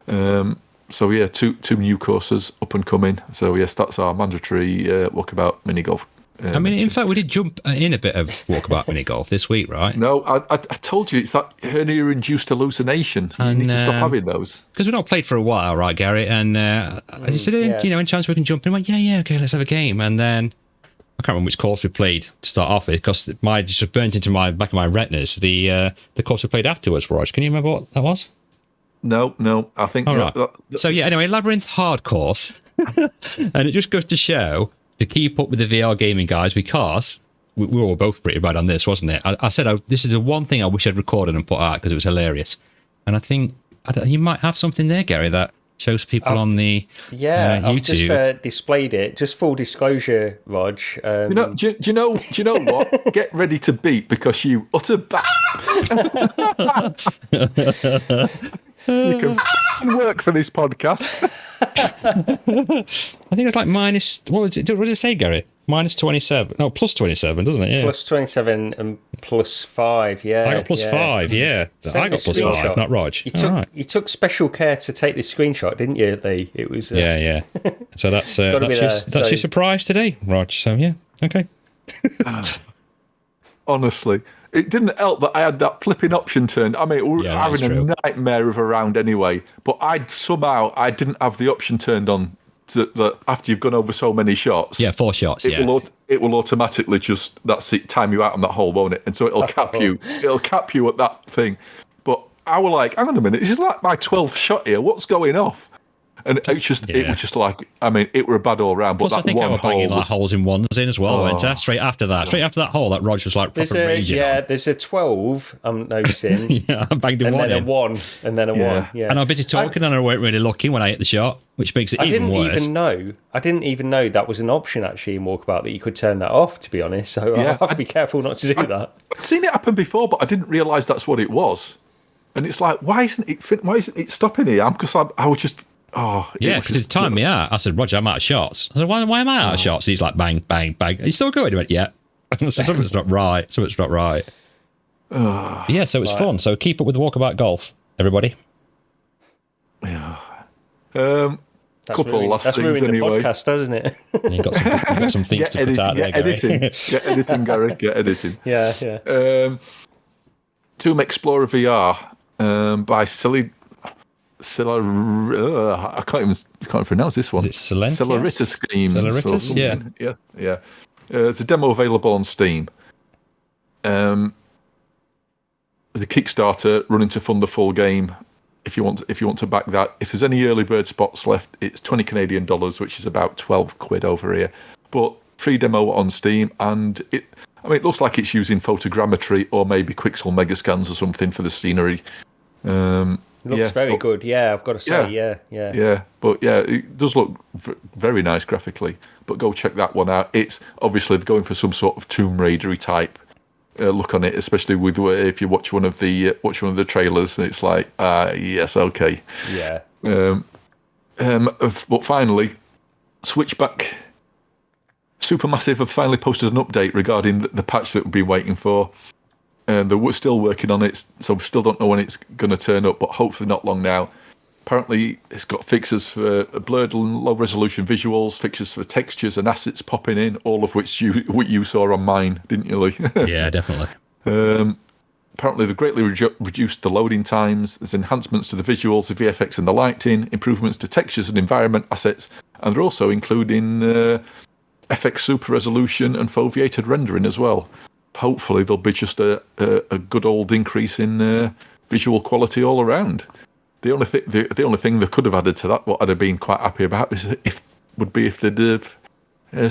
So yeah, two new courses up and coming. So yes, that's our mandatory Walkabout mini golf. I mean, in fact, we did jump in a bit of Walkabout mini golf this week, right? No, I told you, it's that hernia-induced hallucination. You need to stop having those. Because we've not played for a while, right, Gary? And I just said, any chance we can jump in? I went, yeah, okay, let's have a game. And then I can't remember which course we played to start off with, because it just burnt into my back of my retinas. The course we played afterwards, Rog. Can you remember what that was? No, I think... All right. So yeah, anyway, Labyrinth hard course. And it just goes to show to keep up with the VR gaming guys, because we were both pretty bad on this, wasn't it? I said, this is the one thing I wish I'd recorded and put out because it was hilarious. And I think you might have something there, Gary, that shows people on the YouTube. I've just displayed it. Just full disclosure, Rog. Do you know what? Get ready to beat, because you utter you can work for this podcast. I think it's like minus. What did it say, Gary? Minus 27. No, plus 27, doesn't it? Yeah. Plus 27 and plus 5. Yeah. I got plus 5. Yeah. I got plus 5, not Rog. You took special care to take this screenshot, didn't you, Lee? It was. Yeah. So that's your surprise today, Rog. So yeah, okay. Honestly. It didn't help that I had that flipping option turned. I mean, we were having a nightmare of a round anyway, but I didn't have the option turned on that after you've gone over so many shots. Yeah, 4 shots, it will automatically time you out on that hole, won't it? And so it'll cap you. It'll cap you at that thing. But I was like, hang on a minute, this is like my 12th shot here. What's going off? And it was just like, I mean, it were a bad all round. But plus, I think I was banging like holes in ones in as well, weren't I? Straight after that hole, that Rog was like proper raging. Yeah, there's a 12, I'm noticing. Yeah, I banged in one. And then a 1, and then a 1. Yeah. And I was busy talking and I weren't really looking when I hit the shot, which makes it even worse. I didn't even know that was an option actually in Walkabout, that you could turn that off, to be honest. So I have to be careful not to do that. I'd seen it happen before, but I didn't realise that's what it was. And it's like, why isn't it stopping here? Because I was just... Oh, yeah, because it timed me out. I said, Roger, I'm out of shots. I said, why am I out of shots? And he's like, bang, bang, bang. Are you still going? He went, yeah. Something's not right. Yeah, so it's fun. So keep up with the Walkabout golf, everybody. Yeah. Couple of last things anyway. The podcast, doesn't it? You've got some things to put out there, Gary. Get editing, Gary. Get editing. Yeah. Tomb Explorer VR by I can't pronounce this one. Is it Celeritas Schemes. Celeritas, yeah. Yes, yeah. There's a demo available on Steam. There's a Kickstarter running to fund the full game. If you want to back that, if there's any early bird spots left, it's $20 Canadian, which is about £12 over here. But free demo on Steam, and it looks like it's using photogrammetry or maybe Quixel Megascans or something for the scenery. Looks very good, I've got to say, yeah. But yeah, it does look very nice graphically. But go check that one out. It's obviously going for some sort of Tomb Raider-y type look on it, especially with if you watch one of the trailers. And it's like, yes, okay, yeah. But finally, Switchback Supermassive have finally posted an update regarding the patch that we've been waiting for. And they're still working on it, so we still don't know when it's going to turn up, but hopefully not long now. Apparently, it's got fixes for blurred and low-resolution visuals, fixes for textures and assets popping in, all of which you saw on mine, didn't you, Lee? Yeah, definitely. Apparently, they've greatly reduced the loading times. There's enhancements to the visuals, the VFX and the lighting, improvements to textures and environment assets, and they're also including FX super resolution and foveated rendering as well. Hopefully, there'll be just a good old increase in visual quality all around. The only thing they could have added to that, what I'd have been quite happy about, would be if they'd have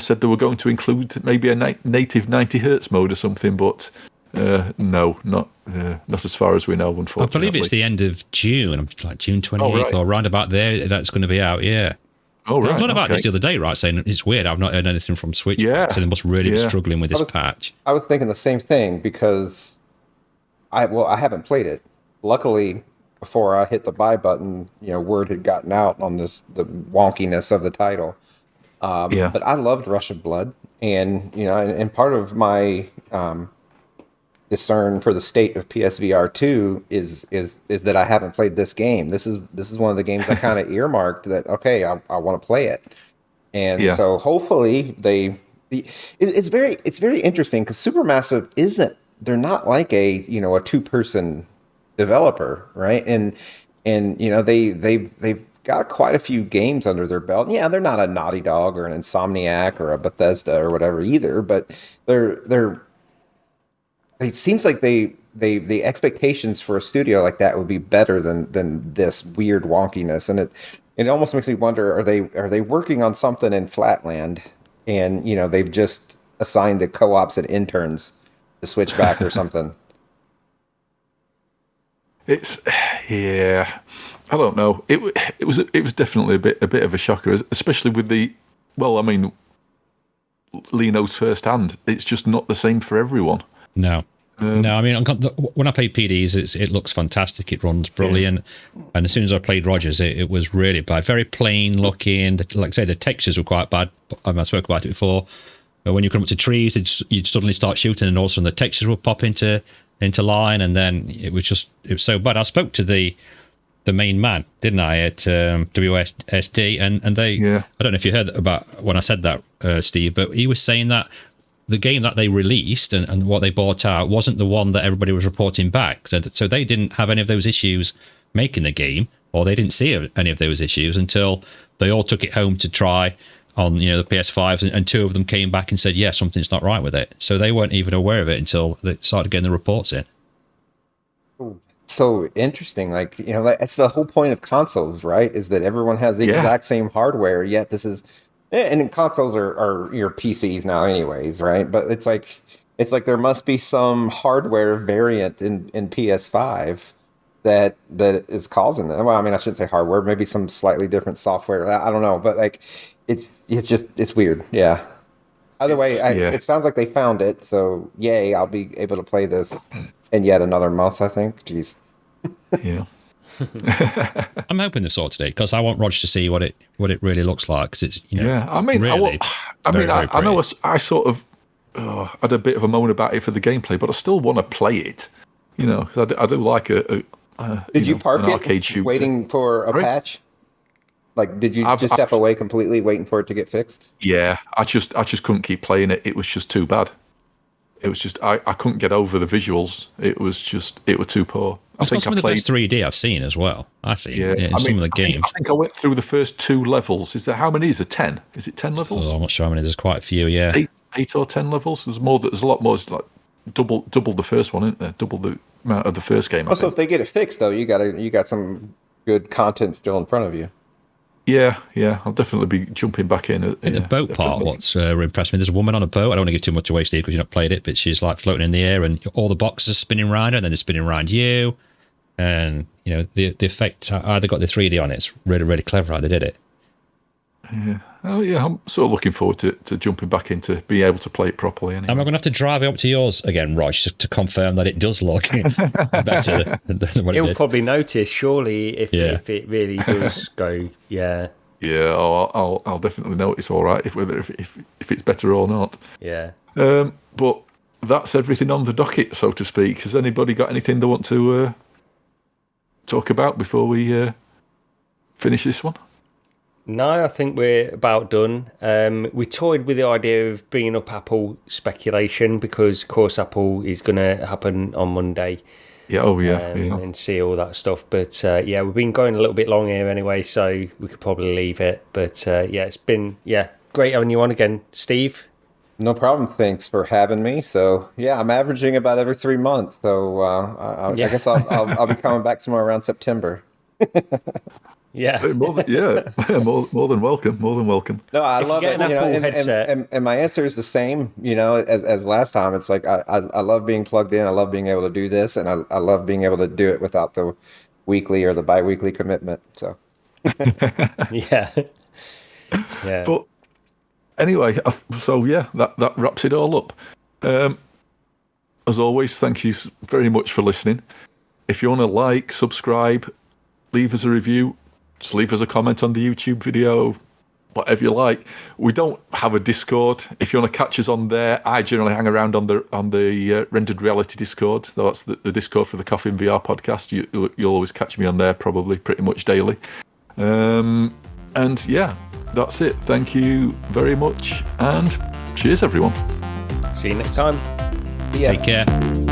said they were going to include maybe a native 90 hertz mode or something. But no, not as far as we know. Unfortunately, I believe it's the end of June, like June 28th or around about there. That's going to be out. Yeah. Oh, right. I was on about this the other day, right? Saying it's weird. I've not heard anything from Switchback, so they must really be struggling with this patch. I was thinking the same thing because I haven't played it. Luckily, before I hit the buy button, word had gotten out on the wonkiness of the title. But I loved Rush of Blood, and and part of my discern for the state of PSVR2 is that I haven't played this game. This is one of the games I kind of earmarked that I want to play it, and so hopefully it's very interesting because Supermassive they're not like a 2-person developer, right? And they've got quite a few games under their belt. Yeah, they're not a Naughty Dog or an Insomniac or a Bethesda or whatever either, but it seems like the expectations for a studio like that would be better than this weird wonkiness, and it almost makes me wonder, are they working on something in Flatland, and they've just assigned the co-ops and interns to Switchback or something. I don't know. It was definitely a bit of a shocker, especially with Lee knows firsthand. It's just not the same for everyone. No. No, I mean, when I played PDs, it looks fantastic. It runs brilliant. And as soon as I played Rogers, it was really bad. Very plain looking. Like I say, the textures were quite bad. I spoke about it before. But when you come up to trees, you'd suddenly start shooting, and all of a sudden the textures would pop into line, and then it was so bad. I spoke to the main man, didn't I, at WSD, and they. I don't know if you heard about when I said that, Steve, but he was saying that the game that they released and what they bought out wasn't the one that everybody was reporting back. So they didn't have any of those issues making the game, or they didn't see any of those issues until they all took it home to try on the PS5s, and 2 of them came back and said, something's not right with it. So they weren't even aware of it until they started getting the reports in. So interesting. That's the whole point of consoles, right? Is that everyone has the exact same hardware, yet this is... And consoles are your PCs now anyways, right? But it's like there must be some hardware variant in PS5 that is causing that. Well, I mean, I shouldn't say hardware, maybe some slightly different software. I don't know, but it's weird. Yeah. Either way, it sounds like they found it. So yay, I'll be able to play this in yet another month, I think. Jeez. Yeah. I'm hoping they saw today because I want Roger to see what it really looks like. Cause it's I know I sort of had a bit of a moan about it for the gameplay, but I still want to play it. Because I do like Did you park an arcade shooter waiting for a patch? Like, did you just step away completely, waiting for it to get fixed? Yeah, I just couldn't keep playing it. It was just too bad. It was just I couldn't get over the visuals. It was too poor. It's got some of the best 3D I've seen as well. I think some of the games. I think I went through the first 2 levels. How many is there? 10? Is it 10 levels? Oh, I'm not sure how many. There's quite a few. Yeah, 8 or 10 levels. There's more. There's a lot more. It's like double the first one, isn't there? Double the amount of the first game. So if they get it fixed, though, you got some good content still in front of you. Yeah, I'll definitely be jumping back in. The boat part, what's impressed me, there's a woman on a boat. I don't want to give too much away, Steve, because you've not played it, but she's like floating in the air, and all the boxes are spinning around her, and then they're spinning around you. And, the effect, how they got the 3D on it, it's really, really clever how they did it. Yeah. Oh, yeah, I'm sort of looking forward to jumping back into being able to play it properly. Anyway. Am I going to have to drive it up to yours again, Rog, to confirm that it does look better than what it did? He'll probably notice, surely, if it really does go, Yeah, I'll definitely notice. All right, if it's better or not. Yeah. But that's everything on the docket, so to speak. Has anybody got anything they want to talk about before we finish this one? No, I think we're about done. We toyed with the idea of bringing up Apple speculation because, of course, Apple is going to happen on Monday. Yeah, And see all that stuff. But yeah, we've been going a little bit long here anyway, so we could probably leave it. But yeah, it's been great having you on again, Steve. No problem. Thanks for having me. So yeah, I'm averaging about every 3 months. So I guess I'll be coming back somewhere around September. Yeah. more than welcome. More than welcome. No, I love it. And my answer is the same, as last time. It's like I love being plugged in. I love being able to do this, and I love being able to do it without the weekly or the bi-weekly commitment. So yeah. But anyway, so yeah, that wraps it all up. As always, thank you very much for listening. If you want to like, subscribe, leave us a review, just leave us a comment on the YouTube video, whatever you like. We don't have a Discord. If you want to catch us on there, I generally hang around on the Rendered Reality Discord. That's the Discord for the Coffee and VR podcast. You'll always catch me on there, probably pretty much daily. And yeah, that's it. Thank you very much, and cheers, everyone. See you next time. Yeah. Take care.